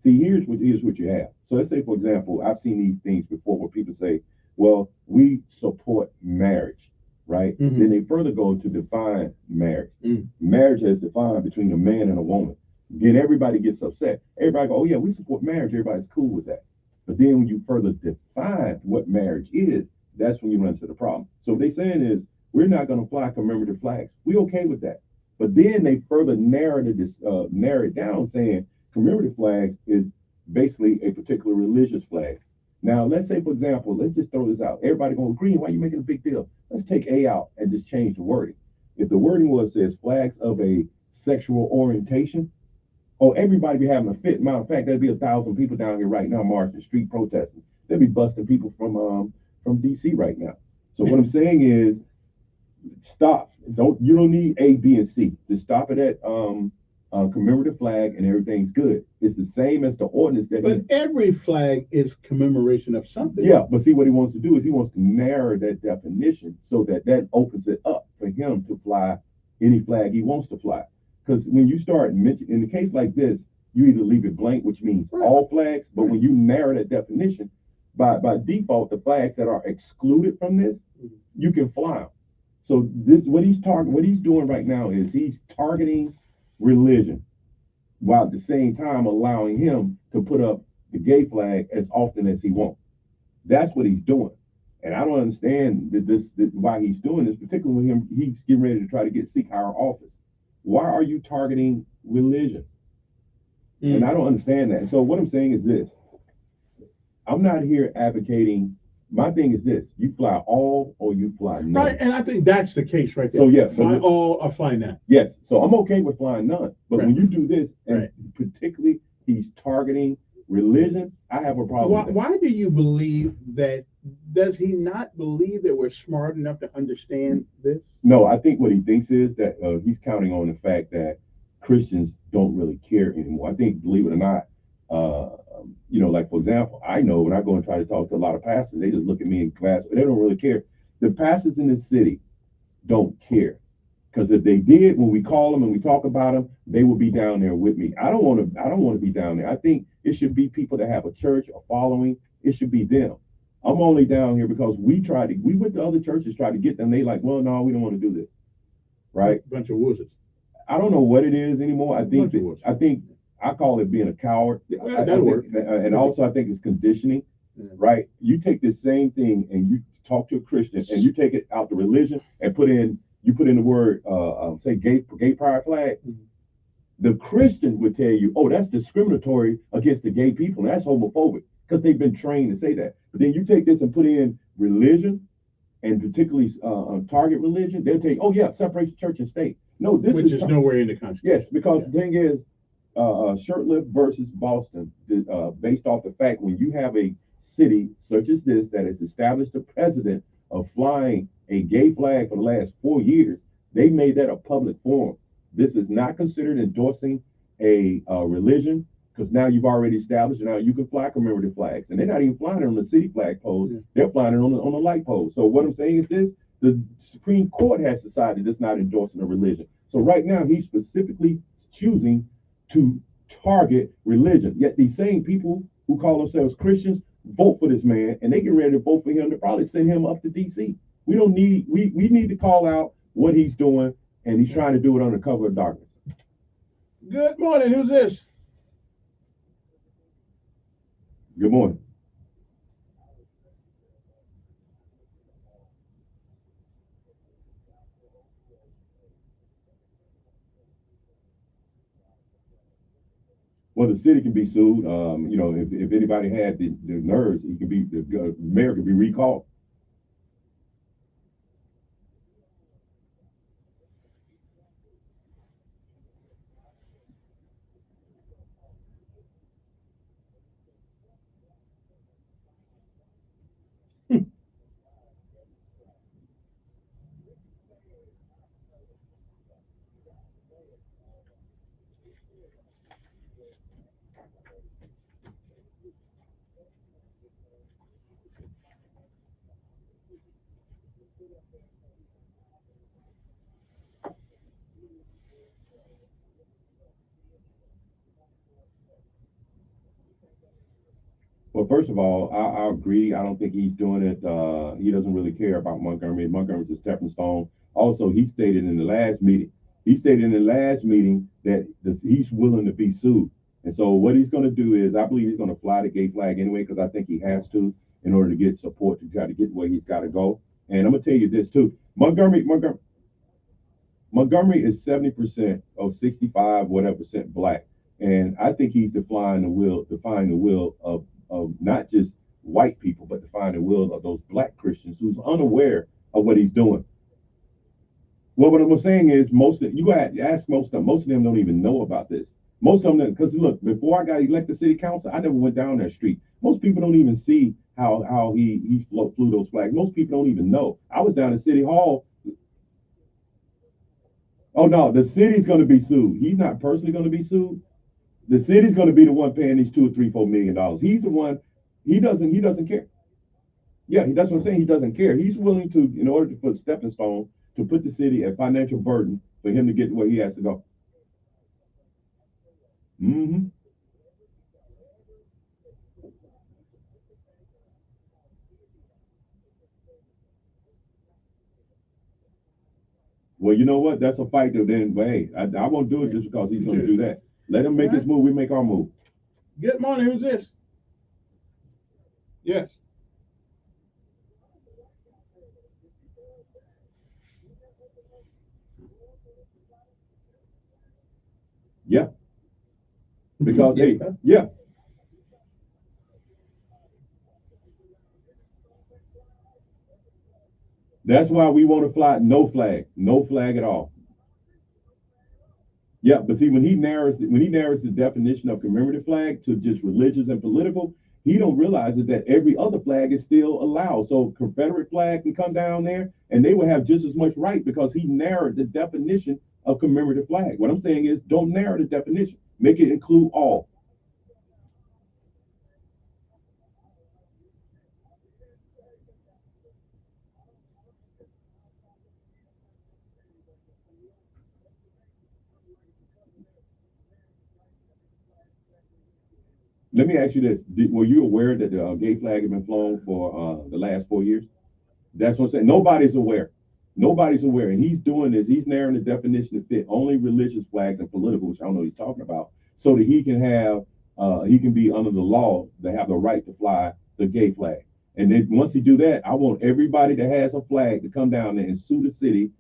here's what you have. So let's say, for example, I've seen these things before where people say, well, we support marriage, right? Then they further go to define marriage. Marriage is defined between a man and a woman. Then everybody gets upset. Everybody go, oh yeah, we support marriage. Everybody's cool with that. But then when you further define what marriage is, that's when you run into the problem. So what they're saying is, we're not going to fly commemorative flags. We're okay with that. But then they further narrow it down, saying commemorative flags is basically a particular religious flag. Now, let's say, for example, let's just throw this out. Everybody going, Green, why are you making a big deal? Let's take A out and just change the wording. If the wording says flags of a sexual orientation, everybody be having a fit. Matter of fact, there'd be 1,000 people down here right now marching, street protesting. They'd be busting people from DC right now. So what I'm saying is, stop. You don't need A, B, and C. Just stop it at commemorative flag and everything's good. It's the same as the ordinance But every flag is commemoration of something. Yeah, but see what he wants to do is he wants to narrow that definition so that opens it up for him to fly any flag he wants to fly. Because when you start mentioning, in a case like this, you either leave it blank, which means all flags, but when you narrow that definition, by default, the flags that are excluded from this, you can fly them. So this what he's doing right now is he's targeting religion while at the same time allowing him to put up the gay flag as often as he wants. That's what he's doing. And I don't understand why he's doing this, particularly when he's getting ready to try to seek higher office. Why are you targeting religion? And I don't understand that. So what I'm saying is this. I'm not here advocating. My thing is this: you fly all or you fly none. Right, and I think that's the case right there. So yeah, fly all or fly none. Yes, so I'm okay with flying none. But Right. when you do this, and Right. particularly he's targeting religion, I have a problem. with that. Why do you believe that? Does he not believe that we're smart enough to understand this? No, I think what he thinks is that he's counting on the fact that Christians don't really care anymore. I think, believe it or not, like for example, I know when I go and try to talk to a lot of pastors, they just look at me in class, but they don't really care. The pastors in this city don't care, because if they did, when we call them and we talk about them, they will be down there with me. I don't want to be down there. I think it should be people that have a church, a following. It should be them. I'm only down here because we went to other churches, tried to get them. They like, well, no, we don't want to do this. Right? Bunch of wussies. I don't know what it is anymore. I think I call it being a coward. Well, that'll work. And also I think it's conditioning, right? You take this same thing and you talk to a Christian and you take it out the religion and you put in the word, say gay pride flag. The Christian would tell you, oh, that's discriminatory against the gay people. And that's homophobic, because they've been trained to say that. But then you take this and put in religion, and particularly target religion, they'll tell you, oh yeah, separate the church and state. No, which is nowhere in the Constitution. Yes, because the thing is, Shurtleff versus Boston, based off the fact when you have a city such as this that has established a precedent of flying a gay flag for the last 4 years, they made that a public forum. This is not considered endorsing a religion, because now you've already established, now you can fly commemorative flags, and they're not even flying it on the city flag poles. They're flying it on the light poles. So what I'm saying is this: the Supreme Court has decided it's not endorsing a religion. So right now he's specifically choosing to target religion. Yet these same people who call themselves Christians vote for this man, and they get ready to vote for him to probably send him up to DC. We need to call out what he's doing, and he's trying to do it under cover of darkness. Good morning. Who's this? Good morning. Well, the city can be sued. If anybody had the nerves, the mayor could be recalled. Well, first of all, I agree. I don't think he's doing it. He doesn't really care about Montgomery. Montgomery's a stepping stone. Also, he stated in the last meeting that he's willing to be sued. And so what he's going to do is, I believe he's going to fly the gay flag anyway, because I think he has to in order to get support to try to get where he's got to go. And I'm going to tell you this too. Montgomery is 70% or 65 whatever percent black. And I think he's defying the will of not just white people, but defying the will of those black Christians who's unaware of what he's doing. Well, what I'm saying is, you got to ask most of them don't even know about this. Most of them, because look, before I got elected city council, I never went down that street. Most people don't even see how he flew those flags. Most people don't even know. I was down at City Hall. Oh no, the city's going to be sued. He's not personally going to be sued. The city's going to be the one paying these $2 or $3, $4 million. He's the one. He doesn't care. Yeah, that's what I'm saying. He doesn't care. He's willing to, in order to put stepping stone, to put the city at financial burden for him to get where he has to go. Well, you know what? That's a fight that then, but hey, I won't do it just because he's going to do that. Let him make his move. We make our move. Good morning. Who's this? Yes. Yeah. Because hey, yeah. That's why we want to fly no flag at all. Yeah, but see, when he narrows the definition of commemorative flag to just religious and political, he don't realize that every other flag is still allowed. So Confederate flag can come down there, and they would have just as much right because he narrowed the definition of commemorative flag. What I'm saying is, don't narrow the definition; make it include all. Let me ask you this: were you aware that the gay flag had been flown for the last 4 years? That's what I'm saying. Nobody's aware. Nobody's aware. And he's doing this. He's narrowing the definition to fit only religious flags and political, which I don't know what he's talking about, so that he can be under the law to have the right to fly the gay flag. And then once he do that, I want everybody that has a flag to come down there and sue the city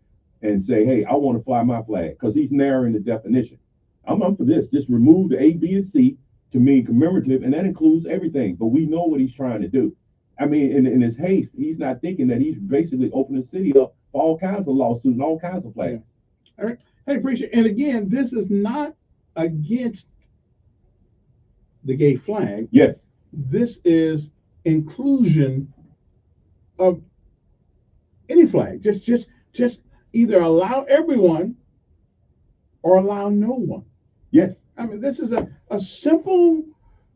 and say, hey, I want to fly my flag, because he's narrowing the definition. I'm up for this. Just remove the A, B, and C to mean commemorative, and that includes everything. But we know what he's trying to do. I mean, in his haste, he's not thinking that he's basically opening the city up for all kinds of lawsuits and all kinds of flags. All right. Hey, appreciate it. And again, this is not against the gay flag. Yes. This is inclusion of any flag. Just either allow everyone or allow no one. Yes. I mean, this is a simple.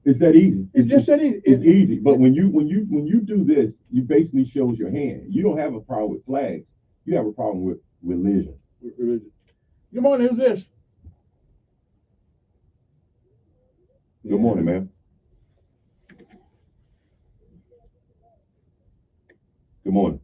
It's that easy. It's just that easy. It's easy. But when you do this, you basically shows your hand. You don't have a problem with flags. You have a problem with religion. Religion. Good morning. Who's this? Good morning, man. Good morning.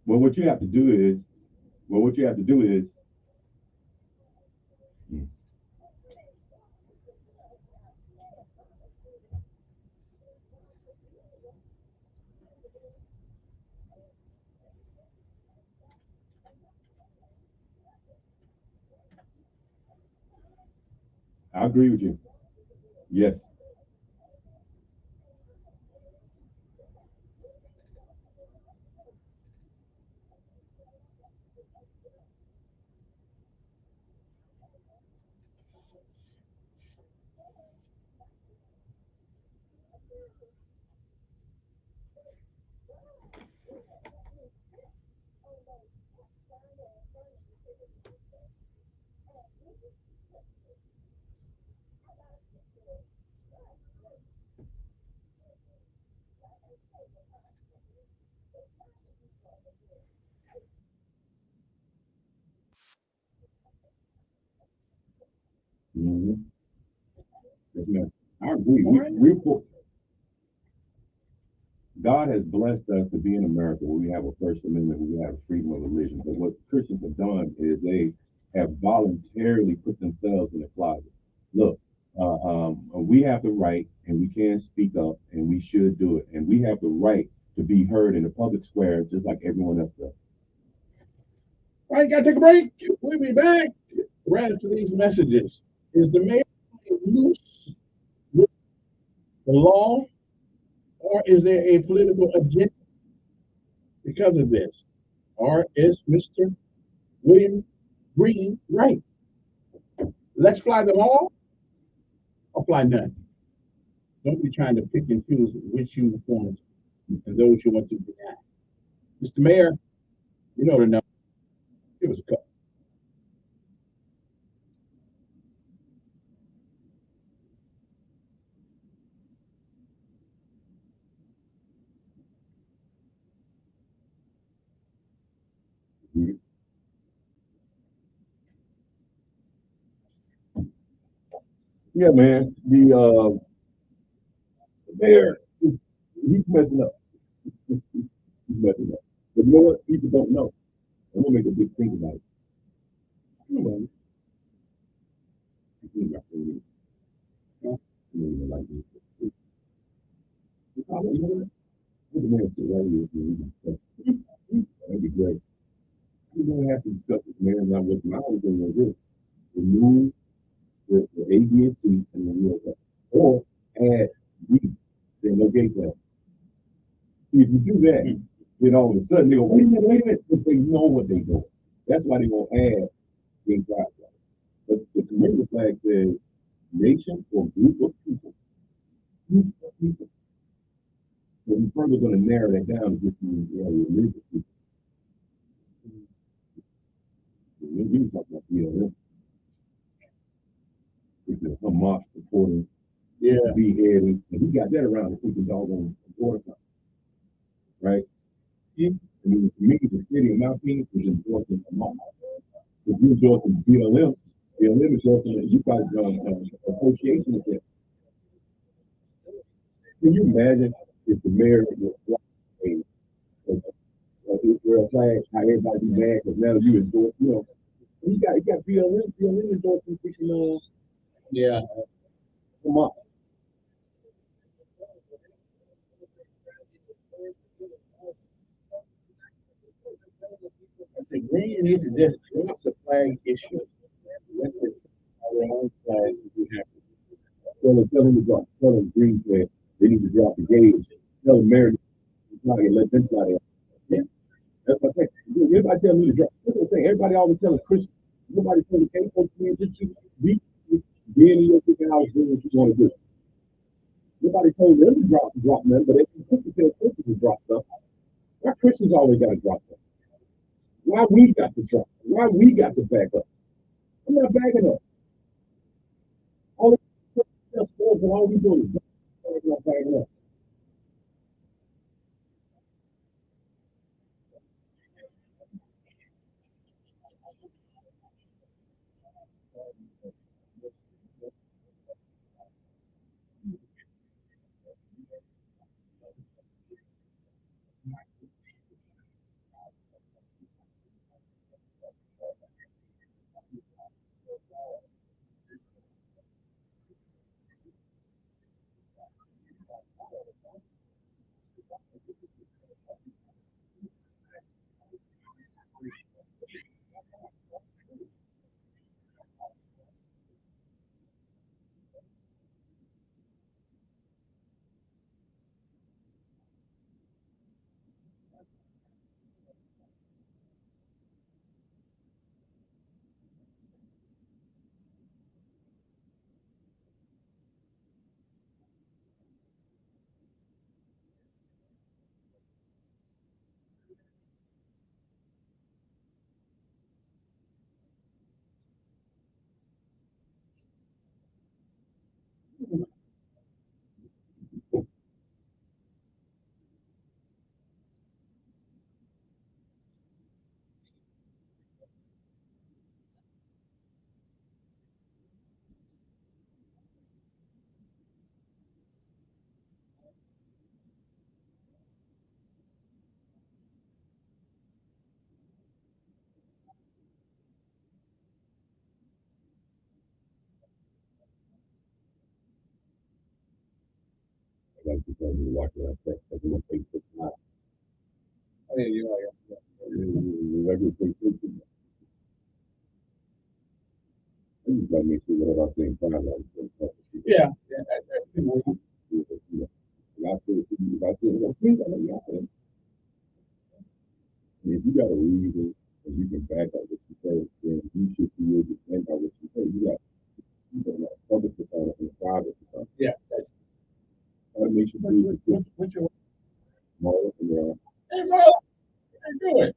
Well, what you have to do is, I agree with you. Yes. Mm-hmm. Yes, ma'am. I agree. God has blessed us to be in America where we have a First Amendment, where we have freedom of religion. But what Christians have done is they have voluntarily put themselves in the closet. Look, we have the right, and we can speak up, and we should do it. And we have the right to be heard in the public square just like everyone else does. All right, gotta take a break. We'll be back right after these messages. Is the mayor loose with the law, or is there a political agenda because of this? Or is Mr. William Green right? Let's fly them all or fly none. Don't be trying to pick and choose which uniforms and those you want to deny. Mr. Mayor, you know the number. Give us a call. Yeah, man. The mayor, he's messing up. He's messing up. But you know what? People don't know. I'm gonna make a big thing about it. Come on. You know, like this. You know what? Let the mayor sit right here. That'd be great. We don't have to discuss this, man. Now, what I was doing was this: remove the A, B, and C, and then we'll go. Or add D, then no gate plan. See, if you do that, then all of a sudden they go, wait a minute, but they know what they're doing. That's why they won't add gate drive. But the commemorative flag says nation or group of people. Group of people. So we're further going to narrow that down to just religious people. We can talk about the Hamas supporting, beheading, and he got that around the freaking doggone border, right? I mean, to me, the city of Mount Phoenix is endorsing Hamas. If you endorsing BLM is endorsing you guys association with them. Can you imagine if the mayor was a Israel flag, how everybody be mad because now you endorse, he got BLM endorsing freaking Hamas. I think they need to just drop the flag issue. Let our own flag we have to tell them to drop. Tell them Green flag. They need to drop the gauge. Tell them Mary flag and let them fly there. Yeah. That's what I think. Everybody tell me to drop. That's what I'm saying. Everybody always tell a Christian. Nobody tell the K-folks to be in your freaking house doing what you want to do. Nobody told them to drop nothing, but they can tell Christians to drop stuff. Why Christians always got to drop stuff? Why we got to drop? Why we got to back up? I'm not backing up. All we doing is not backing up. Like you told me to watch that because I'm on Facebook now. Hey, regular Facebook. I just gotta make sure that I'm saying fine. Yeah. That's the way. If I say, well, please, I know y'all say. If you got a reason and you can back up what you say, then you should be able to stand by what you say. You got public persona and private persona. Yeah. That makes you be consistent. What's your Marla and Hey, Marla, how you doing?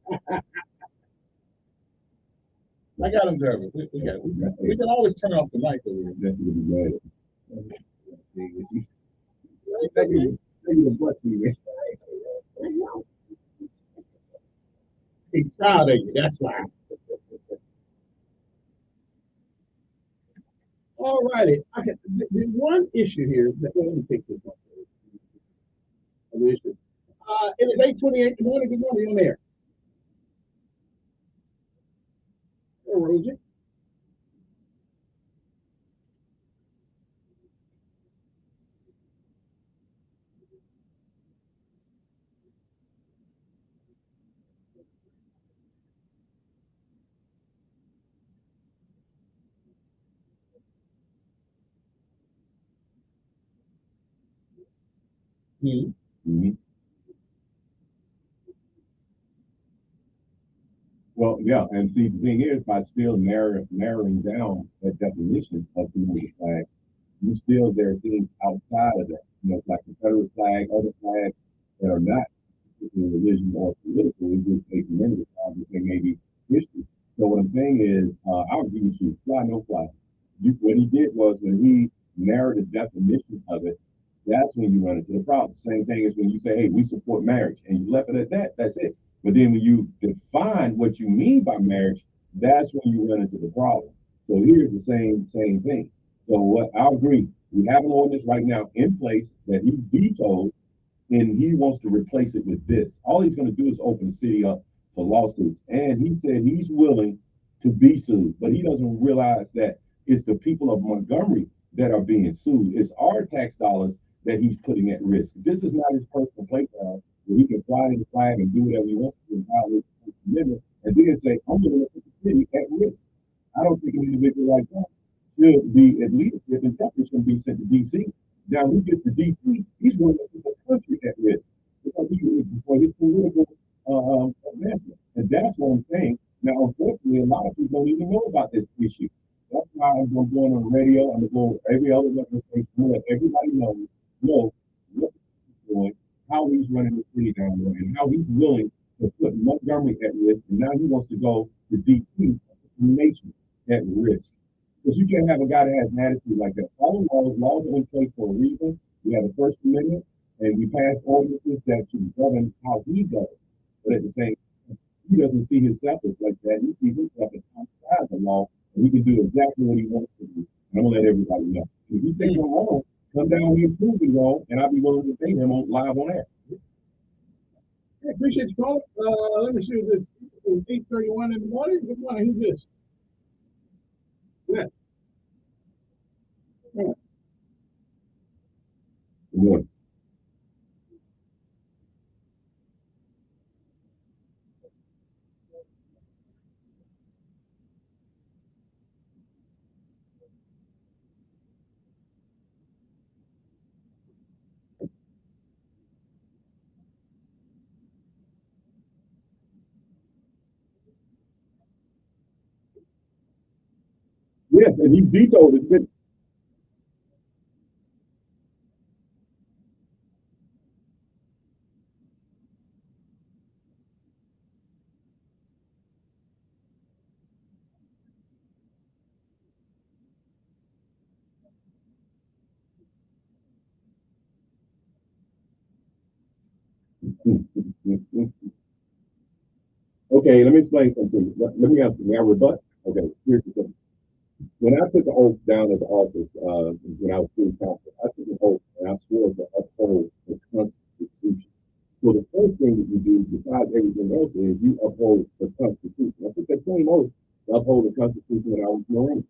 I got him, Trevor. We can always turn off the mic over here. That's what we mad at. Thank you. Thank you for blessing me, man. He's proud of you. That's why. All righty. Okay. The one issue here. Let me take this one. Issue. It is 8:28 in the morning. Good morning on air. Hey, Rosie. Mm-hmm. Well, yeah, and see, the thing is, by still narrowing down that definition of community flag, there are things outside of that, like Confederate flag, other flags that are not religion or political, is just a commemorative flag, just say maybe history. So what I'm saying is, I'll agree with you, fly, no fly. What he did was when he narrowed the definition of it, that's when you run into the problem. Same thing as when you say, hey, we support marriage, and you left it at that, that's it. But then when you define what you mean by marriage, that's when you run into the problem. So here's the same thing. So what I'll agree, we have an ordinance right now in place that he vetoed, and he wants to replace it with this. All he's going to do is open the city up for lawsuits. And he said he's willing to be sued, but he doesn't realize that it's the people of Montgomery that are being sued. It's our tax dollars that he's putting at risk. This is not his personal playground where he can fly in the flag and do whatever he wants to and violate the First Amendment and then say, I'm going to put the city at risk. I don't think an individual like that should be at leadership and definitely shouldn't be sent to D.C. Now, when he gets to D.C., he's going to put the country at risk because he is for his political advancement. And that's what I'm saying. Now, unfortunately, a lot of people don't even know about this issue. That's why I'm going on the radio. I'm going to go every other radio station, let everybody know what he's doing, how he's running the city down there, and how he's willing to put Montgomery at risk. And now he wants to go to D.C. the nation at risk. Because you can't have a guy that has an attitude like that. All laws are in place for a reason. We have the First Amendment, and we pass ordinances that should govern how he does. But at the same time, he doesn't see himself as like that. He sees himself as outside the law, and he can do exactly what he wants to do. And I'm gonna let everybody know. If he thinks I'm wrong, come down here and prove me wrong, and I'll be willing to pay him on live on air. I appreciate you calling. Let me see this. It's 8:31 in the morning. Good morning. Who's this? Yes. Yeah. Good morning. Yes, and he vetoed it. Okay, let me explain something. Let me answer. May I rebut? Okay, here's the thing. When I took the oath down at the office, when I was city council, I took an oath and I swore to uphold the Constitution. So the first thing that you do, besides everything else, is you uphold the Constitution. I took that same oath to uphold the Constitution when I was Marine.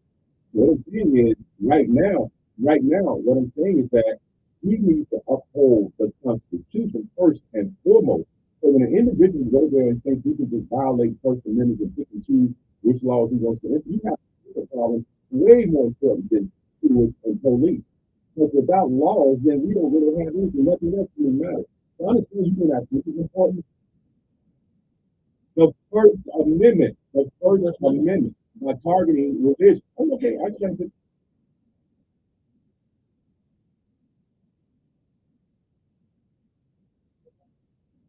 What I'm saying is, right now, what I'm saying is that we need to uphold the Constitution first and foremost. So when an individual goes there and thinks he can just violate First Amendment and pick and choose which laws he wants to implement, you have a problem way more important than stewards and police. Because without laws, then we don't really have anything. Nothing else really matters. So I understand you know that this is important. The First Amendment, by targeting religion. I'm okay, I can't.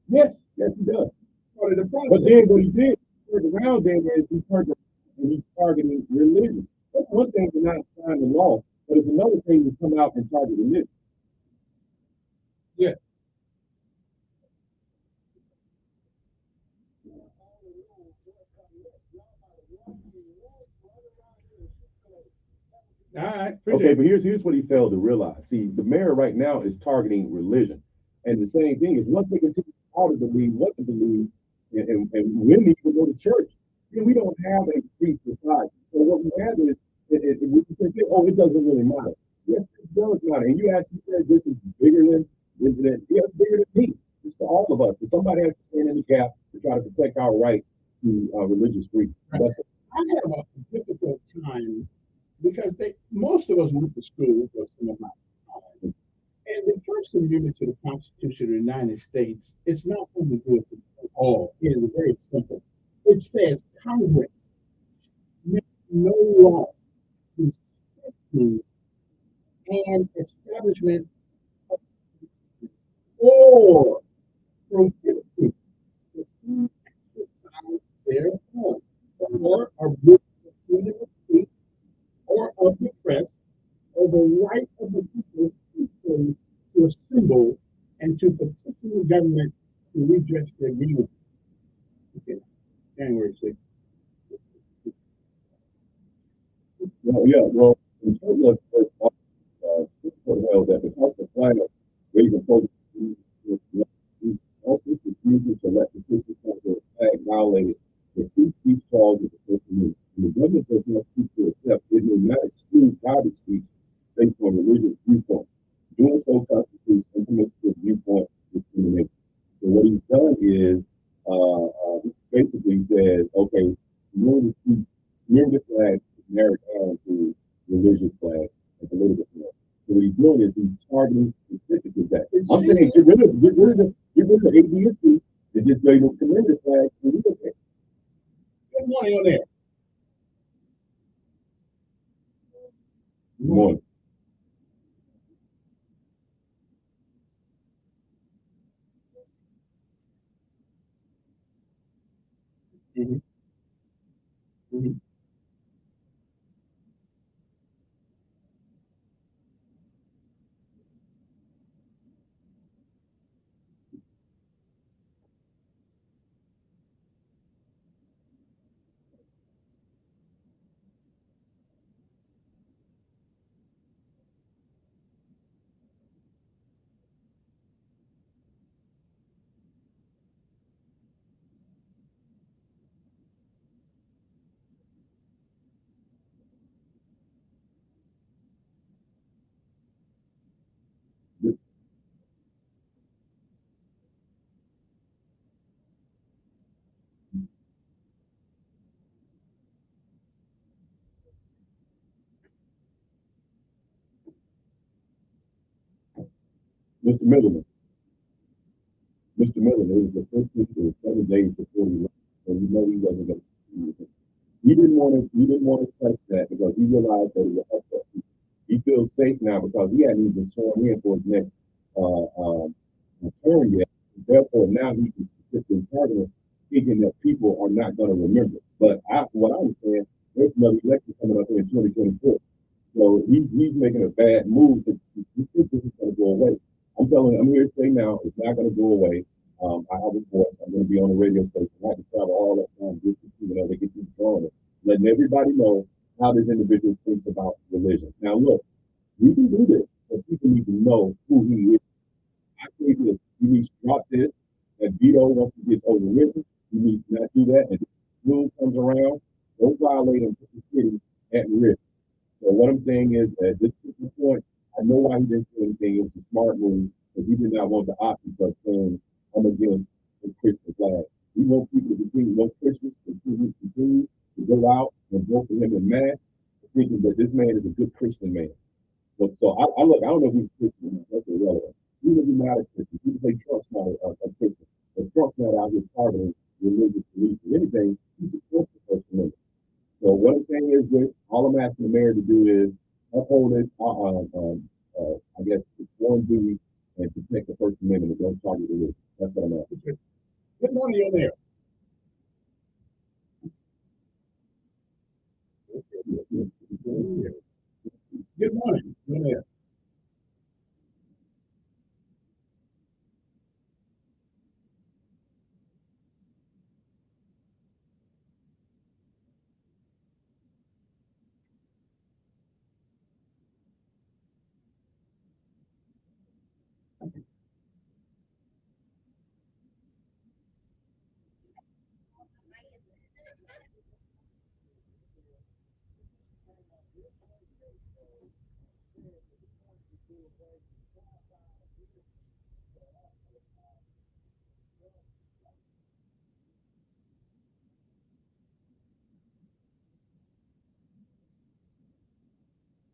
Yes, he does. Part of the process. But then what he did, turned around then is he turned around and he's targeting religion. That's one thing to not sign the law, but it's another thing to come out and target religion. Yeah. All right. Okay, but here's what he failed to realize. See, the mayor right now is targeting religion, and the same thing is once they continue how to believe, what to believe, and when they even go to church, then we don't have a free society. So what we have is we can say, oh, it doesn't really matter. Yes, this does matter. And you actually said this is bigger than yeah, it's bigger than me. It's for all of us. And somebody has to stand in the gap to try to protect our right to religious freedom. That's it. I have a difficult time because most of us went to school for some of my time. And the First Amendment to the Constitution of the United States, it's not only good for all. It is very simple. It says Congress makes no law restricting and establishment of or prohibiting the free exercise thereof, or of freedom of speech, or of the press, or the right of the people peacefully to assemble and to petition the government to redress their grievances. Okay, January 6th. Well, yeah, well, in terms of held that because the climate raising focus also refusing to let the Christian cultural flag violate the free speech clause of the First Amendment. And the government does not seek to accept, it may not exclude private speech based on religious viewpoint. Doing so constitutes implemented viewpoint discrimination. So what he's done is basically says, okay, remember the flag is narrowed down to religious flags and political flags. So what he's doing is he's targeting specific that. I'm saying get rid of the ABSC and just say the commemorative flag and we okay. Good morning on there. Good morning. Mm-hmm. Mm-hmm. Mr. Milliman. Mr. Milliman, it was the first week of 7 days before he left. So you know he wasn't going to. He didn't want to touch that because he realized that it would upset people. He feels safe now because he hadn't even sworn in for his next term yet. Therefore, now he can sit in Parliament thinking that people are not going to remember. But what I was saying, there's another election coming up in 2024. So he's making a bad move. He thinks this is going to go away. I'm here to say now, it's not going to go away. I have a voice. I'm going to be on the radio station. I have to travel all that time just to see they get these going, letting everybody know how this individual thinks about religion. Now, look, we can do this, but people need to know who he is. I say this: he needs to drop this. That veto once it gets overwritten, he needs to not do that. And if the rule comes around, don't violate and put the city at risk. So what I'm saying is that at this particular point, I know why he didn't say anything. It was a smart move because he did not want the options of saying, I'm against the Christian flag. We want people to continue, no Christians continue to go out and vote for him in mass, thinking that this man is a good Christian man. But so I look, I don't know if he's Christian, that's irrelevant. Even if he's not a Christian, people say Trump's not a Christian, but Trump's not out here targeting religious beliefs. If anything, he supports the First Amendment. So what I'm saying is this: all I'm asking the mayor to do is uphold this, I guess, it's one duty and protect the First Amendment and don't target religion. That's what I'm asking. Good morning on there. Good morning on there.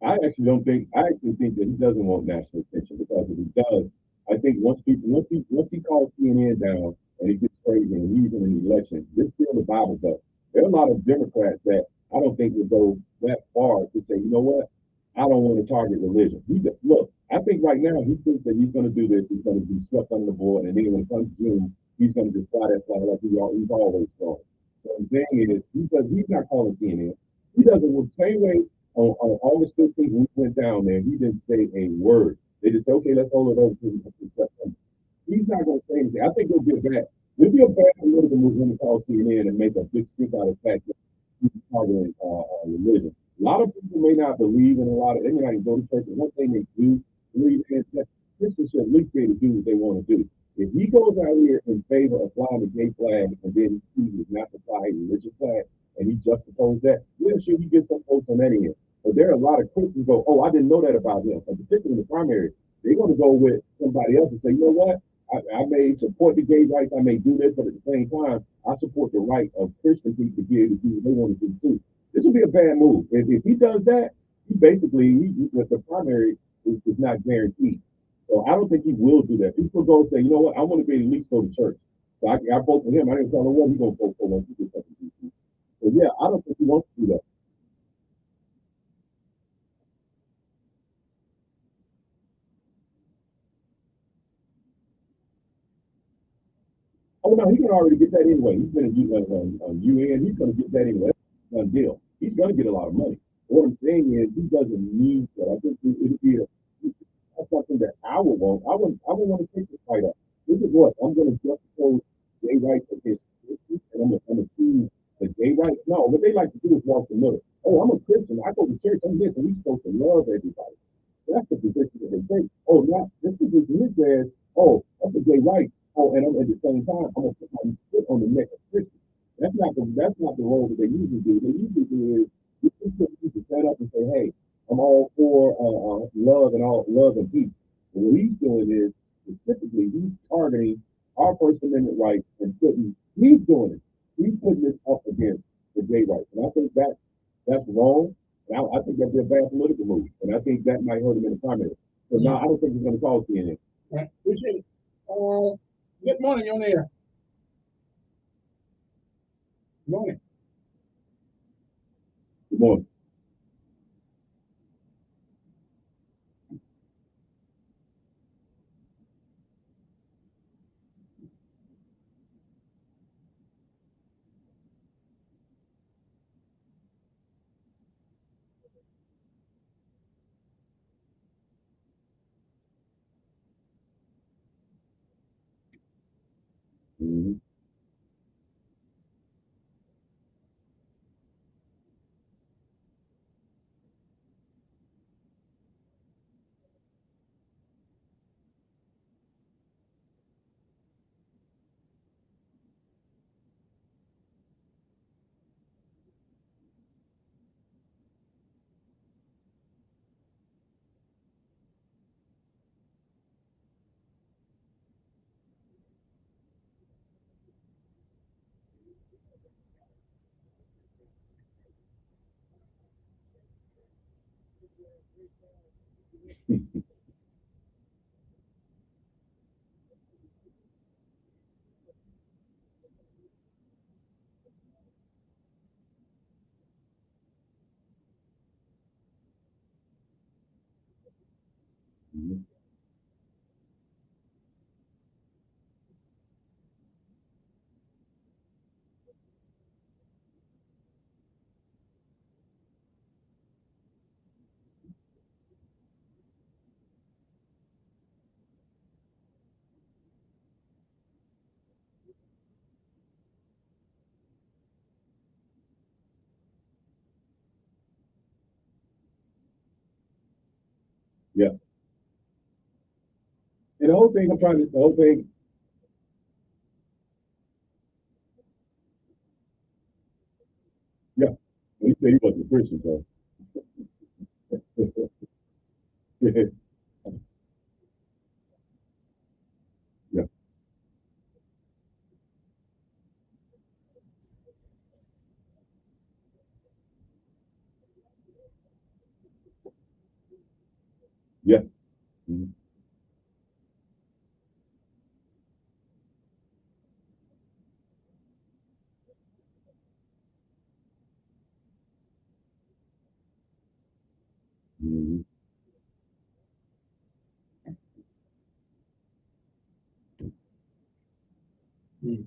I actually think that he doesn't want national attention because if he does, I think once he calls CNN down and it gets crazy and he's in an election, this still the Bible Belt. There are a lot of Democrats that I don't think would go that far to say, you know what, I don't want to target religion. Look, I think right now he thinks that he's going to do this, he's going to be swept under the board, and then when it comes June, he's going to just fly that flag like he's always done. What I'm saying is he's not calling CNN. He doesn't the same way on August 15th, when we went down there, he didn't say a word. They just said, okay, let's hold it over to September. He's not going to say anything. I think it'll be a bad political move when he calls CNN and make a big stick out of the fact that he's targeting religion. A lot of people may not believe in they may not even go to church, but one thing they do believe in is that Christians should at least be able to do what they want to do. If he goes out here in favor of flying the gay flag and then he chooses not to fly a religious flag and he juxtaposes that, yeah, sure, he gets some votes on that end. But there are a lot of Christians go, oh, I didn't know that about him. And particularly in the primary, they're going to go with somebody else and say, you know what? I may support the gay rights, I may do this, but at the same time, I support the right of Christian people to be able to do what they want to do too. This would be a bad move. If he does that, the primary is not guaranteed. So I don't think he will do that. People go and say, you know what, I want to be at least go to church. So I vote for him. I didn't tell him what he's going to vote for once he gets up to DC. So yeah, I don't think he wants to do that. Oh no, he can already get that anyway. He's been on UN. He's going to get that anyway. That's a done deal. He's going to get a lot of money. What I'm saying is, he doesn't need that. I think it'd be that's something that I would want. I would want to take this fight up. This is what I'm going to juxtapose gay rights against Christians, and I'm going to choose the gay rights. No, what they like to do is walk the middle. Oh, I'm a Christian. I go to church. I'm this, and we're supposed to love everybody. That's the position that they take. Oh, not this position. It says, oh, that's the gay rights. Oh, and at the same time, I'm gonna put my foot on the neck of Christians. That's not the role that they usually do. They usually do is you can set up and say, hey, I'm all for love and all love and peace. And what he's doing is specifically he's targeting our First Amendment rights and he's doing it. He's putting this up against the gay rights. And I think that's wrong. And I think that'd be a bad political move. And I think that might hurt him in the primary. So no, I don't think he's going to call CNN. Right. Appreciate it. Good morning, you're on air. Good morning. Good morning. Mm-hmm. Mm-hmm. Yeah. And whole thing, the whole thing. Yeah, he said he wasn't a Christian, so. Yeah. Yeah. Yes. Mhm. Mhm. Mm.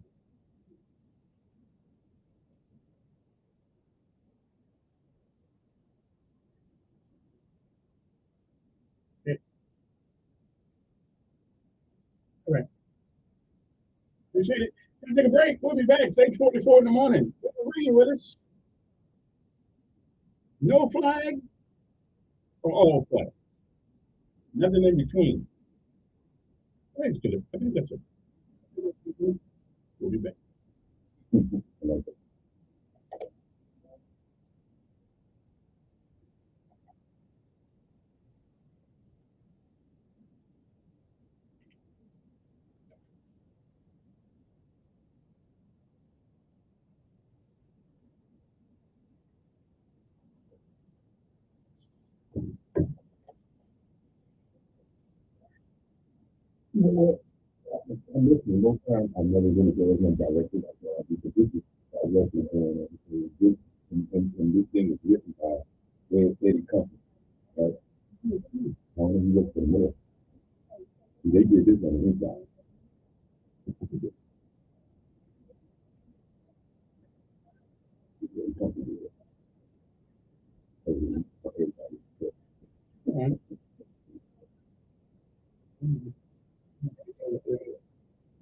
Okay. All right. Appreciate it. Gonna take a break. We'll be back. It's 8:44 in the morning. Reading with us. No flag or all flag. Nothing in between. Thanks to it. I think that's it. We'll be back. I like that. You know what? I'm listening. Most times I never really go in directly like that because this is directly going on. And this thing is written by Eddie Company. Right? I don't know if you look for the middle. They did this on the inside. Eddie Company did it. Everybody.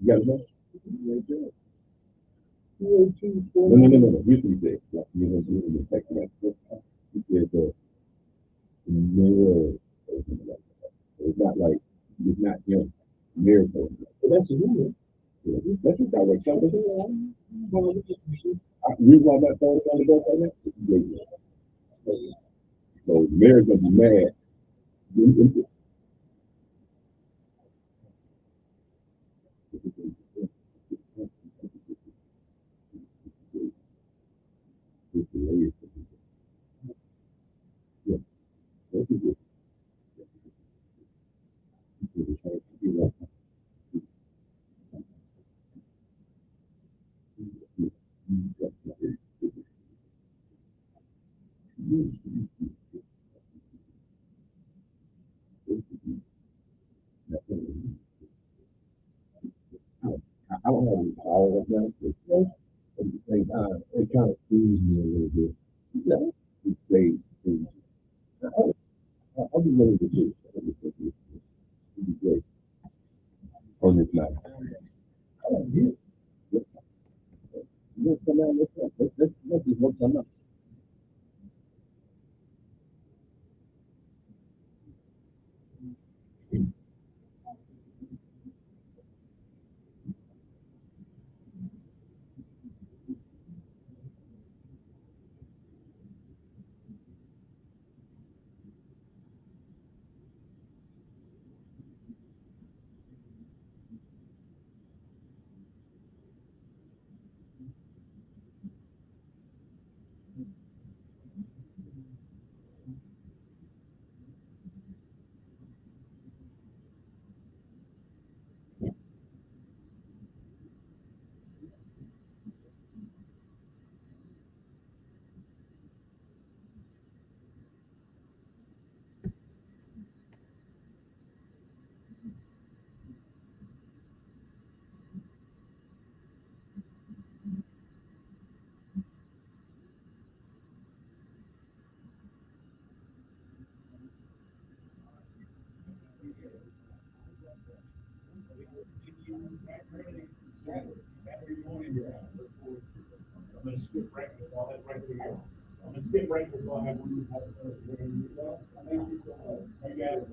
You got it, man? No. Here's what he said. Like, you know, the text message. He said mirror. It's not like it's not him. Miracle. But that's a rule. Yeah, that's just direct television. The reason why I'm not throwing it on the boat right now is because so Mary's gonna be mad. It's the layers. Yeah, that's the I don't have any power right now, but at the same time, it kind of fools me a little bit. Yeah, it stays. I'll be willing to do it. It'd be great on this night. Yeah. You come out, let's just work something out. Saturday morning, I'm gonna skip breakfast. I'll head right to you. I'm gonna skip breakfast. I'll have one. You got it.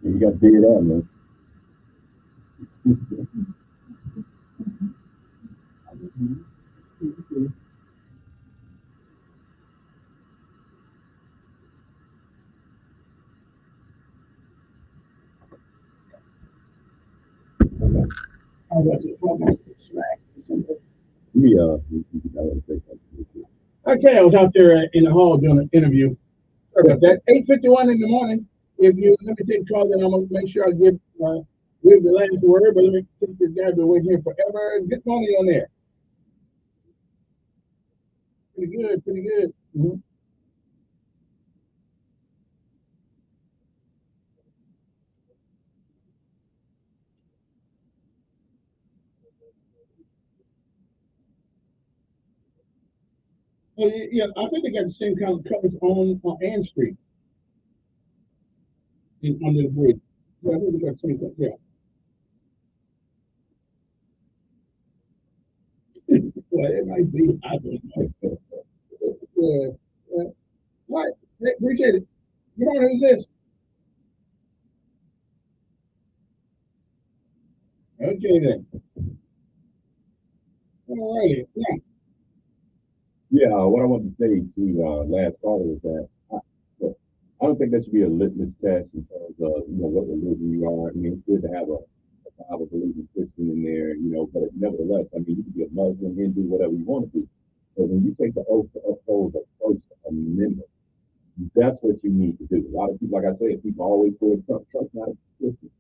You got to figure it out, man. I want to say something. Okay, I was out there in the hall doing an interview. Sorry about that. 8:51 in the morning. If you let me take call, then I'm gonna make sure I give the last word. But let me take this guy been waiting here forever. Good morning on there. Pretty good, pretty good. Mm-hmm. Yeah, I think they got the same kind of colors on Ann Street under the bridge. Yeah, I think they got the same color. Yeah. Well, it might be. I don't know. Right. Hey, appreciate it. Good morning. Who's this? Okay then. All righty. Yeah. Yeah, what I wanted to say to last caller is that look, I don't think that should be a litmus test in terms of what religion you are. I mean, it's good to have a Bible believing Christian in there, but nevertheless, I mean, you can be a Muslim, Hindu, whatever you want to be. But when you take the oath to uphold the First Amendment, that's what you need to do. A lot of people, like I said, people always go to Trump. Trump's not a Christian,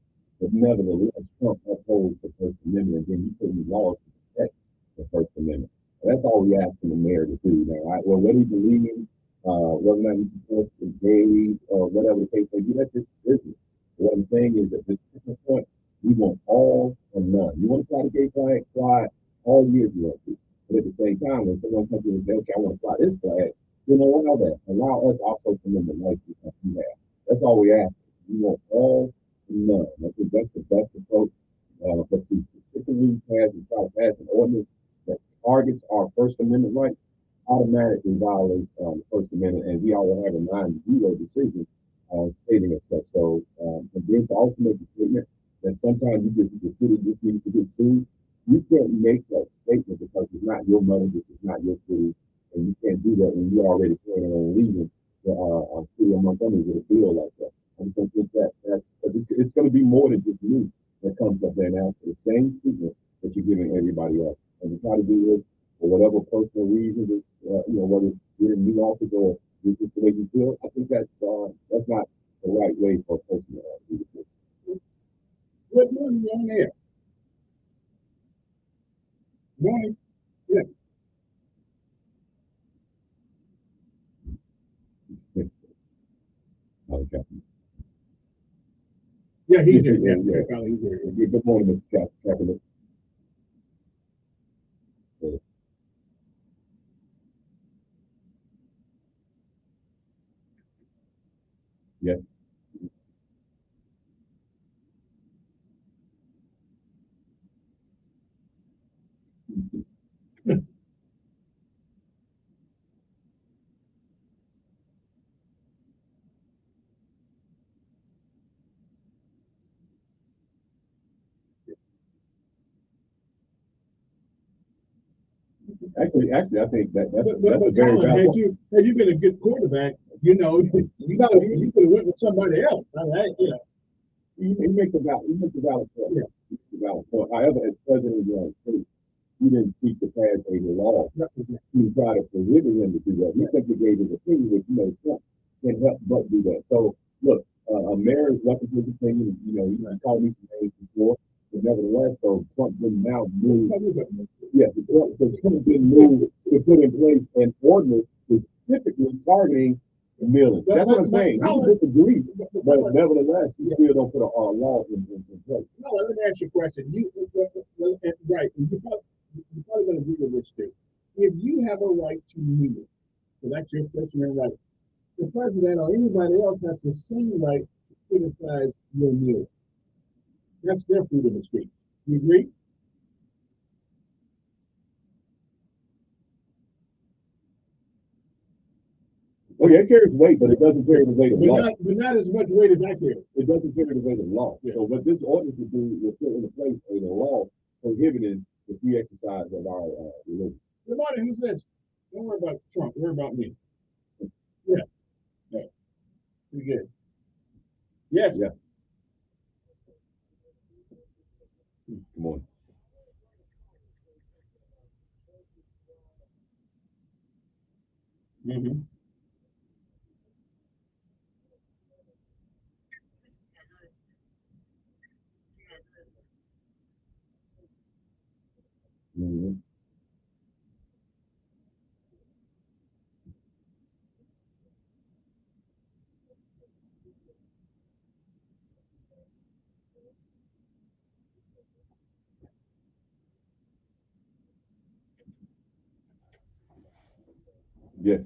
but nevertheless, Trump upholds the First Amendment, and then you put in laws to protect the First Amendment. And that's all we ask the mayor to do. Now, well, what he believes, whether or not he supports the gays or whatever the case may be, that's his business. What I'm saying is, at this particular point, we want all or none. You want to fly the gay flag, fly all year if you want to. But at the same time, when someone comes in and says, okay, I want to fly this flag, allow that. Allow us our First Amendment rights to have. That's all we ask. We want all or none. I think that's the best approach. But to particularly pass and try to pass an ordinance that targets our First Amendment rights automatically violates the First Amendment, and we all will have a 9-0 decision stating as such. So, and then to also make the statement that sometimes the city just needs to get sued. You can't make that statement because it's not your money, this is not your city, and you can't do that when you're already planning on leaving the city of Montgomery with a bill like that. I just don't think that's because it's going to be more than just me that comes up there now for the same treatment that you're giving everybody else. And to try to do this for whatever personal reason, whether you're in new office or it's just the way you feel, I think that's not the right way for a person to do this. Good morning, on there. Morning. Yeah. Okay. Yeah, he's here. Yeah, he's here. Good morning, Mr. Captain. Yes. Actually, I think that's a very valid. Had you been a good quarterback, you could have went with somebody else. All right, He makes a valid point. Yeah. He makes a valid point. However, as president of the United States, he didn't seek to pass a law to try to prohibit him to do that. He simply gave his opinion, which Trump can't help but do that. So look, a mayor is welcome to his opinion. He called me some names before, but nevertheless, though, Trump didn't now move. Yeah, Trump didn't move to put in place an ordinance specifically targeting the millions. That's what I'm saying. He disagrrees, but nevertheless, he still don't put a law in place. No, let me ask you a question. Right, you're probably going to agree with this too. If you have a right to kneel, so that's your First Amendment right, the president or anybody else has the same right to criticize your kneeling. That's their freedom of speech. You agree? Oh yeah, it carries weight, but it doesn't carry the weight of But law. not as much weight as I carry. It doesn't carry the weight of law. Yeah. So what this ordinance would do will put into place a law prohibiting the free exercise of our religion. Good morning, who's this? Don't worry about Trump, worry about me. Yeah. Yeah. Pretty good. Yes. Yeah. Come on. Mm-hmm. Mm-hmm. Yes.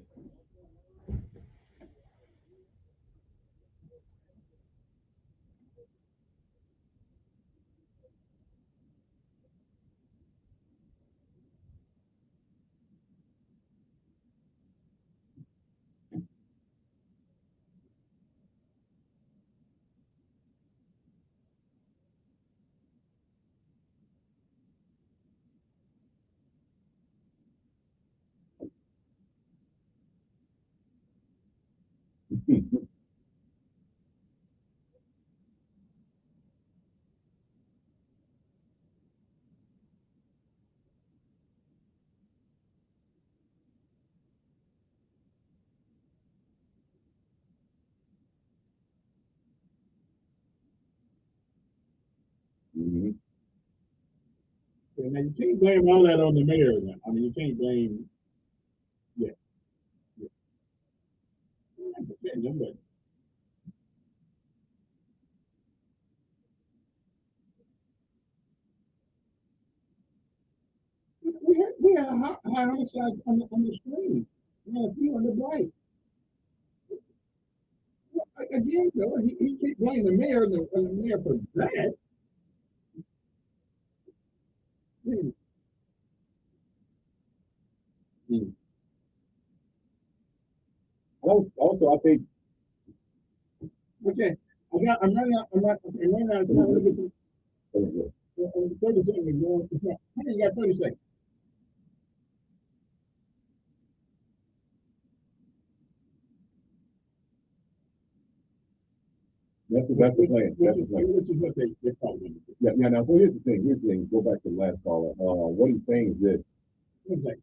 Mm-hmm. Yeah, now you can't blame all that on the mayor. Now. I mean, you can't blame. Yeah. Yeah. I defend them, but we had a high homicide on the screen. We had a few on the right. Again, though, he can't blame the mayor and the mayor for that. Hmm. Hmm. Also, I think. Okay, I'm running out. I'm running out of time. Look at this. 30 seconds. How many you got? 30 seconds. That's the plan. That's the plan. Which is what they probably do. Yeah, yeah. Now, so here's the thing. Go back to the last caller. What he's saying is this. Exactly.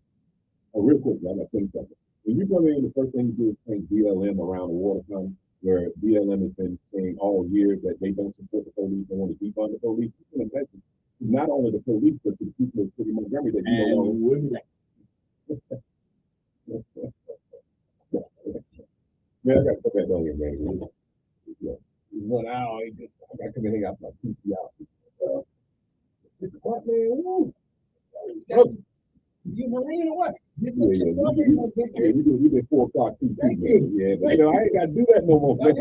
Real quick, I got 10 seconds. When you come in, the first thing you do is paint BLM around the waterfront, where BLM has been saying all year that they don't support the police, they want to defund the police. It's been a message to not only the police, but to the people of the city of Montgomery that you know. Man, I got to put that on here, man. Yeah. 1 hour, I got to come in and got my TT out. 6 o'clock, man. Woo. You Marine or what? Yeah, you did 4 o'clock PT, man. Yeah, but you know, I ain't got to do that no more. Man.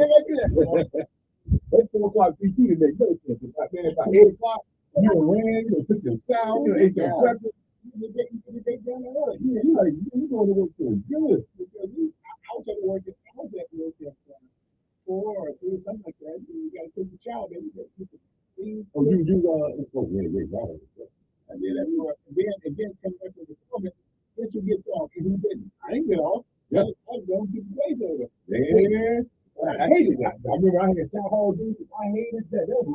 That's 4 o'clock PT to make no sense. Man, by 8 o'clock, you done ran, you took your shower, you ate your breakfast. You going to work for good. Because I was at work at 4 or 3 or something like that. You got to take the shower, baby. Oh, right. I did that for again, come back to the comment. Once you get off, and who didn't? I didn't get off. Yeah. I was going to keep the place over. Yes. I hated that. I remember I had town hall duties. I hated that. That was